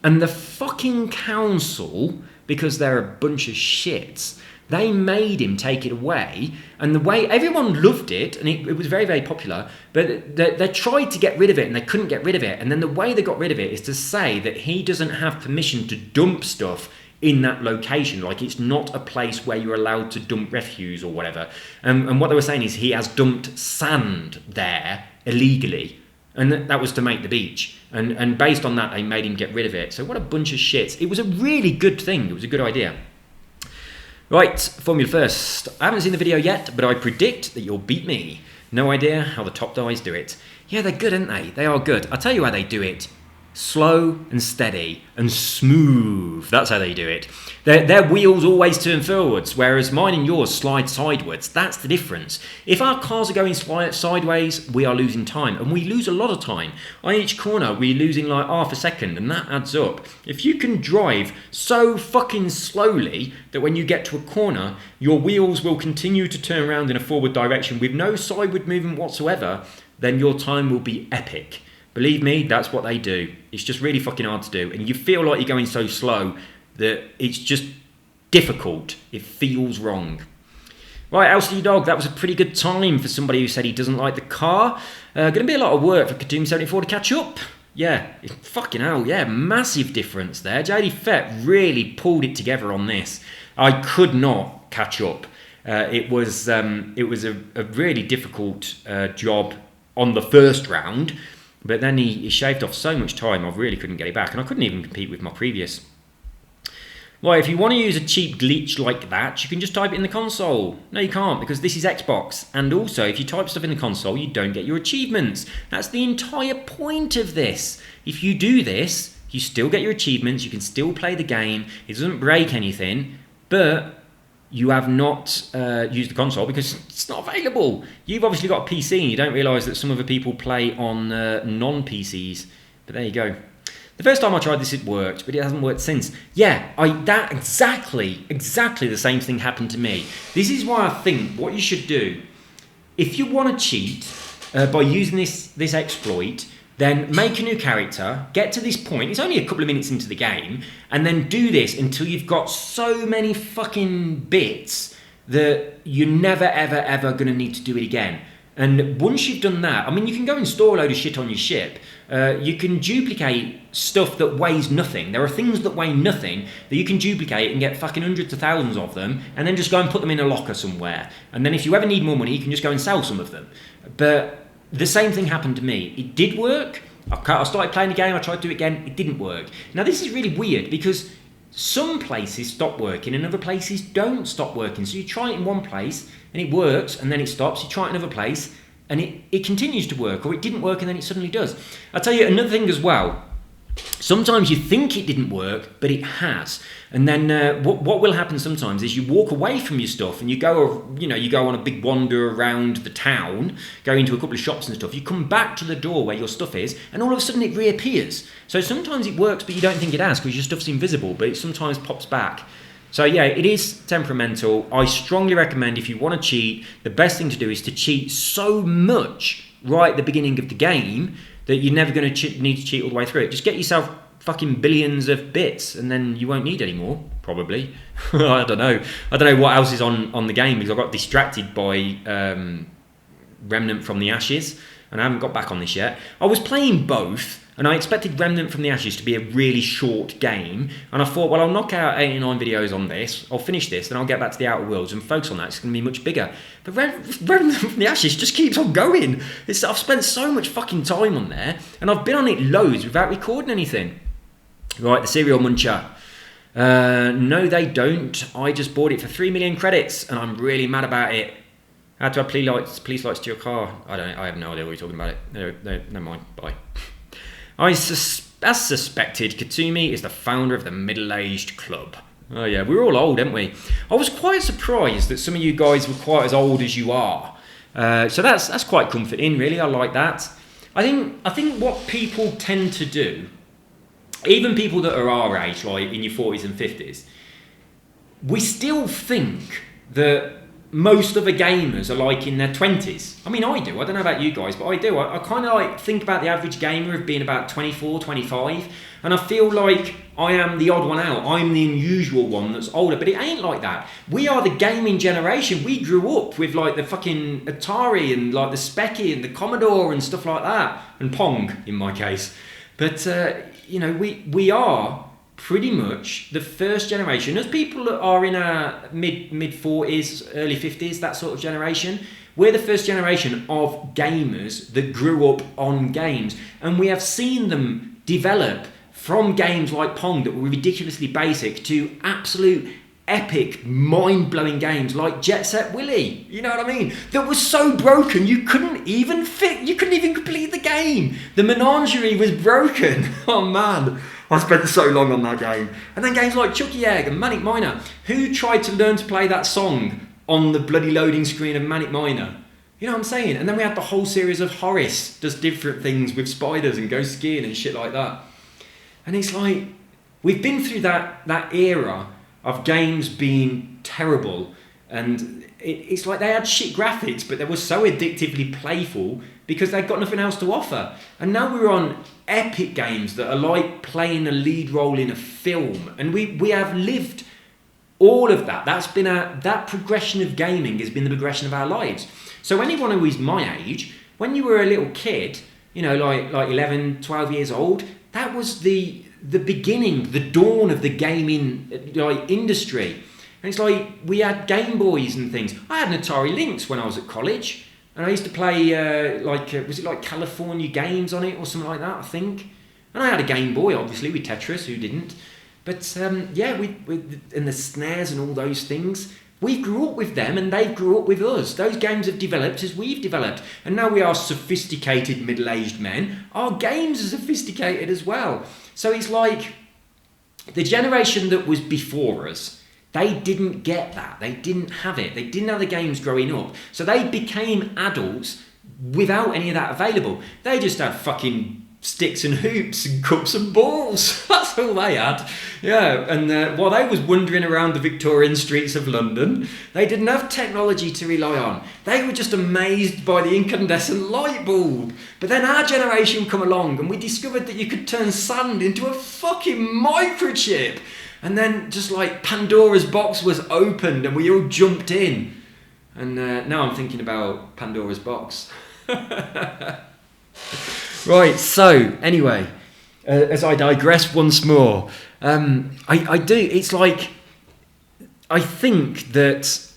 And the fucking council, because they're a bunch of shits, they made him take it away, and the way everyone loved it, and it was very, very popular, but they tried to get rid of it, and they couldn't get rid of it. And then the way they got rid of it is to say that he doesn't have permission to dump stuff in that location. Like, it's not a place where you're allowed to dump refuse or whatever. And what they were saying is he has dumped sand there illegally, and that was to make the beach. And based on that, they made him get rid of it. So what a bunch of shits. It was a really good thing. It was a good idea. Right, Formula First. I haven't seen the video yet, but I predict that you'll beat me. No idea how the top guys do it. Yeah, they're good, aren't they? They are good. I'll tell you how they do it. Slow and steady and smooth. That's how they do it. Their wheels always turn forwards, whereas mine and yours slide sideways. That's the difference. If our cars are going sideways, we are losing time, and we lose a lot of time. On each corner, we're losing like half a second, and that adds up. If you can drive so fucking slowly that when you get to a corner, your wheels will continue to turn around in a forward direction with no sideward movement whatsoever, then your time will be epic. Believe me, that's what they do. It's just really fucking hard to do. And you feel like you're going so slow that it's just difficult. It feels wrong. Right, LCD Dog, that was a pretty good time for somebody who said he doesn't like the car. Going to be a lot of work for Katoom74 to catch up. Yeah, fucking hell, yeah, massive difference there. JD Fett really pulled it together on this. I could not catch up. It was a really difficult job on the first round. But then he shaved off so much time, I really couldn't get it back. And I couldn't even compete with my previous. Well, if you want to use a cheap glitch like that, you can just type it in the console. No, you can't, because this is Xbox. And also, if you type stuff in the console, you don't get your achievements. That's the entire point of this. If you do this, you still get your achievements, you can still play the game, it doesn't break anything, but you have not used the console because it's not available. You've obviously got a PC and you don't realise that some other people play on non-PCs. But there you go. The first time I tried this, it worked, but it hasn't worked since. Yeah, that exactly the same thing happened to me. This is why I think what you should do, if you want to cheat by using this exploit, then make a new character, get to this point, it's only a couple of minutes into the game, and then do this until you've got so many fucking bits that you're never, ever, ever going to need to do it again. And once you've done that, I mean, you can go and store a load of shit on your ship. You can duplicate stuff that weighs nothing. There are things that weigh nothing that you can duplicate and get fucking hundreds of thousands of them, and then just go and put them in a locker somewhere. And then if you ever need more money, you can just go and sell some of them. But the same thing happened to me. It did work. I started playing the game, I tried to do it again, it didn't work. Now this is really weird because some places stop working and other places don't stop working. So you try it in one place and it works and then it stops. You try it in another place and it continues to work, or it didn't work and then it suddenly does. I'll tell you another thing as well. Sometimes you think it didn't work, but it has. And then what will happen sometimes is you walk away from your stuff and you go on a big wander around the town, go into a couple of shops and stuff. You come back to the door where your stuff is, and all of a sudden it reappears. So sometimes it works, but you don't think it has because your stuff's invisible, but it sometimes pops back. So yeah, it is temperamental. I strongly recommend if you want to cheat, the best thing to do is to cheat so much right at the beginning of the game that you're never going to need to cheat all the way through it. Just get yourself fucking billions of bits and then you won't need any more, probably. I don't know what else is on the game because I got distracted by Remnant from the Ashes and I haven't got back on this yet. I was playing both and I expected Remnant from the Ashes to be a really short game, and I thought, well, I'll knock out 89 videos on this, I'll finish this, then I'll get back to the Outer Worlds and focus on that. It's going to be much bigger. But Remnant from the Ashes just keeps on going. I've spent so much fucking time on there, and I've been on it loads without recording anything. Right, the Serial Muncher. No, they don't. I just bought it for 3 million credits, and I'm really mad about it. How to add police lights to your car? I have no idea what you're talking about. Never mind. Bye. As suspected, Katumi is the founder of the middle-aged club. Oh yeah, we're all old, aren't we? I was quite surprised that some of you guys were quite as old as you are. So that's quite comforting, really. I like that. I think what people tend to do, even people that are our age, like in your 40s and 50s, we still think that most other gamers are like in their 20s. I mean, I do. I don't know about you guys, but I do. I kind of like think about the average gamer of being about 24, 25, and I feel like I am the odd one out. I'm the unusual one that's older, but it ain't like that. We are the gaming generation. We grew up with like the fucking Atari and like the Speccy and the Commodore and stuff like that, and Pong in my case. But we are pretty much the first generation. As people that are in our mid 40s, early 50s, that sort of generation, we're the first generation of gamers that grew up on games, and we have seen them develop from games like Pong that were ridiculously basic to absolute epic, mind-blowing games like Jet Set Willy, you know what I mean? That was so broken you couldn't even complete the game. The menagerie was broken. Oh man, I spent so long on that game. And then games like Chucky Egg and Manic Miner. Who tried to learn to play that song on the bloody loading screen of Manic Miner? You know what I'm saying? And then we had the whole series of Horace does different things with spiders and goes skiing and shit like that. And it's like, we've been through that era of games being terrible, and it's like they had shit graphics, but they were so addictively playful because they'd got nothing else to offer. And now we're on epic games that are like playing a lead role in a film, and we have lived all of that. That's been that progression of gaming has been the progression of our lives. So anyone who is my age, when you were a little kid, you know, like 11, 12 years old, that was the beginning, the dawn of the gaming industry. And it's like we had Game Boys and things. I had an Atari Lynx when I was at college, and I used to play was it like California Games on it or something like that, I think. And I had a Game Boy, obviously, with Tetris. Who didn't? But we and the snares and all those things. We grew up with them and they grew up with us. Those games have developed as we've developed. And now we are sophisticated middle-aged men. Our games are sophisticated as well. So it's like the generation that was before us, they didn't get that. They didn't have it. They didn't have the games growing up. So they became adults without any of that available. They just had fucking sticks and hoops and cups and balls. That's all they had. Yeah, and while they was wandering around the Victorian streets of London, they didn't have technology to rely on. They were just amazed by the incandescent light bulb. But then our generation come along and we discovered that you could turn sand into a fucking microchip. And then just like Pandora's box was opened and we all jumped in. And now I'm thinking about Pandora's box. Right, so anyway, as I digress once more, I do, it's like, I think that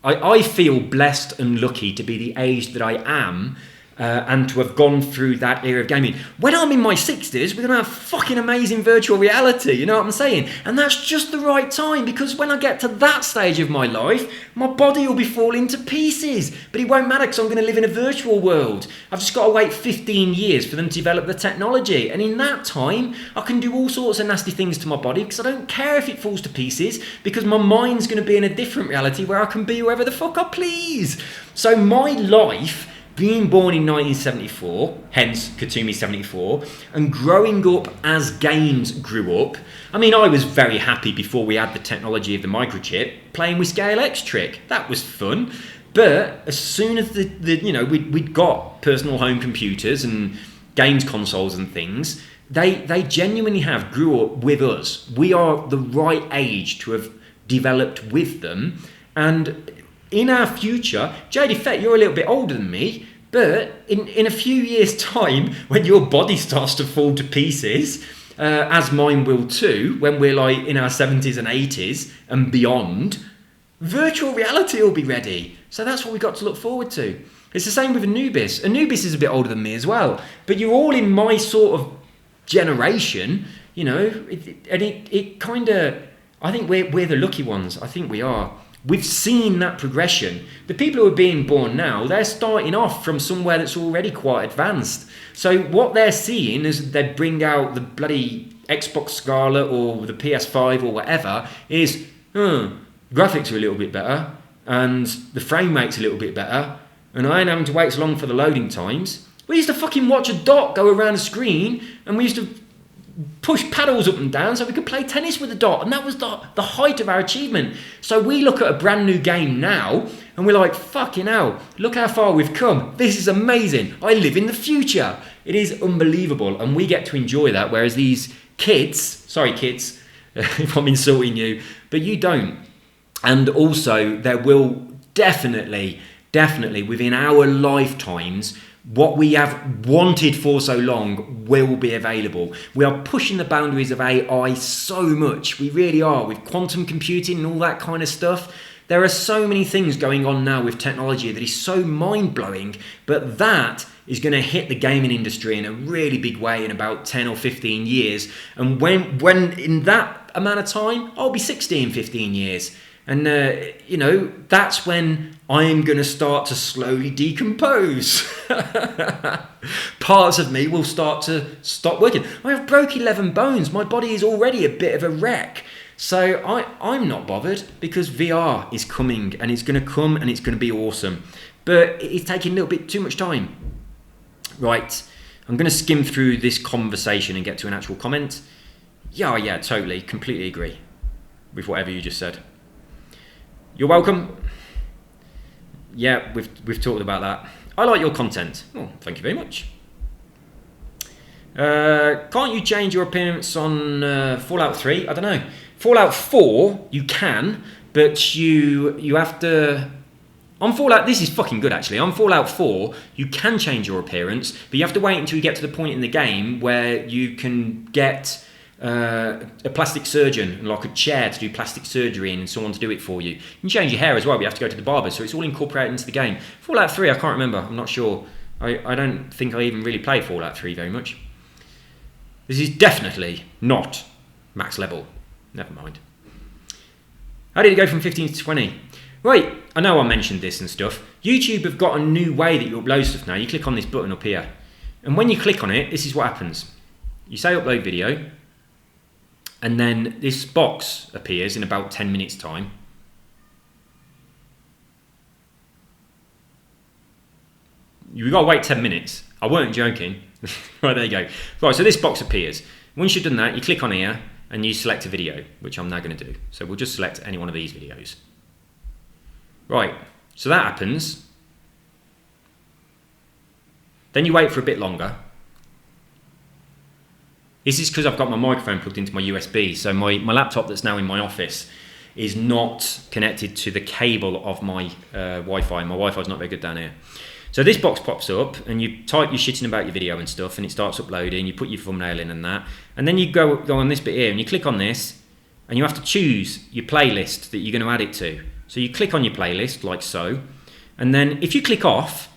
I feel blessed and lucky to be the age that I am, and to have gone through that era of gaming. When I'm in my 60s, we're going to have fucking amazing virtual reality, you know what I'm saying? And that's just the right time, because when I get to that stage of my life, my body will be falling to pieces. But it won't matter because I'm going to live in a virtual world. I've just got to wait 15 years for them to develop the technology. And in that time, I can do all sorts of nasty things to my body because I don't care if it falls to pieces, because my mind's going to be in a different reality where I can be whoever the fuck I please. So my life, being born in 1974, hence Katumi 74, and growing up as games grew up, I mean, I was very happy before we had the technology of the microchip, playing with Scale X Trick. That was fun. But as soon as we'd got personal home computers and games consoles and things, they genuinely grew up with us. We are the right age to have developed with them. And in our future, JD Fett, you're a little bit older than me, but in a few years' time, when your body starts to fall to pieces, as mine will too, when we're like in our 70s and 80s and beyond, virtual reality will be ready. So that's what we've got to look forward to. It's the same with Anubis. Anubis is a bit older than me as well, but you're all in my sort of generation, you know, it kind of, I think we're the lucky ones. I think we are. We've seen that progression. The people who are being born now, they're starting off from somewhere that's already quite advanced. So what they're seeing is they bring out the bloody Xbox Scarlet or the PS5 or whatever, is graphics are a little bit better and the frame rate's a little bit better and I ain't having to wait so long for the loading times. We used to fucking watch a dot go around the screen and we used to push paddles up and down so we could play tennis with the dot, and that was the height of our achievement. So we look at a brand new game now and we're like, fucking hell, look how far we've come. This is amazing. I live in the future. It is unbelievable, and we get to enjoy that, whereas these kids, sorry kids if I'm insulting you, but you don't. And also there will definitely within our lifetimes, what we have wanted for so long will be available. We are pushing the boundaries of AI so much. We really are, with quantum computing and all that kind of stuff. There are so many things going on now with technology that is so mind-blowing, but that is going to hit the gaming industry in a really big way in about 10 or 15 years. And when in that amount of time, I'll be 60 in 15 years. And, you know, that's when I'm going to start to slowly decompose. Parts of me will start to stop working. I have broke 11 bones. My body is already a bit of a wreck. So I'm not bothered because VR is coming and it's going to come and it's going to be awesome. But it's taking a little bit too much time. Right, I'm going to skim through this conversation and get to an actual comment. Yeah, totally, completely agree with whatever you just said. You're welcome. Yeah, we've talked about that. I like your content. Oh, thank you very much. Can't you change your appearance on Fallout 3? I don't know. Fallout 4, you can, but you have to... On Fallout, this is fucking good actually. On Fallout 4, you can change your appearance, but you have to wait until you get to the point in the game where you can get a plastic surgeon, like a chair to do plastic surgery in and someone to do it for you. You can change your hair as well, but you have to go to the barber, so it's all incorporated into the game. Fallout 3, I can't remember, I'm not sure. I don't think I even really played Fallout 3 very much. This is definitely not max level. Never mind. How did it go from 15 to 20? Right, I know I mentioned this and stuff. YouTube have got a new way that you upload stuff now. You click on this button up here. And when you click on it, this is what happens. You say upload video. And then this box appears in about 10 minutes time. You've got to wait 10 minutes. I weren't joking. Right, there you go. Right, so this box appears. Once you've done that, you click on here and you select a video, which I'm now going to do. So we'll just select any one of these videos. Right, so that happens. Then you wait for a bit longer. This is because I've got my microphone plugged into my USB, so my laptop that's now in my office is not connected to the cable of my Wi-Fi. My Wi-Fi is not very good down here. So this box pops up and you type your shitting about your video and stuff and it starts uploading, you put your thumbnail in and that, and then you go on this bit here and you click on this and you have to choose your playlist that you're going to add it to. So you click on your playlist like so, and then if you click off,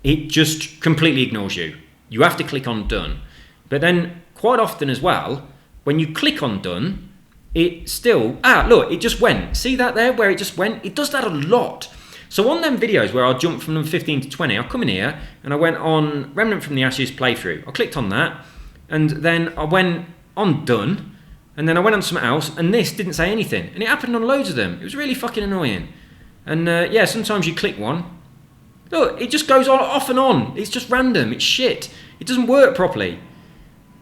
it just completely ignores you. You have to click on done. But then quite often as well, when you click on done, it still, look, it just went. See that there where it just went? It does that a lot. So on them videos where I'll jump from number 15 to 20, I'll come in here and I went on Remnant from the Ashes playthrough. I clicked on that and then I went on done and then I went on something else and this didn't say anything. And it happened on loads of them. It was really fucking annoying. And yeah, sometimes you click one. Look, it just goes on, off and on. It's just random. It's shit. It doesn't work properly.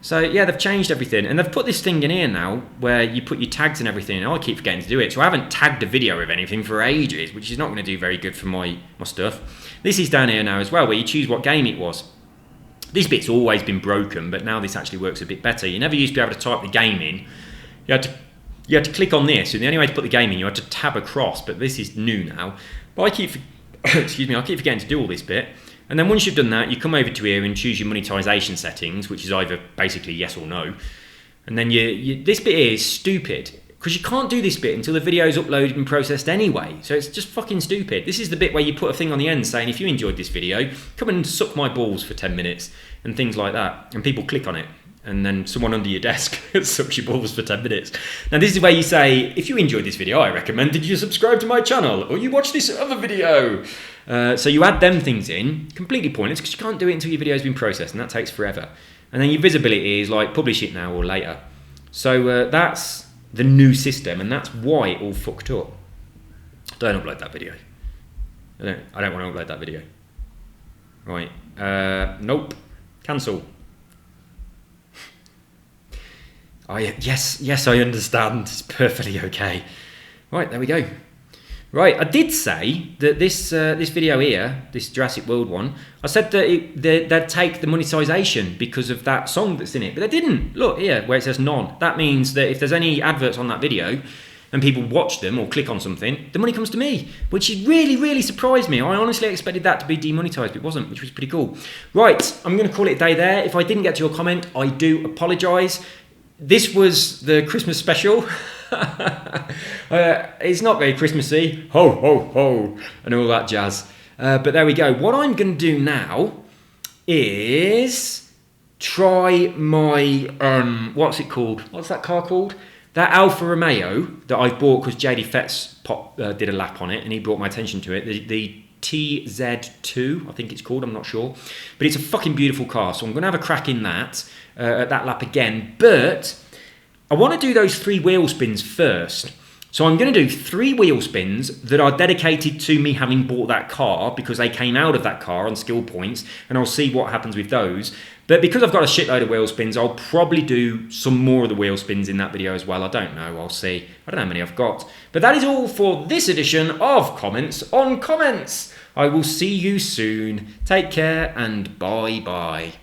So yeah, they've changed everything. And they've put this thing in here now where you put your tags and everything. And I keep forgetting to do it. So I haven't tagged a video of anything for ages, which is not going to do very good for my stuff. This is down here now as well, where you choose what game it was. This bit's always been broken, but now this actually works a bit better. You never used to be able to type the game in. You had to click on this, and the only way to put the game in, you had to tab across, but this is new now. But I keep forgetting to do all this bit. And then once you've done that, you come over to here and choose your monetization settings, which is either basically yes or no. And then this bit here is stupid, because you can't do this bit until the video is uploaded and processed anyway. So it's just fucking stupid. This is the bit where you put a thing on the end saying, if you enjoyed this video, come and suck my balls for 10 minutes, and things like that. And people click on it. And then someone under your desk sucks your balls for 10 minutes. Now this is where you say, if you enjoyed this video, I recommend that you subscribe to my channel, or you watch this other video. So you add them things in, completely pointless, because you can't do it until your video's been processed, and that takes forever. And then your visibility is like, publish it now or later. So that's the new system, and that's why it all fucked up. Don't upload that video. I don't want to upload that video. Right, nope, cancel. Yes, I understand. It's perfectly okay. Right, there we go. Right, I did say that this video here, this Jurassic World one, I said that they'd take the monetization because of that song that's in it, but they didn't. Look here, where it says none. That means that if there's any adverts on that video and people watch them or click on something, the money comes to me, which really, really surprised me. I honestly expected that to be demonetized, but it wasn't, which was pretty cool. Right, I'm going to call it a day there. If I didn't get to your comment, I do apologise. This was the Christmas special. It's not very Christmassy. Ho, ho, ho, and all that jazz. But there we go. What I'm going to do now is try my, what's it called? What's that car called? That Alfa Romeo that I bought because JD Fetz did a lap on it and he brought my attention to it, the TZ2, I think it's called, I'm not sure. But it's a fucking beautiful car, so I'm going to have a crack in that at that lap again. But I want to do those 3 wheel spins first. So I'm going to do 3 wheel spins that are dedicated to me having bought that car because they came out of that car on skill points, and I'll see what happens with those. But because I've got a shitload of wheel spins, I'll probably do some more of the wheel spins in that video as well. I don't know, I'll see. I don't know how many I've got. But that is all for this edition of Comments on Comments. I will see you soon. Take care and bye-bye.